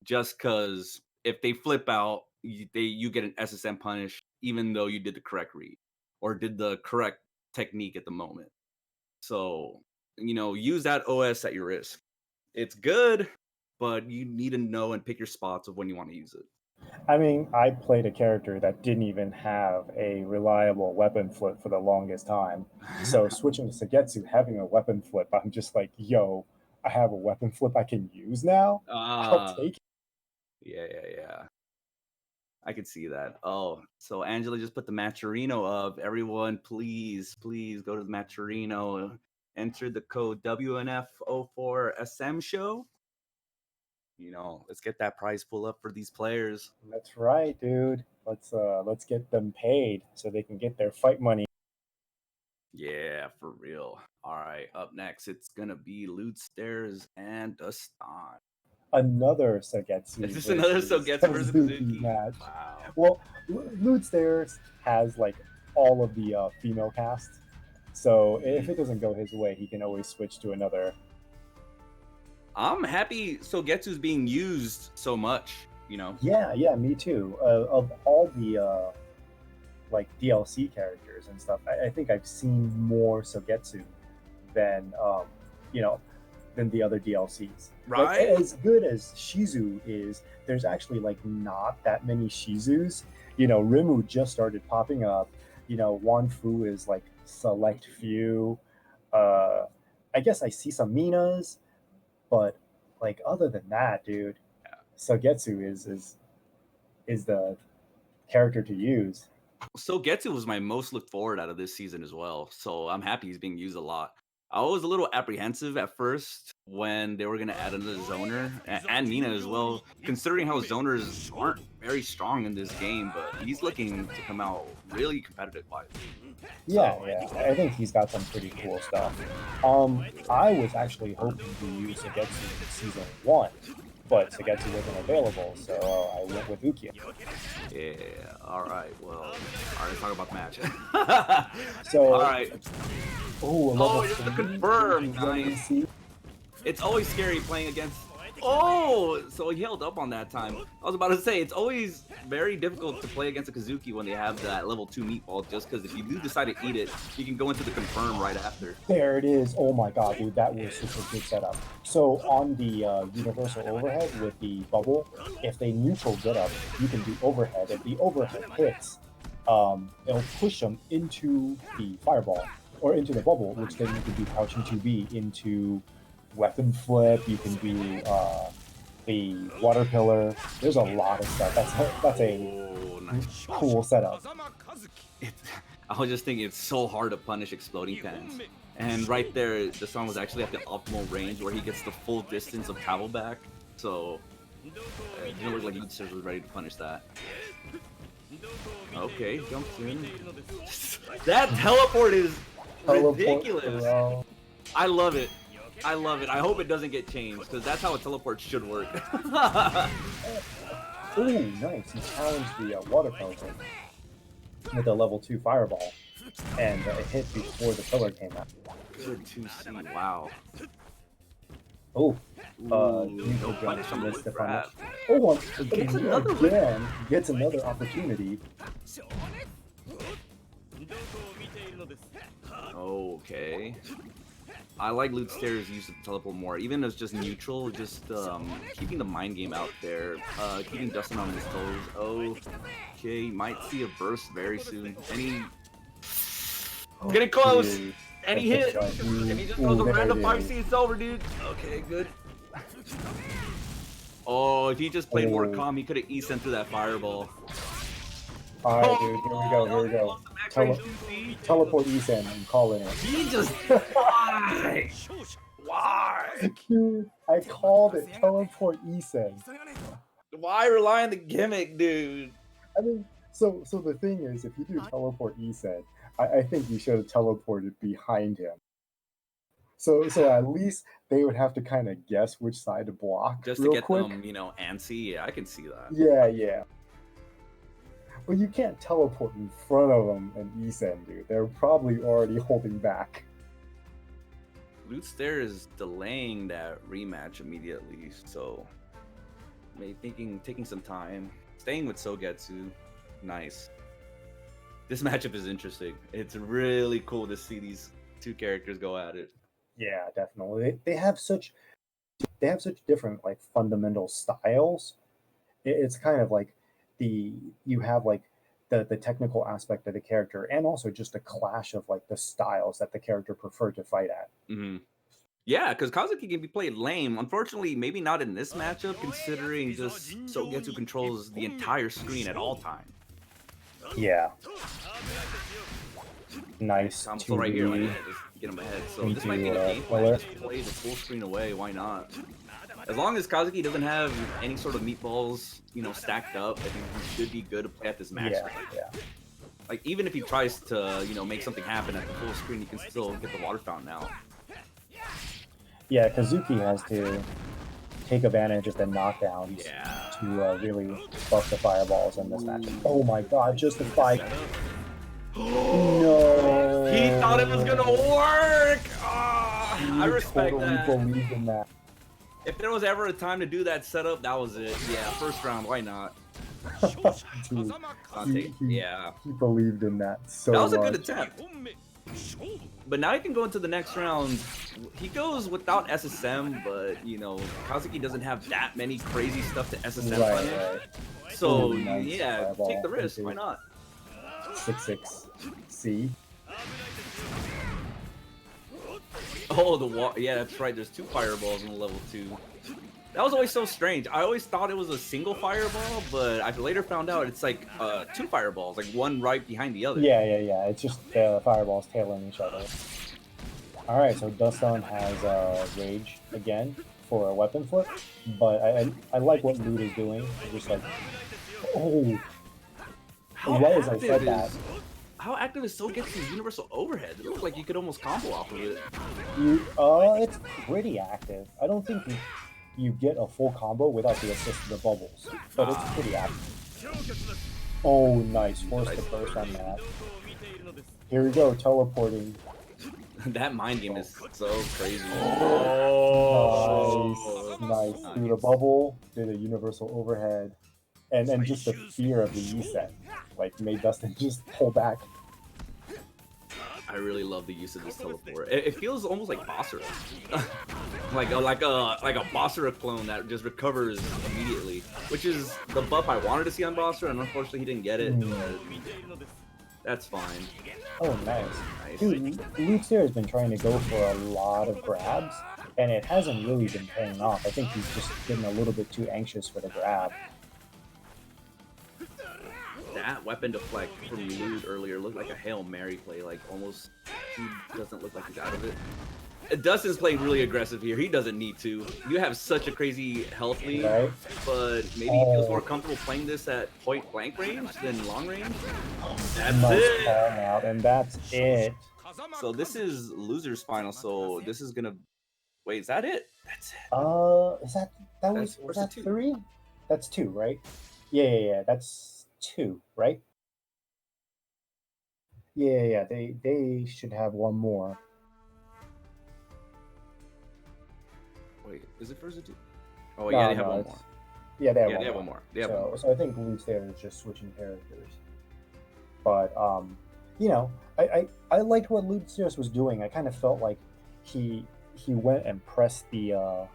Speaker 1: just because if they flip out, you get an SSM punish, even though you did the correct read or did the correct technique at the moment. So, use that OS at your risk. It's good, but you need to know and pick your spots of when you want to use it.
Speaker 4: I mean, I played a character that didn't even have a reliable weapon flip for the longest time. So switching to Sagetsu, having a weapon flip, I'm just like, yo, I have a weapon flip I can use now? I'll take it.
Speaker 1: Yeah. I could see that. Oh, so Angela just put the Matcherino up. Everyone, please go to the Matcherino. Enter the code WNF04 samsho. Let's get that prize pull up for these players.
Speaker 4: That's right, dude. Let's get them paid so they can get their fight money.
Speaker 1: Yeah, for real. All right, up next, it's gonna be Loot Stairs and Dastan.
Speaker 4: Another Sagetsu.
Speaker 1: Is this another Sagetsu versus Kazuki
Speaker 4: match?
Speaker 1: Wow.
Speaker 4: Well, Loot Stairs has like all of the female cast, so if it doesn't go his way, he can always switch to another.
Speaker 1: I'm happy Sogetsu's being used so much,
Speaker 4: Yeah, me too. Of all the like DLC characters and stuff, I think I've seen more Sogetsu than than the other DLCs.
Speaker 1: Right?
Speaker 4: Like, as good as Shizu is, there's actually like not that many Shizus. Rimu just started popping up. Wanfu is like select few. I guess I see some Minas, but like other than that, dude, Sogetsu is the character to use.
Speaker 1: Sogetsu was my most looked forward out of this season as well. So I'm happy he's being used a lot. I was a little apprehensive at first when they were going to add another zoner and Mina as well, considering how zoners aren't very strong in this game, but he's looking to come out really competitive wise.
Speaker 4: Yeah, I think he's got some pretty cool stuff. I was actually hoping to use Sagetsu in season 1, but Sagetsu wasn't available, so I went with Ukia.
Speaker 1: Yeah, alright, let's talk about the match.
Speaker 4: So,
Speaker 1: alright.
Speaker 4: Just
Speaker 1: to confirm. Nice. It's always scary playing against. Oh, so he held up on that time. I was about to say, it's always very difficult to play against a Kazuki when they have that level 2 meatball, just because if you do decide to eat it, you can go into the confirm right after.
Speaker 4: There it is. Oh my god, dude, that was such a good setup. So on the universal overhead with the bubble, if they neutral get up, you can do overhead. If the overhead hits, it'll push them into the fireball, or into the bubble, which then you can do crouching 2B into weapon flip. You can do the water pillar. There's a lot of stuff. That's a nice. Cool setup.
Speaker 1: I was just thinking it's so hard to punish exploding pans. And right there, the song was actually at the optimal range where he gets the full distance of travel back. So it didn't look like Lutzers was ready to punish that. Okay, jumps in. That teleport is ridiculous.
Speaker 4: Bro.
Speaker 1: I love it. I love it. I hope it doesn't get changed because that's how a teleport should work.
Speaker 4: Ooh, nice. He challenged the water fountain with a level 2 fireball, and it hit before the pillar came out.
Speaker 1: Good to see. Wow.
Speaker 4: Oh,
Speaker 1: Ooh,
Speaker 4: you
Speaker 1: no
Speaker 4: could
Speaker 1: punish on the
Speaker 4: miss the
Speaker 1: grab.
Speaker 4: punish. Oh,
Speaker 1: Gets another one.
Speaker 4: again, gets another opportunity.
Speaker 1: Okay. I like Loot Stairs' use of teleport more, even as just neutral, just keeping the mind game out there, keeping Dustin on his toes. Okay, might see a burst very soon. Getting close!
Speaker 4: Dude.
Speaker 1: Any hit! If he just throws a random fire, see it's over, dude. Okay, good. Oh, if he just played more calm, he could have sent through that fireball.
Speaker 4: Alright, dude, here we go. Teleport Esan and call it in.
Speaker 1: He just why? Why?
Speaker 4: Dude, I called it teleport Esan.
Speaker 1: Why rely on the gimmick, dude?
Speaker 4: I mean, so the thing is, if you do teleport Esan, I think you should have teleported behind him. So at least they would have to kind of guess which side to block.
Speaker 1: Just to
Speaker 4: real
Speaker 1: get
Speaker 4: quick.
Speaker 1: them, antsy. Yeah, I can see that.
Speaker 4: Yeah. But you can't teleport in front of them and Esan, dude. They're probably already holding back.
Speaker 1: Loot Stair is delaying that rematch immediately, so maybe taking some time. Staying with Sogetsu, nice. This matchup is interesting. It's really cool to see these two characters go at it.
Speaker 4: Yeah, definitely. They have such different like fundamental styles. It's kind of like you have like the technical aspect of the character and also just a clash of like the styles that the character preferred to fight at.
Speaker 1: Mm-hmm. Yeah, because Kazuki can be played lame. Unfortunately, maybe not in this matchup, considering just Sogetsu controls the entire screen at all times.
Speaker 4: Yeah. Nice.
Speaker 1: I'm still right here, like, just get him ahead. So this might be the game plan. Just play the full screen away. Why not? As long as Kazuki doesn't have any sort of meatballs, stacked up, I think he should be good to play at this match.
Speaker 4: Yeah.
Speaker 1: Like even if he tries to, make something happen at the full screen, he can still get the water fountain out.
Speaker 4: Yeah, Kazuki has to take advantage of the knockdowns to really buff the fireballs in this match. Oh my god, just the fight. No.
Speaker 1: He thought it was gonna work. I respect
Speaker 4: totally
Speaker 1: that.
Speaker 4: Believed in that.
Speaker 1: If there was ever a time to do that setup, that was it. Yeah, first round, why not?
Speaker 4: Dude,
Speaker 1: yeah.
Speaker 4: He believed in that so
Speaker 1: That was a
Speaker 4: much.
Speaker 1: good attempt. But now he can go into the next round. He goes without SSM, but Kazuki doesn't have that many crazy stuff to SSM punish.
Speaker 4: Right.
Speaker 1: So
Speaker 4: Ooh, nice
Speaker 1: yeah,
Speaker 4: fireball.
Speaker 1: take the risk. Why not?
Speaker 4: 6-6. C.
Speaker 1: Oh, yeah, that's right. There's 2 fireballs in the level 2. That was always so strange. I always thought it was a single fireball, but I later found out it's like 2 fireballs, like one right behind the other.
Speaker 4: Yeah. It's just the fireballs tailing each other. All right, so Dustin has rage again for a weapon flip, but I like what Loot is doing. Just like, right as I said that.
Speaker 1: How active is Sogetsu's universal overhead? It looks like you could almost combo off of it.
Speaker 4: It's pretty active. I don't think you get a full combo without the assist of the bubbles, but it's pretty active. Oh, nice. Force the burst on that. Here we go, teleporting.
Speaker 1: That mind game is so crazy.
Speaker 4: Nice. Through the bubble, did a universal overhead, and just the fear of the reset, like made Dustin just pull back.
Speaker 1: I really love the use of this teleport. It feels almost like Bossera, like a Bossera clone that just recovers immediately, which is the buff I wanted to see on Bossera, and unfortunately he didn't get it. That's fine.
Speaker 4: Oh, nice. Dude, Luke there has been trying to go for a lot of grabs, and it hasn't really been paying off. I think he's just getting a little bit too anxious for the grab.
Speaker 1: That weapon deflect from Lude earlier looked like a Hail Mary play, like almost he doesn't look like he's out of it. Dustin's playing really aggressive here. He doesn't need to. You have such a crazy health lead,
Speaker 4: Right.
Speaker 1: but maybe he feels more comfortable playing this at point blank range than long range. That's
Speaker 4: Nice
Speaker 1: it.
Speaker 4: call out, and that's it.
Speaker 1: So this is loser's final. So this is gonna. Wait, is that it? That's it.
Speaker 4: Is was that 3? That's 2, right? Yeah. That's 2, right? Yeah. They should have one more.
Speaker 1: Wait, is it first or 2? Oh yeah, they have one more.
Speaker 4: Yeah, they have
Speaker 1: one more.
Speaker 4: So I think Luke's there is just switching characters. But you know, I liked what Luke Sears was doing. I kind of felt like he went and pressed the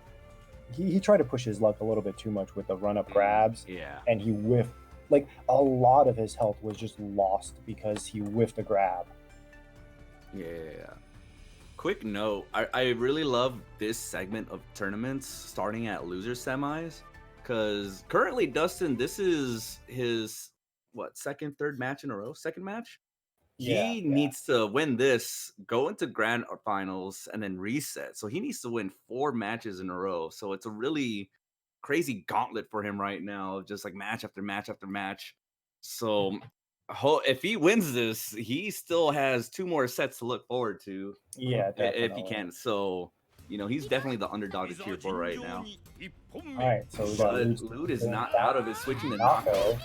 Speaker 4: he tried to push his luck a little bit too much with the run up grabs.
Speaker 1: Yeah.
Speaker 4: And he whiffed, like a lot of his health was just lost because he whiffed a grab.
Speaker 1: Yeah. Quick note, I really love this segment of tournaments starting at loser semis, because currently Dustin, this is his second, third match in a row? Second match? He needs to win this, go into grand finals, and then reset. So he needs to win 4 matches in a row. So it's a really crazy gauntlet for him right now, just like match after match after match. So if he wins this, he still has 2 more sets to look forward to.
Speaker 4: Yeah, definitely.
Speaker 1: If he can. So, you know, he's definitely the underdog to cheer for right now.
Speaker 4: All right, so we got
Speaker 1: Lute is not out of his switching to Nako.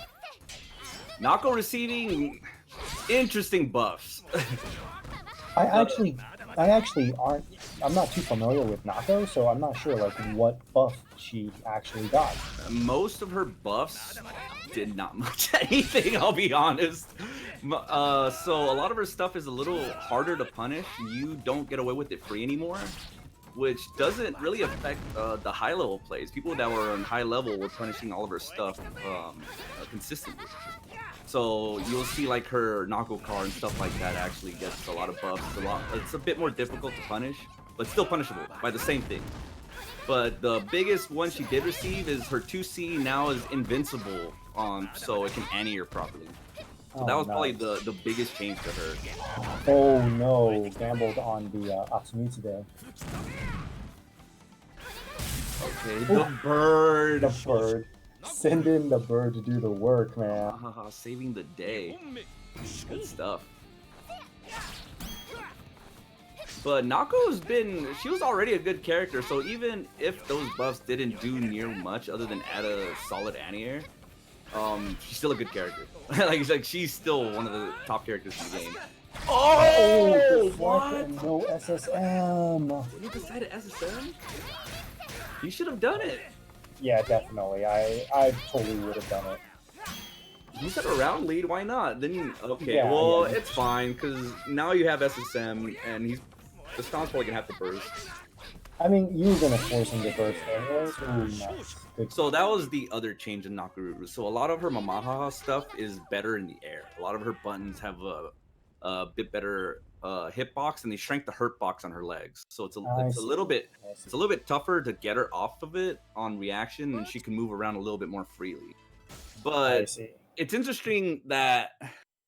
Speaker 1: Nako receiving interesting buffs.
Speaker 4: I actually I'm not too familiar with Nako, so I'm not sure like what buff she actually got.
Speaker 1: Most of her buffs did not much anything, I'll be honest. So a lot of her stuff is a little harder to punish. You don't get away with it free anymore, which doesn't really affect the high level plays. People that were on high level were punishing all of her stuff consistently. So you'll see like her Nako car and stuff like that actually gets a lot of buffs. It's a bit more difficult to punish, but still punishable by the same thing. But the biggest one she did receive is her 2C now is invincible, so it can anti-air properly. So that was probably the biggest change to her.
Speaker 4: Oh no, gambled on the Atsumitsude.
Speaker 1: Okay, the bird.
Speaker 4: The bird. Send in the bird to do the work, man.
Speaker 1: Saving the day. Good stuff. But Nako's she was already a good character, so even if those buffs didn't do near much other than add a solid anti-air, she's still a good character. like she's still one of the top characters in the game. Oh, what?
Speaker 4: No SSM.
Speaker 1: You decided SSM? You should have done it.
Speaker 4: Yeah, definitely. I totally would have done it.
Speaker 1: You said a round lead, why not? Then it's fine, because now you have SSM, and the Stomp's probably gonna have to burst.
Speaker 4: I mean, you were gonna force him to burst anyways. Ooh, nice.
Speaker 1: So that was the other change in Nakaruru. So a lot of her Mamaha stuff is better in the air. A lot of her buttons have a bit better hitbox, and they shrank the hurt box on her legs. So it's a little bit tougher to get her off of it on reaction, and she can move around a little bit more freely. But it's interesting that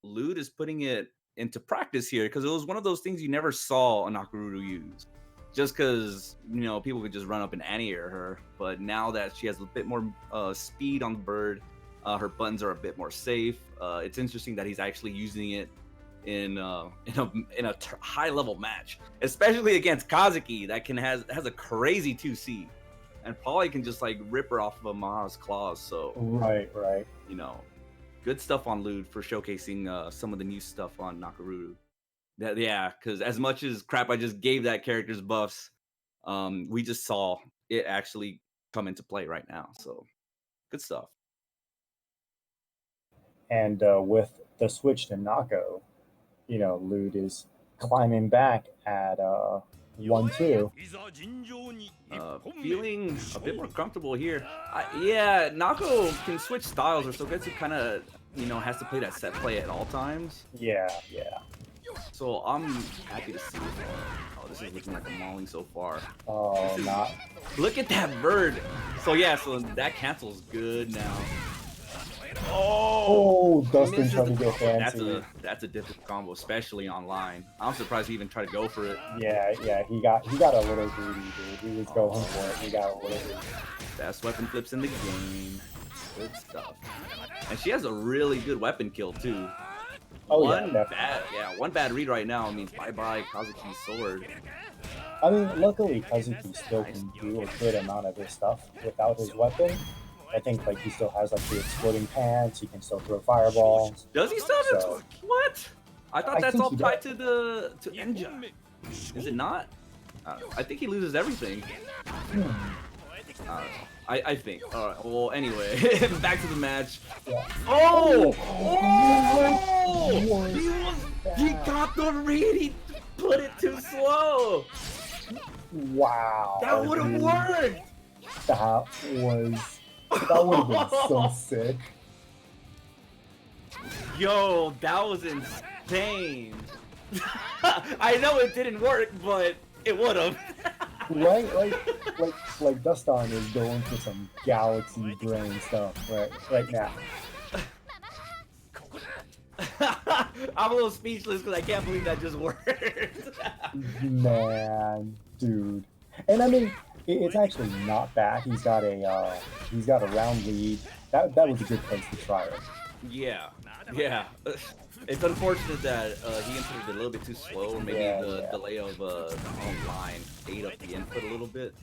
Speaker 1: Lute is putting it into practice here, because it was one of those things you never saw a Nakaruru use. Just because, you know, people could just run up and anti-air her. But now that she has a bit more speed on the bird, her buttons are a bit more safe. It's interesting that he's actually using it in a high level match, especially against Kazuki that has a crazy 2C, and probably can just like rip her off of Maha's claws. So
Speaker 4: right,
Speaker 1: you know, good stuff on Lute for showcasing some of the new stuff on Nakaruru. Yeah, because as much as crap I just gave that character's buffs, we just saw it actually come into play right now. So good stuff. And
Speaker 4: with the switch to Nako, you know, Lute is climbing back at 1-2.
Speaker 1: Feeling a bit more comfortable here. Yeah, Nako can switch styles, or Sogetsu kind of, you know, has to play that set play at all times.
Speaker 4: Yeah.
Speaker 1: So I'm happy to see it. This is looking like a mauling so far. Look at that bird. So that cancels good now.
Speaker 4: Oh, Dustin trying to get fancy.
Speaker 1: That's a difficult combo, especially online. I'm surprised he even tried to go for it.
Speaker 4: Yeah, he got a little greedy, dude. He was going for it. He got a little greedy.
Speaker 1: Best weapon flips in the game. Good stuff. And she has a really good weapon kill too.
Speaker 4: Oh,
Speaker 1: one bad read right now means bye-bye Kazuki's sword.
Speaker 4: I mean, luckily Kazuki still can do a good amount of his stuff without his weapon. I think like he still has like the exploding pants. He can still throw fireballs.
Speaker 1: Does he still have
Speaker 4: So-
Speaker 1: what? I thought
Speaker 4: I
Speaker 1: that's
Speaker 4: think
Speaker 1: all
Speaker 4: he
Speaker 1: tied to Enja. Is it not? I think he loses everything. I think. All right. Well, anyway, back to the match.
Speaker 4: Yeah.
Speaker 1: Oh!
Speaker 4: Oh!
Speaker 1: He got the read. He put it too slow.
Speaker 4: Wow.
Speaker 1: That would have
Speaker 4: dude.
Speaker 1: worked.
Speaker 4: That would have been so sick.
Speaker 1: Yo, that was insane. I know it didn't work, but it would have.
Speaker 4: Right? Like Dustin is going for some galaxy brain stuff right now.
Speaker 1: I'm a little speechless because I can't believe that just worked.
Speaker 4: Man, dude. And I mean, it's actually not bad. He's got a round lead. That was a good place to try it.
Speaker 1: Yeah. It's unfortunate that he entered it a little bit too slow, or maybe the delay of online ate up the input a little bit.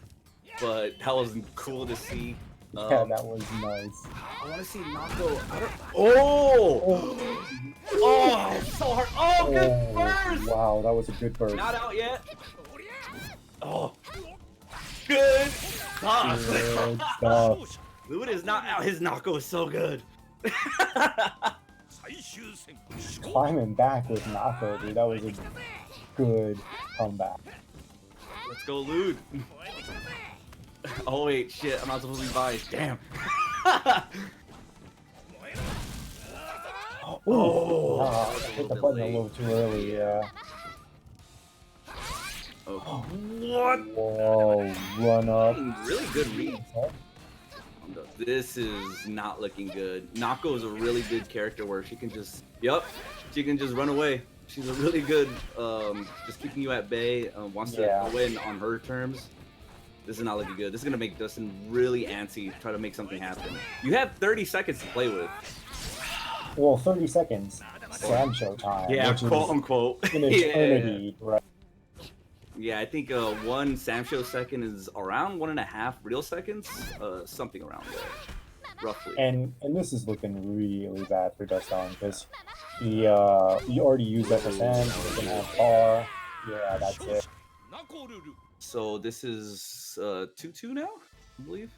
Speaker 1: But that was cool to see.
Speaker 4: Yeah, that was nice.
Speaker 1: I want to see Nako. Oh, so hard. Oh, good burst.
Speaker 4: Wow, that was a good burst.
Speaker 1: Not out yet. Oh, good stuff.
Speaker 4: Good stuff.
Speaker 1: Luda is not out. His Nako is so good.
Speaker 4: Climbing back with Nako, dude. That was a good comeback.
Speaker 1: Let's go, Lude. Oh wait, shit! I'm not supposed to be biased. Damn.
Speaker 4: Hit the button a little too early. Yeah.
Speaker 1: Oh, what?
Speaker 4: Whoa! Run up.
Speaker 1: Really good read. This is not looking good. Nako is a really good character where she can just, she can just run away. She's a really good, just keeping you at bay. Wants to win on her terms. This is not looking good. This is gonna make Dustin really antsy, try to make something happen. You have 30 seconds to play with.
Speaker 4: Well, 30 seconds. Samsho time.
Speaker 1: Yeah,
Speaker 4: which
Speaker 1: quote
Speaker 4: is
Speaker 1: unquote.
Speaker 4: an eternity, right?
Speaker 1: Yeah, I think one Samsho second is around 1.5 real seconds, something around there, roughly.
Speaker 4: And this is looking really bad for Dustin because he already used FSN. He doesn't have bar. Yeah, that's it.
Speaker 1: So this is 2-2 now, I believe.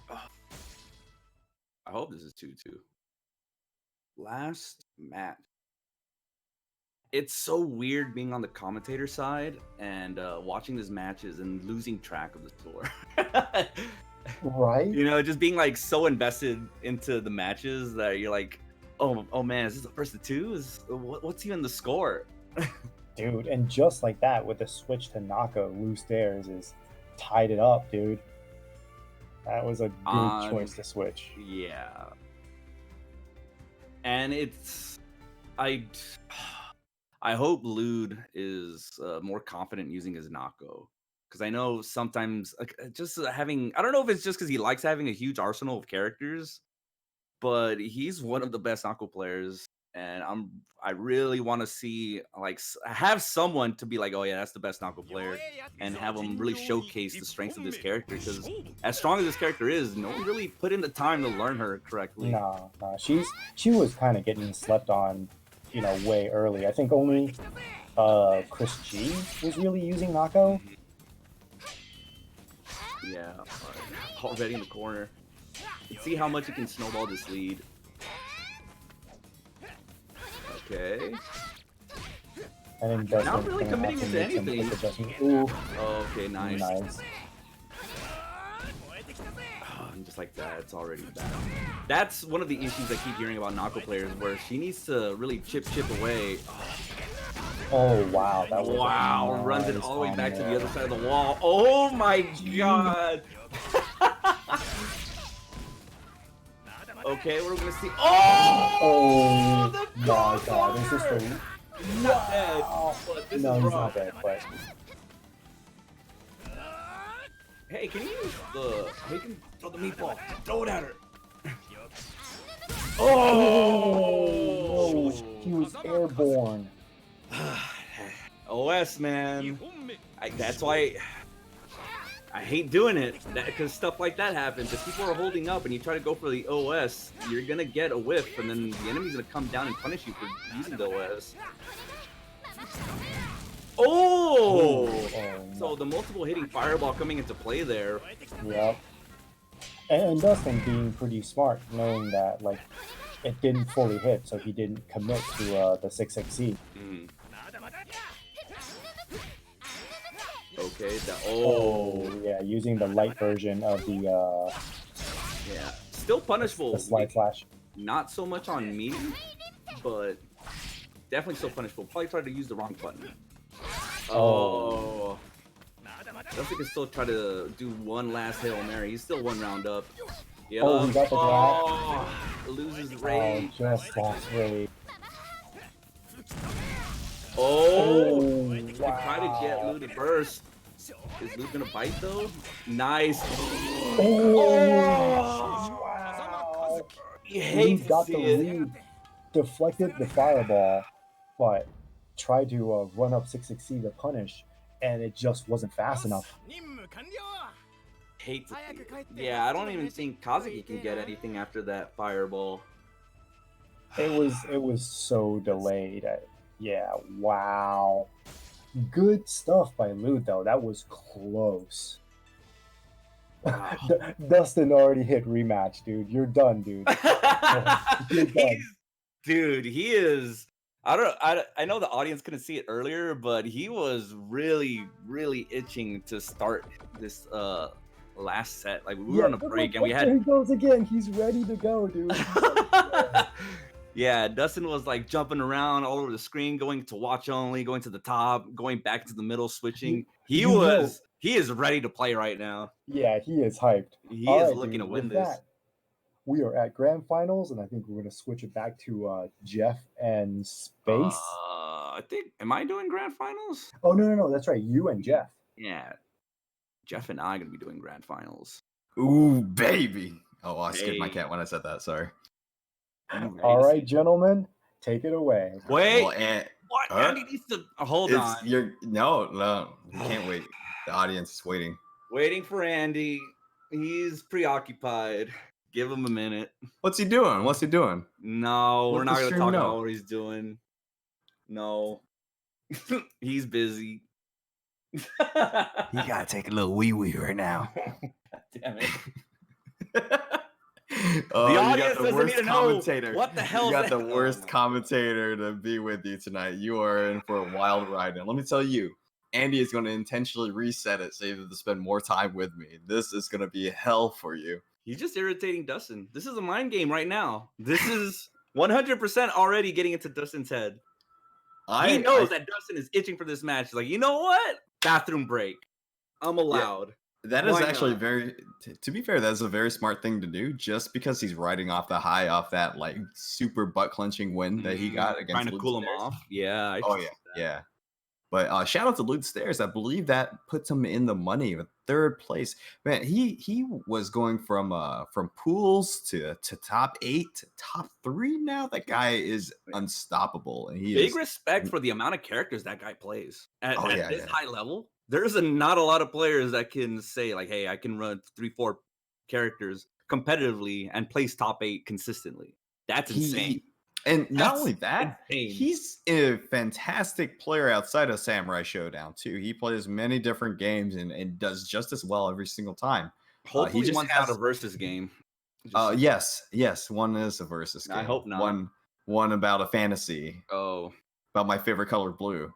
Speaker 1: I hope this is 2-2. Last match. It's so weird being on the commentator side and watching these matches and losing track of the score.
Speaker 4: Right?
Speaker 1: You know, just being like so invested into the matches that you're like, oh man, is this the first of two? What's even the score?
Speaker 4: Dude, and just like that, with the switch to Nako, loose stairs is tied it up, dude. That was a good choice to switch.
Speaker 1: Yeah. And I hope Lude is more confident using his Nako. Because I know sometimes just having, I don't know if it's just because he likes having a huge arsenal of characters, but he's one of the best Nako players. And I really want to see, like, have someone to be like, oh yeah, that's the best Nako player, and have him really showcase the strengths of this character. Because as strong as this character is, no one really put in the time to learn her correctly.
Speaker 4: No, she was kind of getting slept on, you know, way early. I think only Chris G was really using Nako.
Speaker 1: Yeah, already in the corner. Let's see how much he can snowball this lead. Okay.
Speaker 4: And
Speaker 1: not really committing into anything.
Speaker 4: Ooh.
Speaker 1: Okay, nice.
Speaker 4: Nice.
Speaker 1: And just like that, it's already bad. That's one of the issues I keep hearing about Nako players, where she needs to really chip away.
Speaker 4: Oh wow, that was
Speaker 1: wow, runs it all the way back to the other side of the wall. Oh my god. Okay, what are we gonna see? Oh!
Speaker 4: Oh my god, is this the...
Speaker 1: Not dead, but this
Speaker 4: no,
Speaker 1: is
Speaker 4: he's
Speaker 1: wrong.
Speaker 4: not dead, but...
Speaker 1: Hey, can you use the... He can throw the meatball. Throw it at her.
Speaker 4: Oh, no, he was airborne.
Speaker 1: OS, man. That's why I hate doing it, because stuff like that happens. If people are holding up and you try to go for the OS, you're gonna get a whiff, and then the enemy's gonna come down and punish you for using the OS. Oh! So the multiple hitting fireball coming into play there.
Speaker 4: Yep. And Dustin being pretty smart, knowing that like it didn't fully hit, so he didn't commit to the 6xc.
Speaker 1: Okay.
Speaker 4: Oh yeah, using the light version of the
Speaker 1: yeah, still punishable.
Speaker 4: The slide flash.
Speaker 1: Not so much on me, but definitely still punishable. Probably tried to use the wrong button. Oh. Dustin can still try to do one last Hail Mary. He's still one round up. Yeah.
Speaker 4: Oh, he got the grab.
Speaker 1: Loses rage.
Speaker 4: Oh, just lost rage.
Speaker 1: Oh,
Speaker 4: wow.
Speaker 1: Try to get Lou to burst. Is Lou gonna bite though? Nice.
Speaker 4: Oh, wow.
Speaker 1: He hates
Speaker 4: got the lead, deflected the fireball, but tried to run up 6xc to punish, and it just wasn't fast enough.
Speaker 1: Hates it. Yeah, I don't even think Kazuki can get anything after that fireball.
Speaker 4: It was so delayed. Yeah, wow. Good stuff by Lou, though. That was close.
Speaker 1: Wow.
Speaker 4: Dustin already hit rematch, dude. You're done, dude. You're done.
Speaker 1: Dude, he is. I know the audience couldn't see it earlier, but he was really, really itching to start this last set. Like we were on a break and we had.
Speaker 4: There he goes again. He's ready to go, dude.
Speaker 1: Yeah, Dustin was like jumping around all over the screen, going to watch only, going to the top, going back to the middle, switching. He is ready to play right now.
Speaker 4: Yeah, he is hyped.
Speaker 1: He is looking to win this.
Speaker 4: We are at grand finals, and I think we're going to switch it back to Jeff and Space.
Speaker 1: I think, am I doing grand finals?
Speaker 4: Oh, no, that's right. You and Jeff.
Speaker 1: Yeah. Jeff and I are going to be doing grand finals.
Speaker 2: Ooh, baby. Oh, I skipped my cat when I said that. Sorry.
Speaker 4: All right, gentlemen, take it away.
Speaker 1: Wait. Well, what? Andy needs to hold on.
Speaker 2: No, you can't wait. The audience is waiting.
Speaker 1: Waiting for Andy. He's preoccupied. Give him a minute.
Speaker 2: What's he doing?
Speaker 1: No, we're not going to talk about what he's doing. No. He's busy.
Speaker 2: You got to take a little wee-wee right now.
Speaker 1: God damn it.
Speaker 2: Oh,
Speaker 1: the audience
Speaker 2: you got the
Speaker 1: doesn't
Speaker 2: worst
Speaker 1: need to know
Speaker 2: commentator.
Speaker 1: What the hell?
Speaker 2: You got the worst commentator to be with you tonight. You are in for a wild ride. And let me tell you, Andy is going to intentionally reset it so you have to spend more time with me. This is going to be hell for you.
Speaker 1: He's just irritating Dustin. This is a mind game right now. This is 100% already getting into Dustin's head. He knows that Dustin is itching for this match. He's like, you know what? Bathroom break. I'm allowed.
Speaker 2: Yeah. That is actually to be fair, that's a very smart thing to do, just because he's riding off the high off that like super butt clenching win that he got against
Speaker 1: trying to cool him off. Yeah.
Speaker 2: Yeah. But shout out to Lude Stairs. I believe that puts him in the money with third place. Man, he was going from pools to top 8 to top 3 now. That guy is unstoppable. And
Speaker 1: big respect for the amount of characters that guy plays at this high level. There's not a lot of players that can say like, hey, I can run 3-4 characters competitively and place top 8 consistently. That's insane.
Speaker 2: And not only that, he's a fantastic player outside of Samurai Shodown too. He plays many different games and does just as well every single time.
Speaker 1: Hopefully he just has a versus game.
Speaker 2: Yes, one is a versus game.
Speaker 1: I hope not.
Speaker 2: One about a fantasy.
Speaker 1: Oh,
Speaker 2: about my favorite color, blue.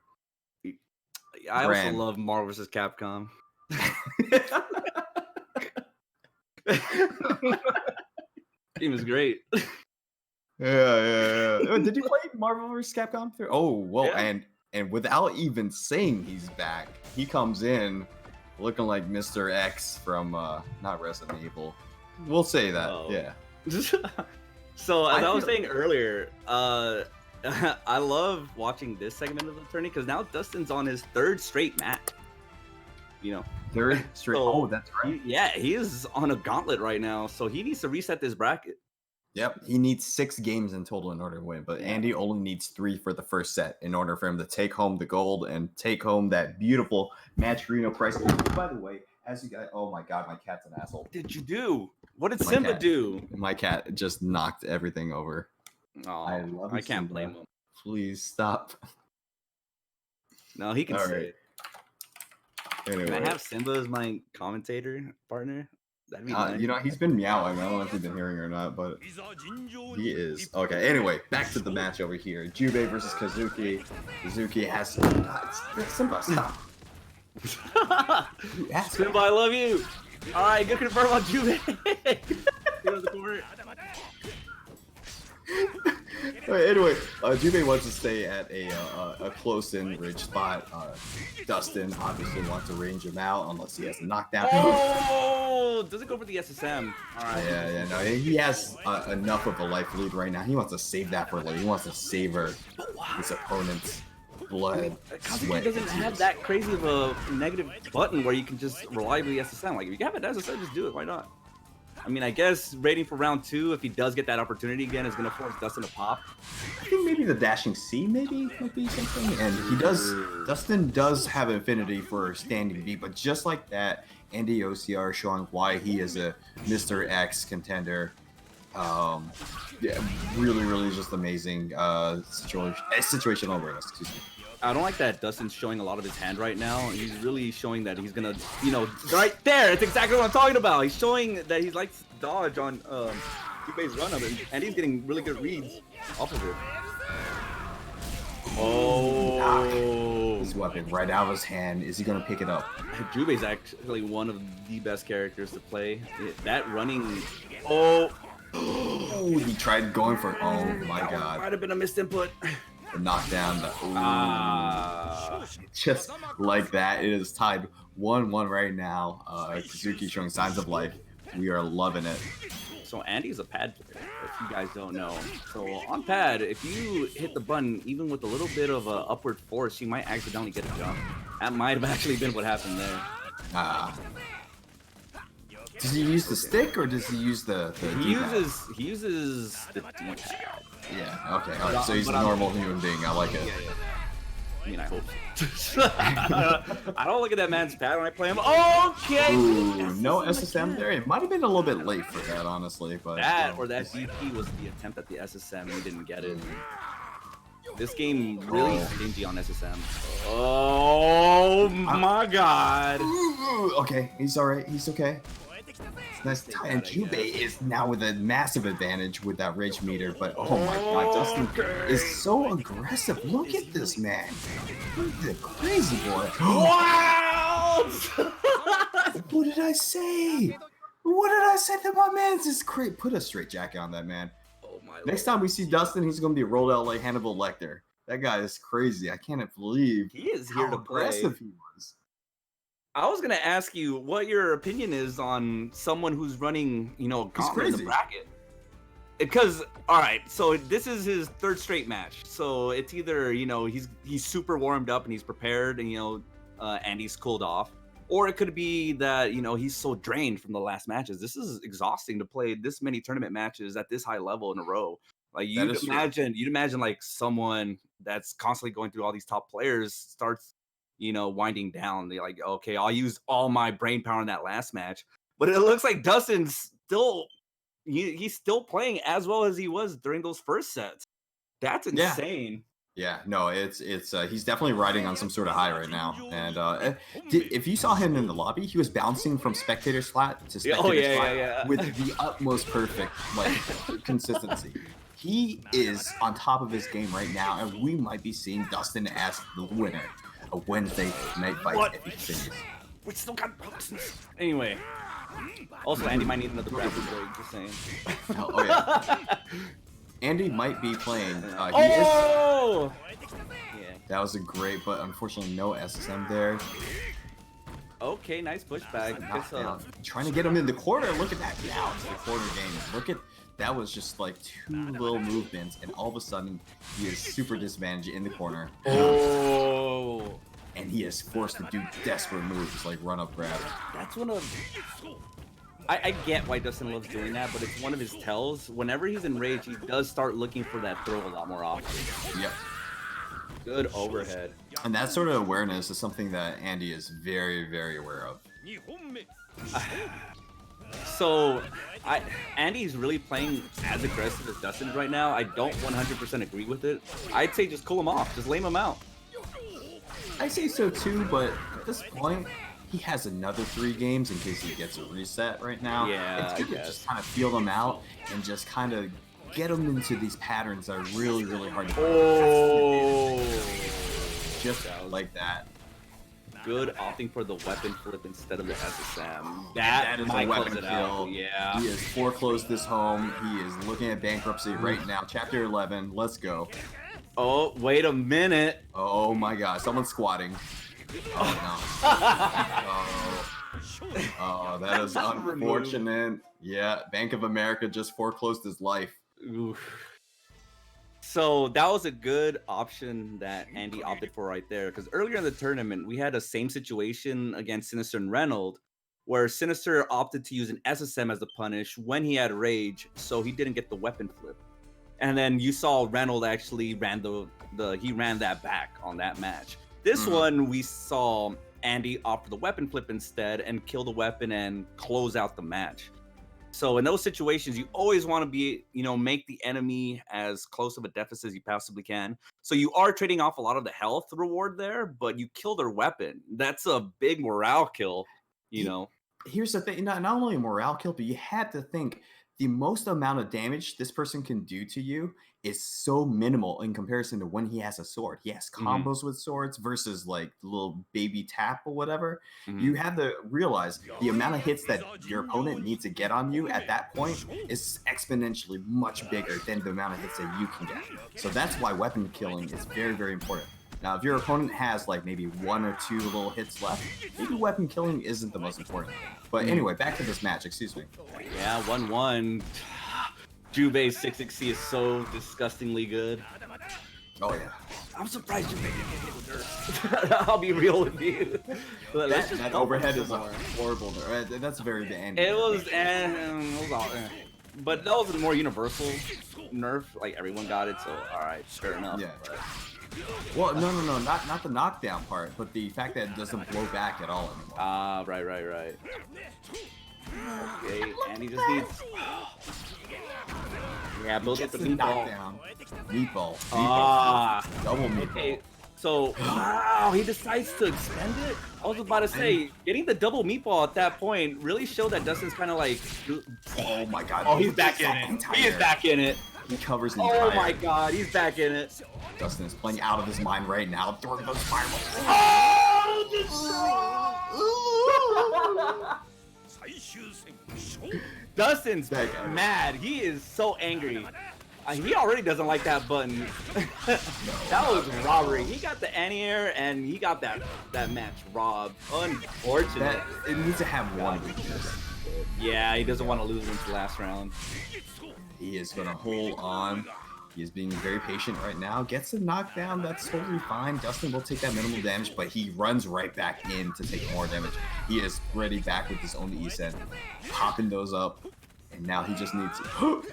Speaker 1: I also love Marvel vs. Capcom. Game is great.
Speaker 2: Yeah. Did you play Marvel vs. Capcom 3? Oh, well, yeah. And without even saying he's back, he comes in looking like Mr. X from not Resident Evil. We'll say that. Yeah.
Speaker 1: So as I was saying earlier, I love watching this segment of the tourney because now Dustin's on his 3rd straight match. You know,
Speaker 2: 3rd straight. Oh, that's right.
Speaker 1: He is on a gauntlet right now, so he needs to reset this bracket.
Speaker 2: Yep, he needs 6 games in total in order to win, but Andy only needs 3 for the first set in order for him to take home the gold and take home that beautiful Matcherino prize. By the way, as you guys, oh my god, my cat's an asshole.
Speaker 1: What did you do? What did Simba do?
Speaker 2: My cat just knocked everything over.
Speaker 1: Oh,
Speaker 2: I love
Speaker 1: I can't blame him.
Speaker 2: Please stop.
Speaker 1: No, he can say it.
Speaker 2: Anyway.
Speaker 1: Can I have Simba as my commentator partner? That'd be nice.
Speaker 2: You know, he's been meowing. I don't know if you've been hearing or not, but he is. Okay, anyway, back to the match over here. Jubei versus Kazuki. Kazuki has... Simba, stop.
Speaker 1: Simba, I love you. All right, good confirm on Jubei.
Speaker 2: Anyway, Jubei wants to stay at a close-in ridge spot. Dustin obviously wants to range him out unless he has a knockdown.
Speaker 1: Oh, doesn't go for the SSM. All right.
Speaker 2: Yeah, no, he has enough of a life lead right now. He wants to save that for later. He wants to savor his opponent's blood.
Speaker 1: Kazuki doesn't have that crazy of a negative button where you can just reliably SSM. Like, if you have an SSM, just do it. Why not? I mean, I guess waiting for round 2, if he does get that opportunity again, is going to force Dustin to pop.
Speaker 2: I think maybe the dashing C might be something. And he does, Dustin does have an affinity for standing V, but just like that, Andy OCR showing why he is a Mr. X contender. Yeah, really just amazing situational awareness, excuse me.
Speaker 1: I don't like that Dustin's showing a lot of his hand right now. He's really showing that he's gonna, you know, right there. It's exactly what I'm talking about. He's showing that he's like dodge on Jubei's run of it, and he's getting really good reads off of it. Oh,
Speaker 2: his weapon right out of his hand. Is he gonna pick it up?
Speaker 1: Jubei's actually one of the best characters to play. That running, oh,
Speaker 2: he tried going for. Oh my god!
Speaker 1: Might have been a missed input.
Speaker 2: Knock down the just like that. It is tied 1-1 right now. Kazuki showing signs of life. We are loving it.
Speaker 1: So Andy's a pad player, if you guys don't know. So on pad, if you hit the button even with a little bit of a upward force, you might accidentally get a jump. That might have actually been what happened there.
Speaker 2: Does he use the stick or does he use the D-pad?
Speaker 1: He uses the D-pad.
Speaker 2: Yeah, okay, alright, so he's a normal human being, I like it.
Speaker 1: Yeah. I mean, I hope so. I don't look at that man's pad when I play him. Okay!
Speaker 2: Ooh, no SSM there? It might have been a little bit late for that, honestly, but...
Speaker 1: That, or that DP was the attempt at the SSM, he didn't get it. This game really stingy on SSM. Oh my god!
Speaker 2: Okay, he's alright, he's okay. Nice tie, and Jubei is now with a massive advantage with that rage meter, but oh my god, Dustin is so aggressive. Look at this man. Look at the crazy boy.
Speaker 1: Wow!
Speaker 2: What did I say? What did I say to my man? This is great. Put a straight jacket on that man.
Speaker 1: Oh my
Speaker 2: Next time we see Dustin, he's going to be rolled out like Hannibal Lecter. That guy is crazy. I can't believe
Speaker 1: he is here
Speaker 2: how
Speaker 1: to play.
Speaker 2: Aggressive he was.
Speaker 1: I was gonna ask you what your opinion is on someone who's running, you know, gauntlet in the bracket. Because, all right, so this is his 3rd straight match. So it's either, you know, he's super warmed up and he's prepared, and you know, and he's cooled off, or it could be that, you know, he's so drained from the last matches. This is exhausting to play this many tournament matches at this high level in a row. Like you'd imagine like someone that's constantly going through all these top players starts, you know, winding down. They're like, okay, I'll use all my brain power in that last match. But it looks like Dustin's still, he's still playing as well as he was during those first sets. That's insane.
Speaker 2: Yeah, no, it's he's definitely riding on some sort of high right now. And if you saw him in the lobby, he was bouncing from spectator slot to spectator slot with the utmost perfect consistency. He is on top of his game right now, and we might be seeing Dustin as the winner. A Wednesday night fight if he continues.
Speaker 1: We still got boxes. Anyway. Also, Andy might need another bracket break, just saying.
Speaker 2: Oh yeah. Andy might be playing.
Speaker 1: Yeah.
Speaker 2: That was a great, but unfortunately no SSM there.
Speaker 1: Okay, nice pushback.
Speaker 2: Trying to get him in the corner. Look at that. Now it's the corner game. Look at that was just like 2 little movements, and all of a sudden he is super disadvantaged in the corner.
Speaker 1: Oh.
Speaker 2: And he is forced to do desperate moves like run up grab.
Speaker 1: That's one of. I get why Dustin loves doing that, but it's one of his tells. Whenever he's enraged, he does start looking for that throw a lot more often.
Speaker 2: Yep.
Speaker 1: Good overhead.
Speaker 2: And that sort of awareness is something that Andy is very, very aware of.
Speaker 1: So, Andy's really playing as aggressive as Dustin is right now. I don't 100% agree with it. I'd say just cool him off. Just lame him out.
Speaker 2: I say so too, but at this point, he has another 3 games in case he gets a reset right now.
Speaker 1: Yeah,
Speaker 2: it's good to just kind of feel them out and just kind of get them into these patterns that are really, really hard to break.
Speaker 1: Oh!
Speaker 2: Just like that.
Speaker 1: Good opting for the weapon flip instead of the SSM.
Speaker 2: That is
Speaker 1: might
Speaker 2: a weapon
Speaker 1: close it
Speaker 2: kill.
Speaker 1: out. Yeah.
Speaker 2: He has foreclosed this home. He is looking at bankruptcy right now. Chapter 11. Let's go.
Speaker 1: Oh, wait a minute.
Speaker 2: Oh my God. Someone's squatting. Oh no. Oh, that is unfortunate. Yeah, Bank of America just foreclosed his life.
Speaker 1: Oof. So that was a good option that Andy opted for right there. Because earlier in the tournament, we had a same situation against Sinister and Reynolds, where Sinister opted to use an SSM as the punish when he had rage, so he didn't get the weapon flip. And then you saw Reynolds actually ran he ran that back on that match. This one we saw Andy opt for the weapon flip instead and kill the weapon and close out the match. So in those situations, you always want to be, make the enemy as close of a deficit as you possibly can. So you are trading off a lot of the health reward there, but you kill their weapon. That's a big morale kill,
Speaker 2: Here's the thing, not only a morale kill, but you had to think the most amount of damage this person can do to you is so minimal in comparison to when he has a sword. He has combos with swords versus like the little baby tap or whatever. You have to realize the amount of hits that your opponent needs to get on you at that point is exponentially much bigger than the amount of hits that you can get. So that's why weapon killing is very, very important. Now, if your opponent has like maybe 1 or 2 little hits left, maybe weapon killing isn't the most important thing. But anyway, back to this match, excuse me.
Speaker 1: Yeah, 1-1. Jubei's 6xc is so disgustingly good.
Speaker 2: Oh, yeah.
Speaker 1: I'm surprised Jubei didn't get hit with dirt. I'll be real with you.
Speaker 2: That overhead is a horrible nerf. That's very bad.
Speaker 1: It was all, but that was a more universal nerf. Like, everyone got it, so alright, fair enough.
Speaker 2: Yeah. Well, no, not the knockdown part, but the fact that it doesn't blow back at all anymore.
Speaker 1: Ah, right. Okay, and he just needs... Yeah, build up the meatball.
Speaker 2: Knockdown. Meatball. Double meatball.
Speaker 1: Okay, so, wow, he decides to extend it? I was about to say, getting the double meatball at that point really showed that Dustin's kind of like...
Speaker 2: Oh my God.
Speaker 1: Oh, he's back in it. He is back in it.
Speaker 2: He covers the
Speaker 1: Oh my God, he's back in it.
Speaker 2: Dustin is playing out of his mind right now, throwing those fireballs.
Speaker 1: Dustin's mad. He is so angry. He already doesn't like that button. That was robbery. He got the anti-air and he got that match robbed. Unfortunate.
Speaker 2: It needs to have one weakness.
Speaker 1: Yeah, he doesn't want to lose into the last round.
Speaker 2: He is going to hold on. He is being very patient right now. Gets a knockdown. That's totally fine. Dustin will take that minimal damage, but he runs right back in to take more damage. He is ready back with his own E-set. Popping those up. And now he just needs to...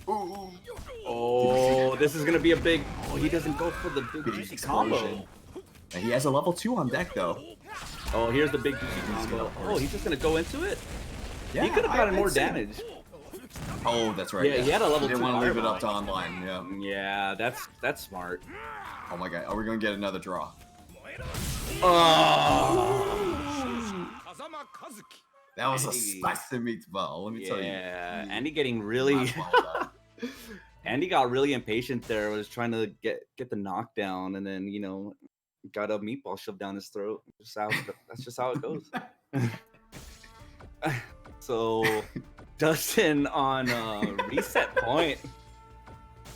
Speaker 1: Oh, this is going to be a big... Oh, he doesn't go for the big juicy combo.
Speaker 2: And he has a level 2 on deck, though.
Speaker 1: Oh, here's the big juicy combo. Oh, he's just going to go into it?
Speaker 2: Yeah,
Speaker 1: he could have gotten more damage.
Speaker 2: Oh, that's right.
Speaker 1: Yeah, he had a level 2.
Speaker 2: He didn't want to leave it up to online.
Speaker 1: Yeah, that's smart.
Speaker 2: Oh my God, are we gonna get another draw? That was a spicy meatball. Let me tell you.
Speaker 1: Yeah, Andy getting really. Andy got really impatient there. Was trying to get the knockdown, and then got a meatball shoved down his throat. That's just how it goes. So. Dustin on reset point.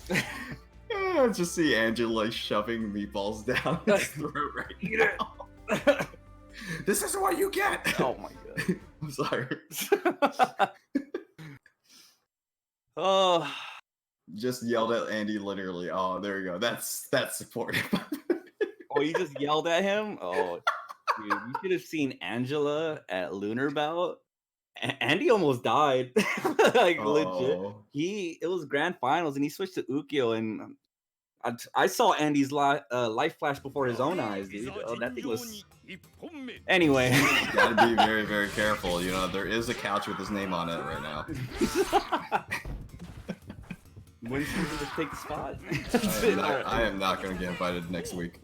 Speaker 2: I just see Angela shoving meatballs down his throat right now. This is what you get.
Speaker 1: Oh my God.
Speaker 2: I'm sorry.
Speaker 1: Oh.
Speaker 2: Just yelled at Andy literally. Oh, there you go. That's supportive.
Speaker 1: Oh, you just yelled at him? Oh, dude, you should have seen Angela at Lunar Bout. Andy almost died. Like legit.
Speaker 2: Oh,
Speaker 1: It was grand finals and he switched to Ukyo and I saw Andy's life flash before his own eyes, dude. Oh, that thing was. Anyway,
Speaker 2: you gotta be very, very careful. You know, there is a couch with his name on it right now.
Speaker 1: When's he gonna take the spot?
Speaker 2: I am not gonna get invited next week.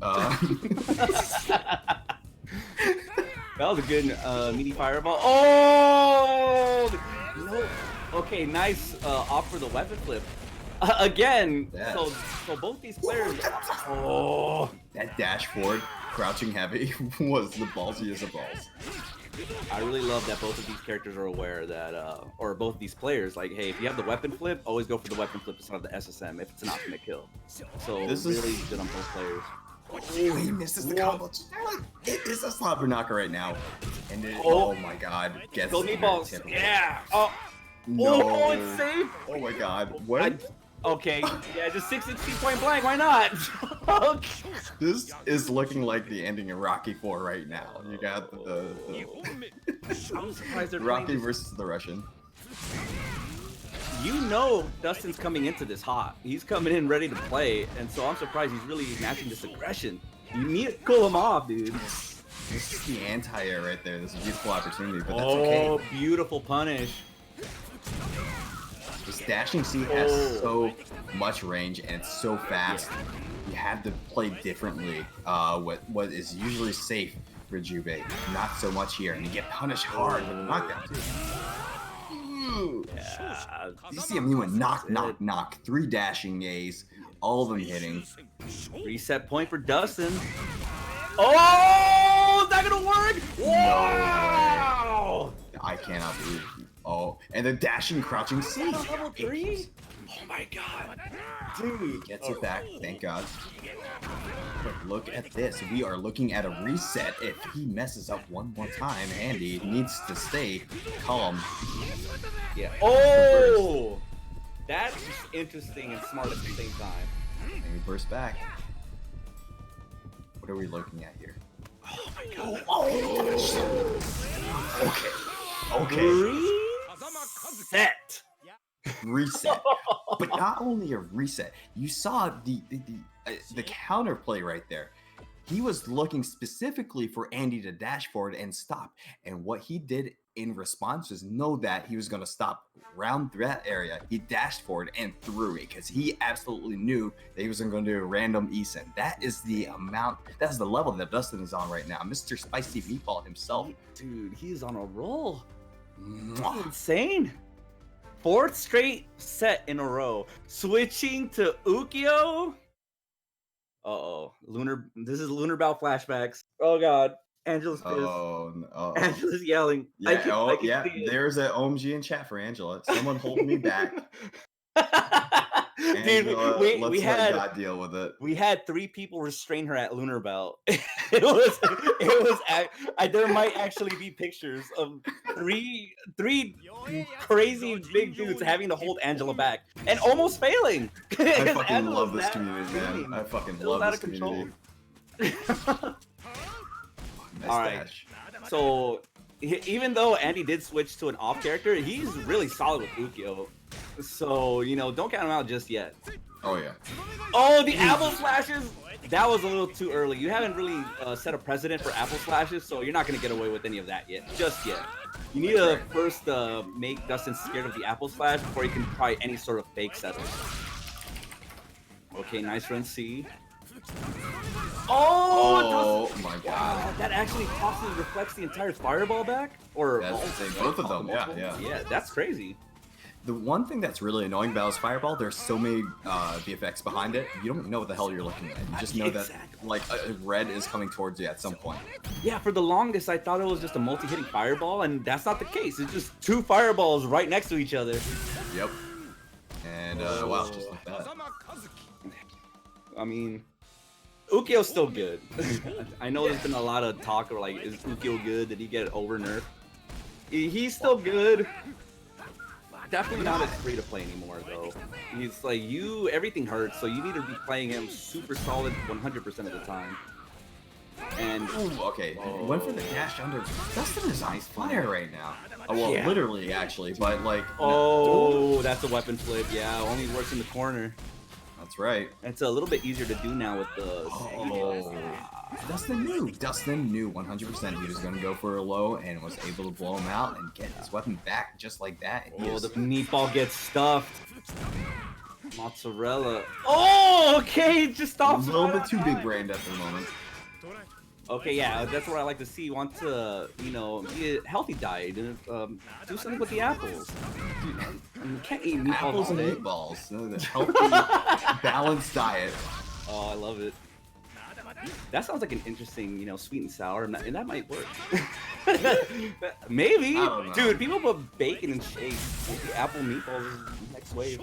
Speaker 1: That was a good mini fireball. Oh! No. Okay, nice off for the weapon flip. Again,
Speaker 2: Yeah.
Speaker 1: so both these players. Oh,
Speaker 2: That dash forward, crouching heavy, was the ballsiest of balls.
Speaker 1: I really love that both of these characters are aware that, or both of these players, like, hey, if you have the weapon flip, always go for the weapon flip instead of the SSM if it's an optimate kill. So
Speaker 2: This
Speaker 1: this
Speaker 2: is-
Speaker 1: really good on both players.
Speaker 2: Oh, he misses the combo. It is a slobber knocker right now. And it,
Speaker 1: Oh.
Speaker 2: oh my god. Gets
Speaker 1: Go
Speaker 2: the
Speaker 1: meatballs.
Speaker 2: tip.
Speaker 1: Yeah. Oh,
Speaker 2: No.
Speaker 1: oh, it's safe.
Speaker 2: Oh my god. What?
Speaker 1: Okay. Yeah, just 660 point blank. Why not? Okay.
Speaker 2: This is looking like the ending of Rocky 4 right now. You got the
Speaker 1: I'm surprised they're
Speaker 2: Rocky
Speaker 1: playing this.
Speaker 2: versus the Russian.
Speaker 1: You know Dustin's coming into this hot. He's coming in ready to play, and so I'm surprised he's really matching this aggression. You need to cool him off, dude.
Speaker 2: This is the anti-air right there. This is a beautiful opportunity, but that's
Speaker 1: Oh,
Speaker 2: okay.
Speaker 1: beautiful punish.
Speaker 2: This dashing C has
Speaker 1: Oh.
Speaker 2: so much range and it's so fast. You have to play differently. What is usually safe for Jubei, not so much here, and you get punished hard with a knockdown too. Ooh.
Speaker 1: Yeah.
Speaker 2: You see him doing knock, knock, knock. 3 dashing A's, all of them hitting.
Speaker 1: Reset point for Dustin. Oh, is that gonna work? Wow!
Speaker 2: I cannot believe. Oh, and the dashing, crouching C.
Speaker 1: Level 3? Oh my god.
Speaker 2: Dude, gets it back, thank God. But look at this. We are looking at a reset. If he messes up one more time, Andy needs to stay calm.
Speaker 1: Yeah. Oh! That's interesting and smart at the same time.
Speaker 2: And we burst back. What are we looking at here?
Speaker 1: Oh my god.
Speaker 2: Okay.
Speaker 1: Reset.
Speaker 2: Reset. But not only a reset, you saw the counterplay right there. He was looking specifically for Andy to dash forward and stop. And what he did in response was know that he was going to stop around that area. He dashed forward and threw it because he absolutely knew that he was going to do a random ESIN. That is the amount, that's the level that Dustin is on right now. Mr. Spicy Meatball himself.
Speaker 1: Dude, he's on a roll.
Speaker 2: Mwah.
Speaker 1: Insane. 4th straight set in a row. Switching to Ukyo. Uh-oh. This is Lunar Bow flashbacks. Oh god. Angela's pissed.
Speaker 2: Oh, no.
Speaker 1: Angela's yelling. I
Speaker 2: Yeah,
Speaker 1: can see it.
Speaker 2: there's an OMG in chat for Angela. Someone hold me back.
Speaker 1: Dude,
Speaker 2: Angela,
Speaker 1: we
Speaker 2: let's
Speaker 1: had
Speaker 2: let God deal with it.
Speaker 1: we had 3 people restrain her at Lunar Belt. There might actually be pictures of three crazy big dudes having to hold Angela back and almost failing.
Speaker 2: I fucking love this community, man. I fucking
Speaker 1: It was
Speaker 2: love
Speaker 1: out
Speaker 2: this
Speaker 1: of control.
Speaker 2: community. Nice
Speaker 1: All right.
Speaker 2: dash.
Speaker 1: So even though Andy did switch to an off character, he's really solid with Ukyo. So, don't count him out just yet.
Speaker 2: Oh yeah.
Speaker 1: Oh, the apple slashes! That was a little too early. You haven't really set a precedent for apple slashes, so you're not going to get away with any of that yet. Just yet. You need to first make Dustin scared of the apple slash before you can try any sort of fake setup. Okay, nice run C.
Speaker 2: Oh my god.
Speaker 1: Wow, that actually possibly reflects the entire fireball back? Or
Speaker 2: That's insane. Both of them, yeah.
Speaker 1: Yeah, that's crazy.
Speaker 2: The one thing that's really annoying about his fireball, there's so many VFX behind it. You don't know what the hell you're looking at. You just know that like a red is coming towards you at some point.
Speaker 1: Yeah, for the longest I thought it was just a multi-hitting fireball, and that's not the case. It's just 2 fireballs right next to each other.
Speaker 2: Yep. And wow, just like that.
Speaker 1: I mean, Ukyo's still good. I know there's been a lot of talk of like, is Ukyo good? Did he get over nerfed? He's still good. Definitely not as free to play anymore though. He's like, everything hurts, so you need to be playing him super solid 100% of the time. And
Speaker 2: okay, went for the dash under. Dustin is on fire right now. Oh, well, literally, actually, but like.
Speaker 1: Oh, that's a weapon flip. Yeah, only works in the corner.
Speaker 2: That's right.
Speaker 1: It's a little bit easier to do now with the.
Speaker 2: Dustin knew 100% he was going to go for a low and was able to blow him out and get his weapon back just like that. And
Speaker 1: the meatball gets stuffed. Mozzarella. Oh, okay, just stops.
Speaker 2: A little bit too big brained at the moment.
Speaker 1: Okay, yeah, that's what I like to see. You want to, you know, be a healthy diet and do something with the apples. Dude, you can't eat meatballs
Speaker 2: apples and
Speaker 1: today.
Speaker 2: meatballs. The healthy, balanced diet.
Speaker 1: Oh, I love it. That sounds like an interesting, you know, sweet and sour, and that might work. Maybe, dude. People put bacon in shakes. The apple meatballs is the next wave.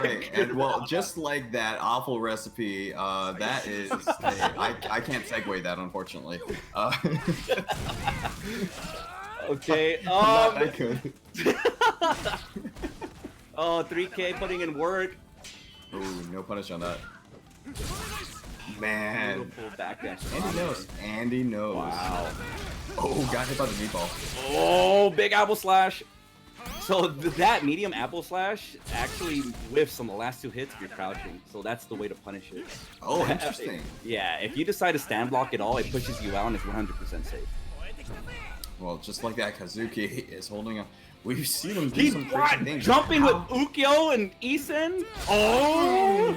Speaker 2: Right. And well, just like that awful recipe, that is. I can't segue that, unfortunately.
Speaker 1: Okay.
Speaker 2: I could.
Speaker 1: Oh, 3K putting in work.
Speaker 2: Ooh, no punish on that. Man. Andy knows. Wow. Oh, got hit by the meatball.
Speaker 1: Oh, big apple slash. So that medium apple slash actually whiffs on the last 2 hits if you're crouching. So that's the way to punish it.
Speaker 2: Oh, interesting.
Speaker 1: Yeah, if you decide to stand block it all, it pushes you out and it's 100% safe.
Speaker 2: Well, just like that, Kazuki is holding up. We've seen him do some crazy things.
Speaker 1: Jumping with Ukyo and Isen. Oh,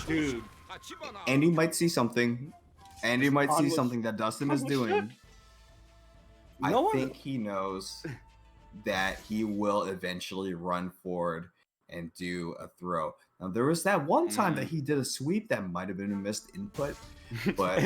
Speaker 1: dude.
Speaker 2: Andy might see something. Andy might see something that Dustin is doing. I think he knows that he will eventually run forward and do a throw. Now, there was that one time that he did a sweep that might have been a missed input, but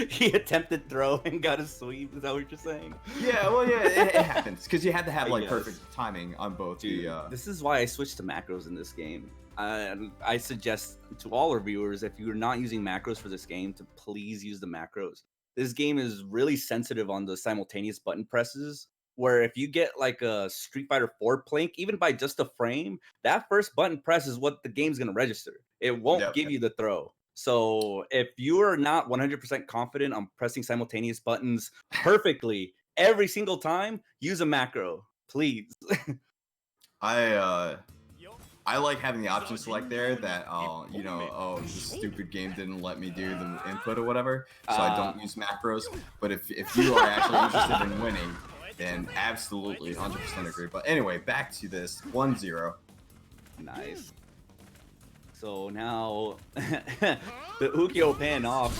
Speaker 1: he attempted throw and got a sweep. Is that what you're saying?
Speaker 2: Yeah, well, yeah, it happens because you had to have like perfect timing on both.
Speaker 1: Dude, this is why I switched to macros in this game. I suggest to all our viewers, if you're not using macros for this game, to please use the macros. This game is really sensitive on the simultaneous button presses, where if you get like a Street Fighter 4 plink, even by just a frame, that first button press is what the game's going to register. It won't give you the throw. So if you are not 100% confident on pressing simultaneous buttons perfectly every single time, use a macro, please.
Speaker 2: I like having the option select there that, you know, this stupid game didn't let me do the input or whatever, so I don't use macros. But if you are actually interested in winning, then absolutely 100% agree. But anyway, back to this 1-0.
Speaker 1: Nice. So now the Ukyo paying off.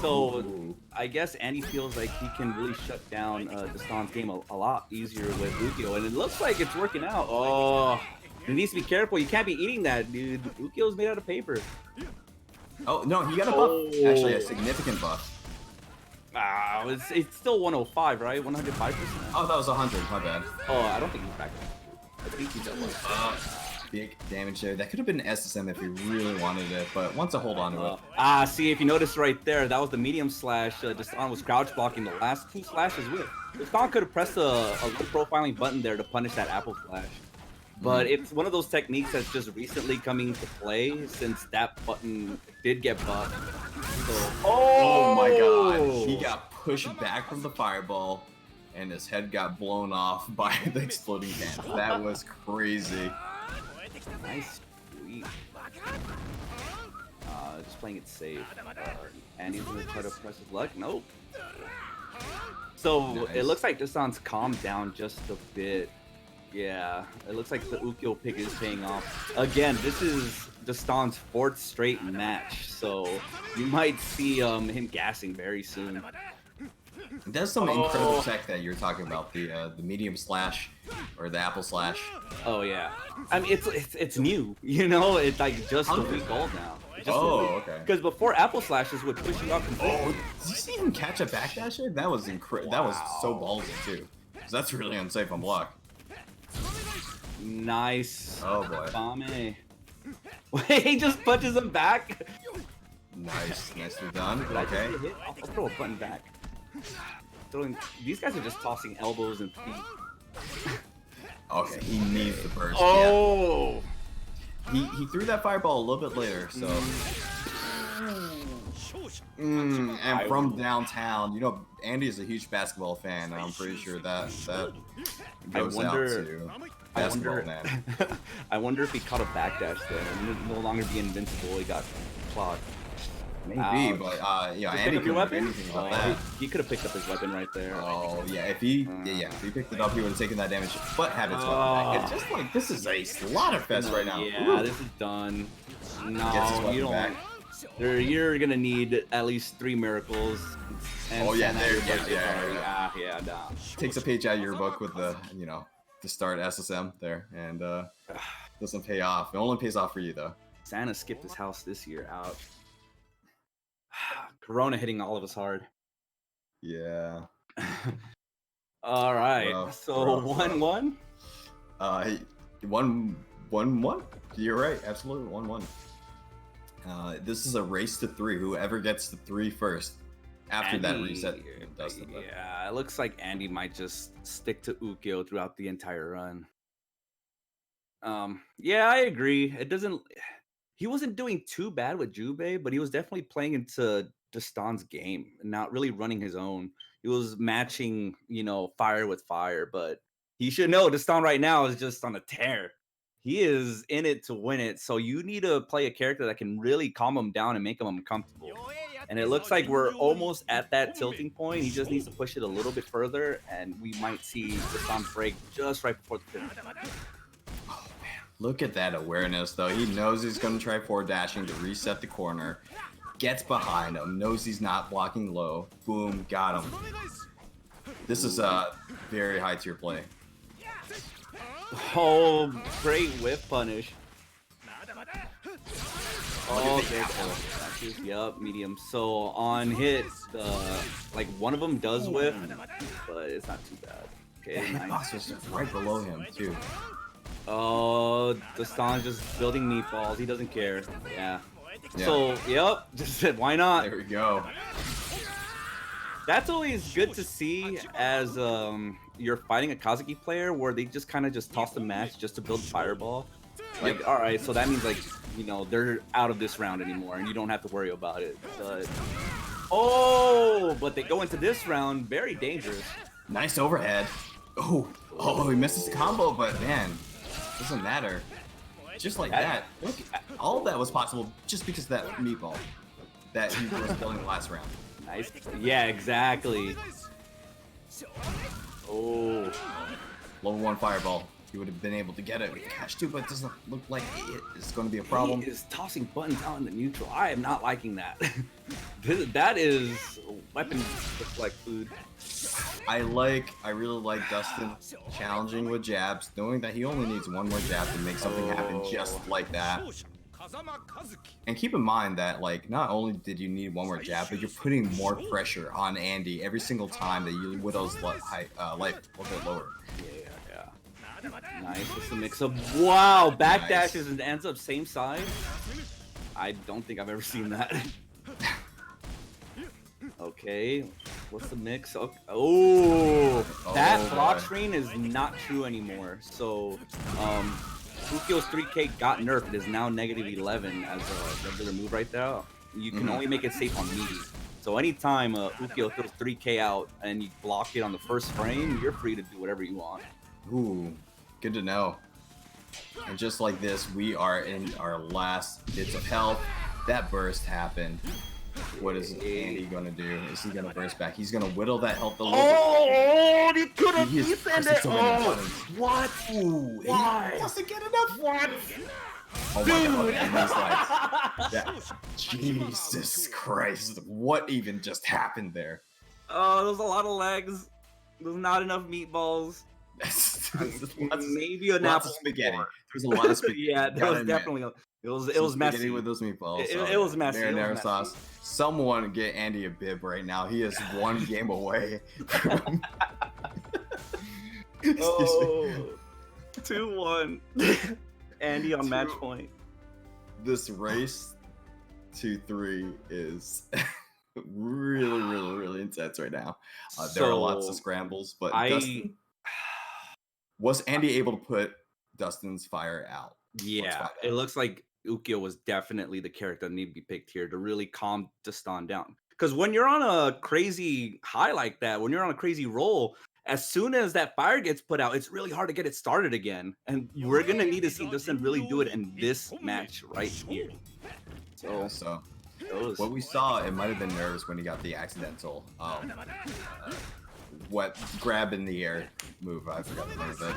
Speaker 1: So I guess Andy feels like he can really shut down Destan's game a lot easier with Ukyo, and it looks like it's working out. Oh. He needs to be careful. You can't be eating that, dude. Ukyo's made out of paper.
Speaker 2: Oh, no, he got a buff. Actually, a significant buff.
Speaker 1: It's still 105, right? 105%?
Speaker 2: Oh, that was 100. My bad.
Speaker 1: Oh, I don't think he's back. I think he's at 1.
Speaker 2: Big damage there. That could have been SSM if he really wanted it, but wants to hold on to it.
Speaker 1: See, if you notice right there, that was the medium slash. Destan was crouch blocking the last 2 slashes with. Destan could have pressed a low profiling button there to punish that apple slash. But it's one of those techniques that's just recently coming to play since that button did get buffed. So,
Speaker 2: oh my god, he got pushed back from the fireball and his head got blown off by the exploding can. That was crazy.
Speaker 1: Nice sweep. Just playing it safe. And he's gonna try to press his luck. Nope. So it looks like Destan's calmed down just a bit. Yeah, it looks like the Ukyo pick is paying off. Again, this is Destan's 4th straight match, so you might see him gassing very soon.
Speaker 2: There's some incredible tech that you're talking about, the medium slash or the apple slash.
Speaker 1: Oh yeah, I mean it's new, you know, it's like just a week old now.
Speaker 2: Okay.
Speaker 1: Because before apple slashes would push you up.
Speaker 2: Did you see him catch a backdasher? That was incredible. That was so ballsy too. 'Cause that's really unsafe on block.
Speaker 1: Nice.
Speaker 2: Oh boy.
Speaker 1: Bame. Wait, he just punches him back.
Speaker 2: Nice. Nicely done. Okay.
Speaker 1: I'll throw a button back. These guys are just tossing elbows and feet.
Speaker 2: Okay, he needs the burst.
Speaker 1: Oh.
Speaker 2: Yeah. He threw that fireball a little bit later, so. And from downtown, you know, Andy is a huge basketball fan. And I'm pretty sure that goes out to basketball man.
Speaker 1: I wonder if he caught a backdash there and no longer be invincible. He got clocked.
Speaker 2: Maybe, but yeah, Andy couldn't do anything about that.
Speaker 1: He could have picked up his weapon right there.
Speaker 2: Oh yeah, if he picked it up, he would have taken that damage. But had his weapon back. It's just like this is a slaughter fest right now.
Speaker 1: Yeah, this is done. No, you don't. Back. You're gonna need at least 3 miracles. And
Speaker 2: Takes a page out of your book with the to start SSM there, and doesn't pay off. It only pays off for you though.
Speaker 1: Santa skipped his house this year. Ouch. Corona hitting all of us hard.
Speaker 2: Yeah.
Speaker 1: All right. 1-1.
Speaker 2: 1-1. You're right. Absolutely 1-1. This is a race to 3. Whoever gets to 3 first after that reset does the best.
Speaker 1: Yeah, it looks like Andy might just stick to Ukyo throughout the entire run. Yeah, I agree. He wasn't doing too bad with Jubei, but he was definitely playing into Destan's game and not really running his own. He was matching, fire with fire, but he should know Destan right now is just on a tear. He is in it to win it, so you need to play a character that can really calm him down and make him uncomfortable. And it looks like we're almost at that tilting point. He just needs to push it a little bit further, and we might see Destan break just right before the finish.
Speaker 2: Look at that awareness, though. He knows he's going to try forward dashing to reset the corner. Gets behind him. Knows he's not blocking low. Boom. Got him. This is a very high tier play.
Speaker 1: Oh, great whip punish. Oh, yup, medium. So on hit, one of them does whip, but it's not too bad. Okay,
Speaker 2: nice. Was right below him, too.
Speaker 1: Oh, Destan's just building meatballs. He doesn't care. Yeah. So, yep. Just said, why not?
Speaker 2: There we go.
Speaker 1: That's always good to see as you're fighting a Kazuki player where they just kind of just toss the match just to build Fireball. Like, all right, so that means they're out of this round anymore and you don't have to worry about it. But but they go into this round very dangerous.
Speaker 2: Nice overhead. Oh, he misses the combo, but man. Doesn't matter. Just like that. Look, all of that was possible just because of that meatball that he was building last round.
Speaker 1: Nice. Yeah, exactly. Oh.
Speaker 2: Level 1 fireball. He would have been able to get it with cash too, but it doesn't look like it's going to be a problem.
Speaker 1: He is tossing buttons out in the neutral. I am not liking that. That is weapon like food.
Speaker 2: I really like Dustin challenging with jabs, knowing that he only needs one more jab to make something happen just like that. And keep in mind that, not only did you need one more jab, but you're putting more pressure on Andy every single time that you Widow's life a little bit lower.
Speaker 1: Yeah. Nice. It's a mix of wow, backdashes and ends up same side. I don't think I've ever seen that. Okay, what's the mix? That block screen is not true anymore. So, Ukyo's 3K got nerfed. It is now -11 as a regular move right there. You can only make it safe on meaty. So anytime Ukyo throws 3K out and you block it on the first frame, you're free to do whatever you want.
Speaker 2: Ooh, good to know. And just like this, we are in our last bits of health. That burst happened. What is Andy gonna do? Is he gonna burst back? He's gonna whittle that health a little bit.
Speaker 1: He could have defended it. What?
Speaker 2: Ooh, why? He doesn't get enough. What? Oh my god, Andy's Jesus Christ. What even just happened there?
Speaker 1: Oh, there's a lot of legs. There's not enough meatballs. Maybe an apple
Speaker 2: spaghetti. There's a lot of spaghetti.
Speaker 1: Yeah, there was definitely it was messy
Speaker 2: with those meatballs.
Speaker 1: It was messy.
Speaker 2: Marinara sauce. Someone get Andy a bib right now. He is one game away from
Speaker 1: 2-1. Andy on match point.
Speaker 2: This race 2-3 is really intense right now. There are lots of scrambles, but Dustin, was Andy able to put Dustin's fire out?
Speaker 1: Yeah, it looks like Ukyo was definitely the character that needed to be picked here to really calm Dastan down. Because when you're on a crazy high like that, when you're on a crazy roll, as soon as that fire gets put out, it's really hard to get it started again. And we're gonna need to see Dastan really do it in this match right here.
Speaker 2: So what we saw, it might have been nerves when he got the accidental what grab in the air move. I forgot the name of it.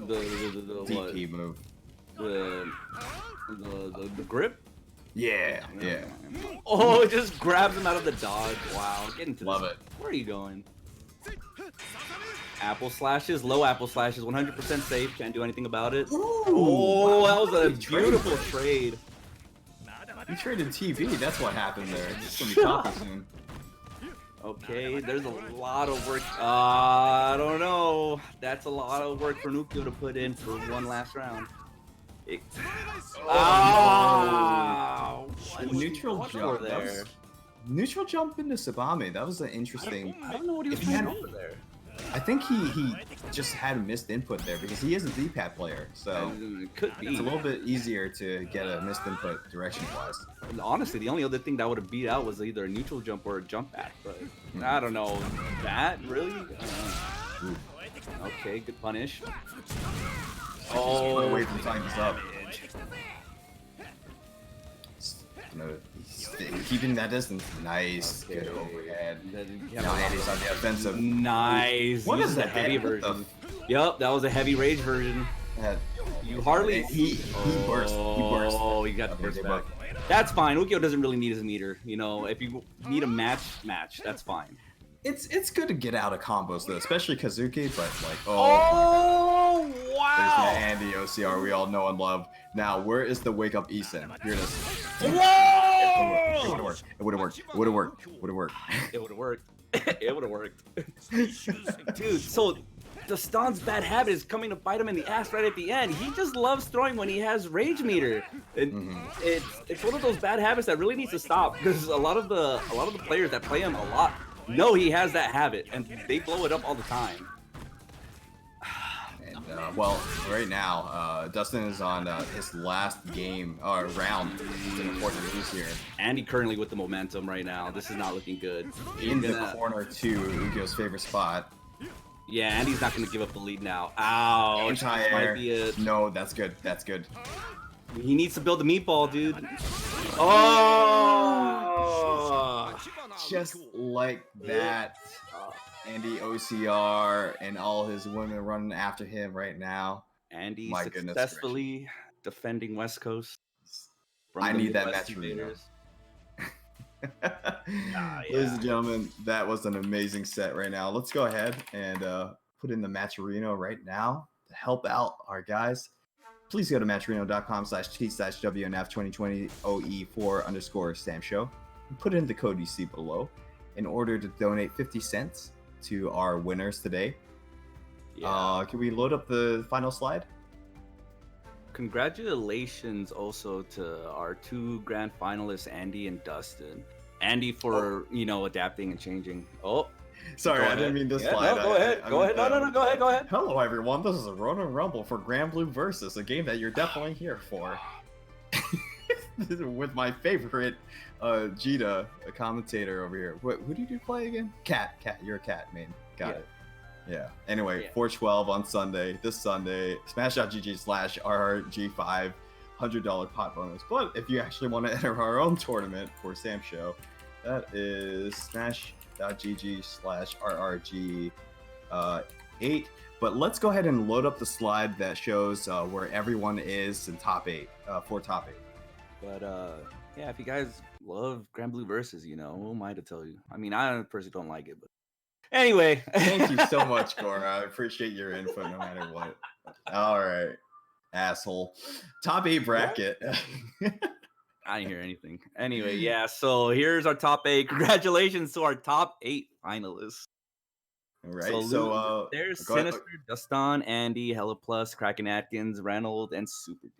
Speaker 1: The
Speaker 2: DP move.
Speaker 1: The grip?
Speaker 2: Yeah.
Speaker 1: Oh, it just grabs him out of the dodge. Wow, get into
Speaker 2: Love
Speaker 1: this.
Speaker 2: it.
Speaker 1: Where are you going? Apple slashes, low apple slashes, 100% safe. Can't do anything about it.
Speaker 2: Ooh,
Speaker 1: Oh, that was a
Speaker 2: trade.
Speaker 1: beautiful trade.
Speaker 2: You traded TV. That's what happened there. It's gonna be copy soon.
Speaker 1: Okay, there's a lot of work. I don't know. That's a lot of work for Nukio to put in for one last round.
Speaker 2: Neutral jump
Speaker 1: there.
Speaker 2: Neutral jump into Sabame. That was an interesting.
Speaker 1: I don't know what he was
Speaker 2: If he had-
Speaker 1: doing over there.
Speaker 2: I think he just had missed input there because he is a D-pad player, so
Speaker 1: It could be.
Speaker 2: it's a little bit easier to get a missed input direction-wise.
Speaker 1: Honestly, the only other thing that would have beat out was either a neutral jump or a jump back, but I don't know. That really? Okay, good punish.
Speaker 2: Oh, wait from tying this up. Keeping that distance. Nice.
Speaker 1: Okay.
Speaker 2: Good overhead.
Speaker 1: Yeah,
Speaker 2: Now Andy's on the offensive.
Speaker 1: Nice.
Speaker 2: What
Speaker 1: This
Speaker 2: is
Speaker 1: a
Speaker 2: that?
Speaker 1: heavy
Speaker 2: What the
Speaker 1: version? Yep, that was a heavy rage version. You hardly.
Speaker 2: He burst. He burst.
Speaker 1: Oh, he got the
Speaker 2: Okay,
Speaker 1: burst
Speaker 2: good
Speaker 1: back.
Speaker 2: luck.
Speaker 1: That's fine. Ukyo doesn't really need his meter. You know, if you need a match, that's fine.
Speaker 2: It's good to get out of combos though, especially Kazuki, but like
Speaker 1: Oh,
Speaker 2: there's
Speaker 1: wow!
Speaker 2: that Andy OCR we all know and love. Now, where is the wake up Eason? Here it is.
Speaker 1: Whoa!
Speaker 2: It would have worked. It would have worked. It would have worked. It would have worked.
Speaker 1: It would have worked. It would have worked. Dude, so the Stan's bad habit is coming to bite him in the ass right at the end. He just loves throwing when he has rage meter. It's one of those bad habits that really needs to stop because a lot of the players that play him a lot know he has that habit and they blow it up all the time.
Speaker 2: And well, right now, Dustin is on his last game or round. It's an important news here.
Speaker 1: Andy currently with the momentum right now. This is not looking good.
Speaker 2: In the corner to Ukyo's favorite spot.
Speaker 1: Yeah, Andy's not going to give up the lead now. Ow.
Speaker 2: Anti-air.
Speaker 1: Might be it.
Speaker 2: No, that's good. That's good.
Speaker 1: He needs to build the meatball, dude. Oh!
Speaker 2: Just like that, Andy OCR and all his women running after him right now.
Speaker 1: Andy
Speaker 2: My goodness
Speaker 1: successfully defending West Coast. from
Speaker 2: I
Speaker 1: the
Speaker 2: need that
Speaker 1: Midwest
Speaker 2: match arena.
Speaker 1: invaders.
Speaker 2: Ladies and gentlemen, that was an amazing set right now. Let's go ahead and put in the Matcherino right now to help out our guys. Please go to matcherino.com/t/WNF2020 OE4_samsho and put in the code you see below in order to donate 50 cents to our winners today.
Speaker 1: Yeah.
Speaker 2: Can we load up the final slide?
Speaker 1: Congratulations also to our two grand finalists, Andy and Dustin. Andy for, adapting and changing. Oh,
Speaker 2: Sorry,
Speaker 1: go
Speaker 2: I didn't
Speaker 1: ahead.
Speaker 2: mean to
Speaker 1: Yeah,
Speaker 2: slide.
Speaker 1: no, go ahead. Go ahead. No, go ahead. Go ahead.
Speaker 2: Hello, everyone. This is a Ronin Rumble for Grand Blue Versus, a game that you're definitely here for. With my favorite Jita, a commentator over here. Who did you play again? Cat. You're a cat, man. Got it. Yeah. Anyway,
Speaker 1: Yeah.
Speaker 2: 4/12 on Sunday. This Sunday, smash.gg/RRG5 $100 pot bonus. But if you actually want to enter our own tournament for Sam Show, that is smash.gg/RRG8. But let's go ahead and load up the slide that shows where everyone is in top 8, for top 8.
Speaker 1: But yeah, if you guys love Grand Blue Versus, who am I to tell you? I mean, I personally don't like it, but anyway.
Speaker 2: Thank you so much, Cora. I appreciate your input no matter what. All right, asshole. Top 8 bracket.
Speaker 1: I didn't hear anything. Anyway, yeah, so here's our top 8. Congratulations to our top 8 finalists.
Speaker 2: All right, so
Speaker 1: there's
Speaker 2: go ahead.
Speaker 1: Sinister, Dustin, Andy, Hella Plus, Kraken Atkins, Reynold, and Super Dude.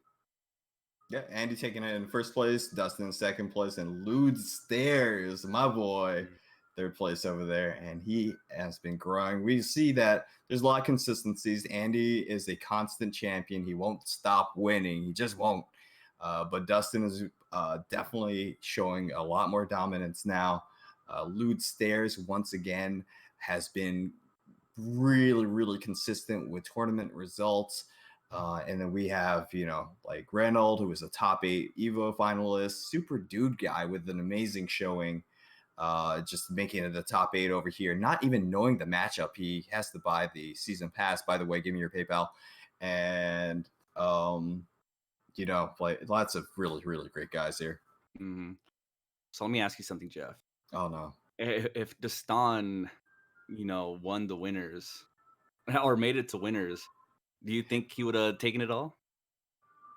Speaker 2: Yeah, Andy taking it in first place, Dustin in second place, and Lude Stairs, my boy, third place over there, and he has been growing. We see that there's a lot of consistencies. Andy is a constant champion. He won't stop winning. He just won't. But Dustin is definitely showing a lot more dominance now. Lewd Stairs, once again, has been really, really consistent with tournament results. And then we have, like Reynolds, who was a top 8 Evo finalist, super dude guy with an amazing showing, just making it the top 8 over here, not even knowing the matchup. He has to buy the season pass. By the way, give me your PayPal. And, like lots of really, really great guys here.
Speaker 1: Mm-hmm. So let me ask you something, Jeff.
Speaker 2: Oh, no.
Speaker 1: If Destan, won the winners or made it to winners, do you think he would have taken it all?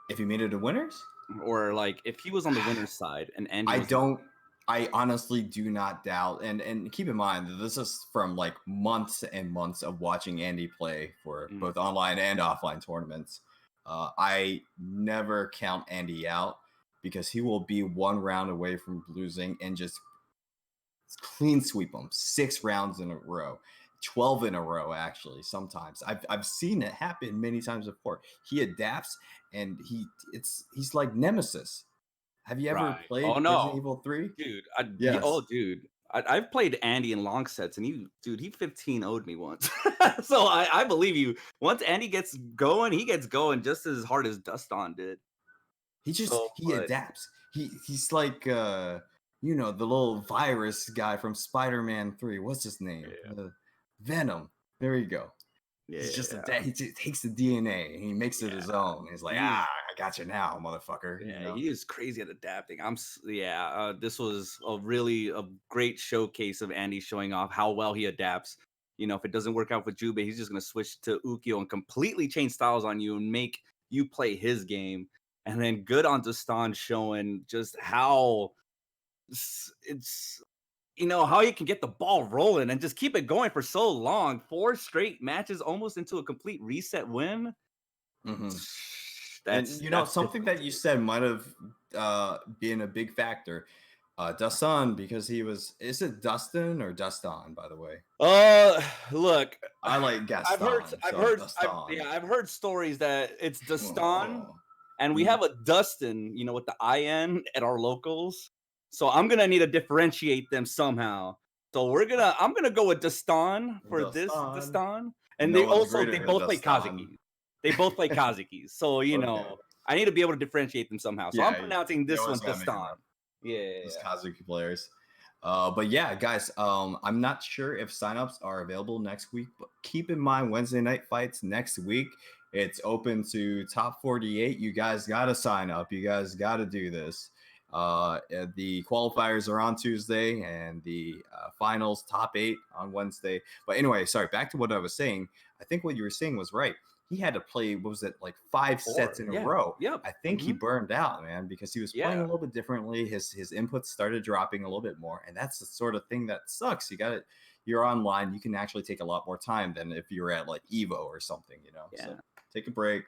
Speaker 2: If he made it to winners?
Speaker 1: Or like if he was on the winner's side and Andy
Speaker 2: I honestly do not doubt, and keep in mind that this is from like months and months of watching Andy play for both online and offline tournaments. I never count Andy out because he will be one round away from losing and just clean sweep him 6 rounds in a row, 12 in a row. Actually, sometimes I've seen it happen many times before. He adapts and he's like Nemesis. Have you ever played Resident Evil 3?
Speaker 1: Dude,
Speaker 2: Yes.
Speaker 1: I've played Andy in long sets, and he 15-0'd me once. So I believe you. Once Andy gets going, he gets going just as hard as Duston did.
Speaker 2: He adapts. He's like the little virus guy from Spider-Man 3. What's his name?
Speaker 1: Yeah.
Speaker 2: Venom. There you go.
Speaker 1: Yeah,
Speaker 2: he just takes the DNA and he makes it his own. He's like, I got you now, motherfucker.
Speaker 1: Yeah, he is crazy at adapting. This was a great showcase of Andy showing off how well he adapts. If it doesn't work out with Jubei, he's just gonna switch to Ukyo and completely change styles on you and make you play his game. And then good on Destan showing just how it's how you can get the ball rolling and just keep it going for so long. 4 straight matches, almost into a complete reset win.
Speaker 2: Mm-hmm.
Speaker 1: That's
Speaker 2: something that you said might have been a big factor. Dustin, because is it Dustin or Dustin, by the way?
Speaker 1: Look,
Speaker 2: I like Gaston.
Speaker 1: I've heard stories that it's Dustin, and we have a Dustin, with the IN at our locals. So I'm gonna need to differentiate them somehow. So I'm gonna go with Dustin for this Dustin, and they both play Kazuki. They both play Kazuki. So I need to be able to differentiate them somehow. So I'm pronouncing this one Dustin. Yeah,
Speaker 2: those Kazuki players. But yeah, guys, I'm not sure if signups are available next week, but keep in mind Wednesday night fights next week. It's open to top 48. You guys got to sign up. You guys got to do this. The qualifiers are on Tuesday and the finals top 8 on Wednesday. But anyway, sorry, back to what I was saying. I think what you were saying was right. He had to play, what was it, like 5 sets in a row.
Speaker 1: Yep.
Speaker 2: I think he burned out, man, because he was playing a little bit differently. His inputs started dropping a little bit more, and that's the sort of thing that sucks. You're online, you can actually take a lot more time than if you're at like Evo or something, So take a break,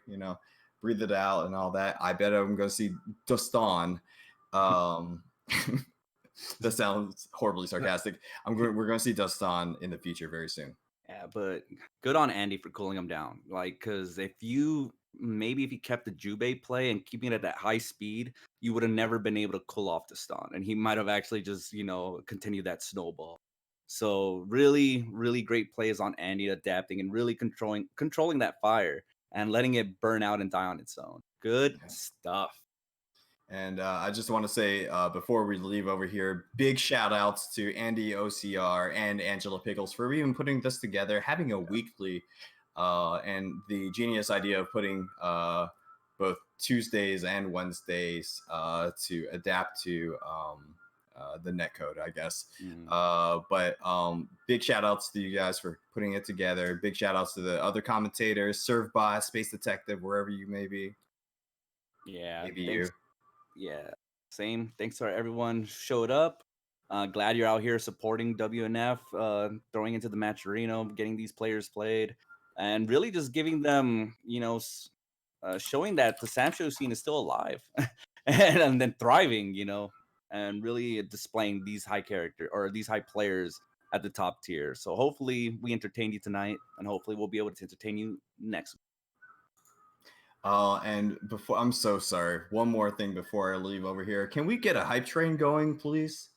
Speaker 2: breathe it out and all that. I bet I'm going to see Dustin. That sounds horribly sarcastic. We're going to see Dustin in the future very soon.
Speaker 1: Yeah, but good on Andy for cooling him down. Like, because if you kept the Jubei play and keeping it at that high speed, you would have never been able to cool off Destan, and he might have actually just continued that snowball. So really, really great plays on Andy adapting and really controlling that fire and letting it burn out and die on its own. Good stuff.
Speaker 2: And I just want to say, before we leave over here, big shout outs to Andy OCR and Angela Pickles for even putting this together, having a weekly, and the genius idea of putting both Tuesdays and Wednesdays to adapt to the netcode, I guess. But big shout outs to you guys for putting it together. Big shout outs to the other commentators, Servbot, Space Detective, wherever you may be.
Speaker 1: Yeah.
Speaker 2: Maybe you.
Speaker 1: Yeah, same. Thanks to everyone showed up. Glad you're out here supporting WNF, throwing into the match arena, getting these players played, and really just giving them, showing that the samsho scene is still alive and then thriving, and really displaying these high players at the top tier. So hopefully we entertained you tonight, and hopefully we'll be able to entertain you next week.
Speaker 2: And before, I'm so sorry. One more thing before I leave over here. Can we get a hype train going, please,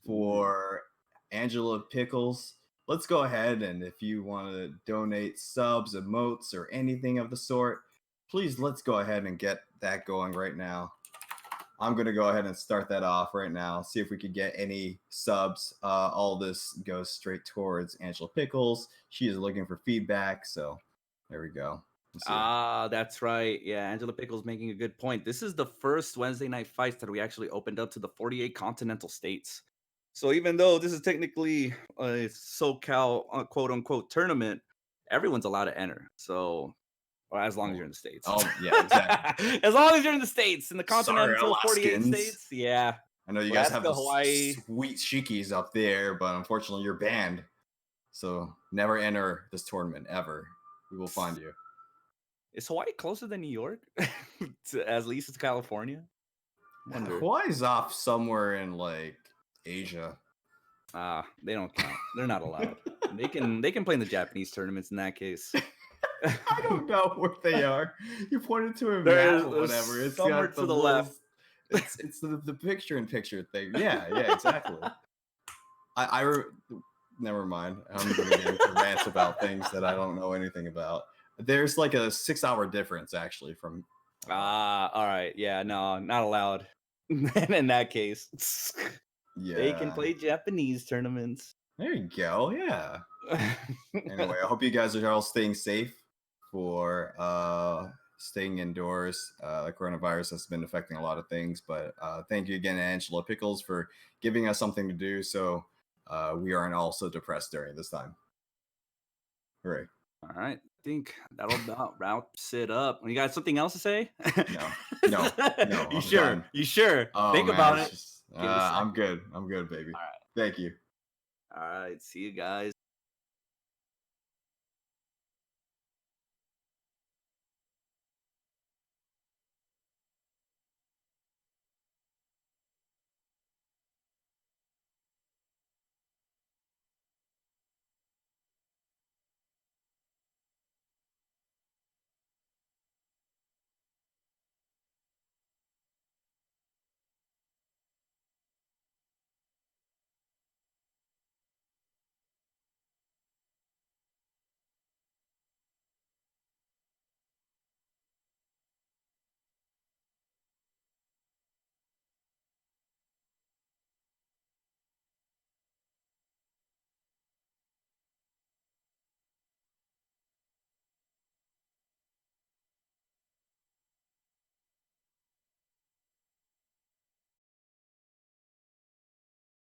Speaker 2: for Angela Pickles? Let's go ahead, and if you want to donate subs, emotes, or anything of the sort, please let's go ahead and get that going right now. I'm going to go ahead and start that off right now. See if we could get any subs. All this goes straight towards Angela Pickles. She is looking for feedback, so there we go.
Speaker 1: That's right. Yeah, Angela Pickle's making a good point. This is the first Wednesday night fights that we actually opened up to the 48 continental states. So even though this is technically a SoCal quote unquote tournament, everyone's allowed to enter. So, or as long as you're in the states.
Speaker 2: Oh yeah, exactly.
Speaker 1: As long as you're in the states, in the continental
Speaker 2: Sorry,
Speaker 1: 48
Speaker 2: Alaskans.
Speaker 1: states. Yeah.
Speaker 2: I know you guys have the
Speaker 1: Hawaii.
Speaker 2: sweet Shikis up there, but unfortunately you're banned. So never enter this tournament ever. We will find you.
Speaker 1: Is Hawaii closer than New York? At least it's California. Wonder.
Speaker 2: Hawaii's off somewhere in like Asia.
Speaker 1: They don't count. They're not allowed. They can play in the Japanese tournaments in that case.
Speaker 2: I don't know where they are. You pointed to a
Speaker 1: There's
Speaker 2: map or whatever. It's
Speaker 1: somewhere
Speaker 2: got
Speaker 1: to the left.
Speaker 2: It's the picture-in-picture thing. Yeah, exactly. Never mind. I'm going to get into rants about things that I don't know anything about. There's like a 6-hour difference actually from.
Speaker 1: All right. Yeah, no, not allowed. In that case,
Speaker 2: Yeah,
Speaker 1: they can play Japanese tournaments.
Speaker 2: There you go. Yeah. Anyway, I hope you guys are all staying safe for staying indoors. The coronavirus has been affecting a lot of things, but thank you again, Angela Pickles, for giving us something to do so we aren't all so depressed during this time. Hooray.
Speaker 1: All right. I think that'll about wraps it up. You got something else to say?
Speaker 2: No.
Speaker 1: You sure?
Speaker 2: Done.
Speaker 1: You sure?
Speaker 2: Oh,
Speaker 1: Think
Speaker 2: man,
Speaker 1: about
Speaker 2: it's
Speaker 1: it.
Speaker 2: just, I'm good, baby.
Speaker 1: All right.
Speaker 2: Thank you.
Speaker 1: All right. See you guys.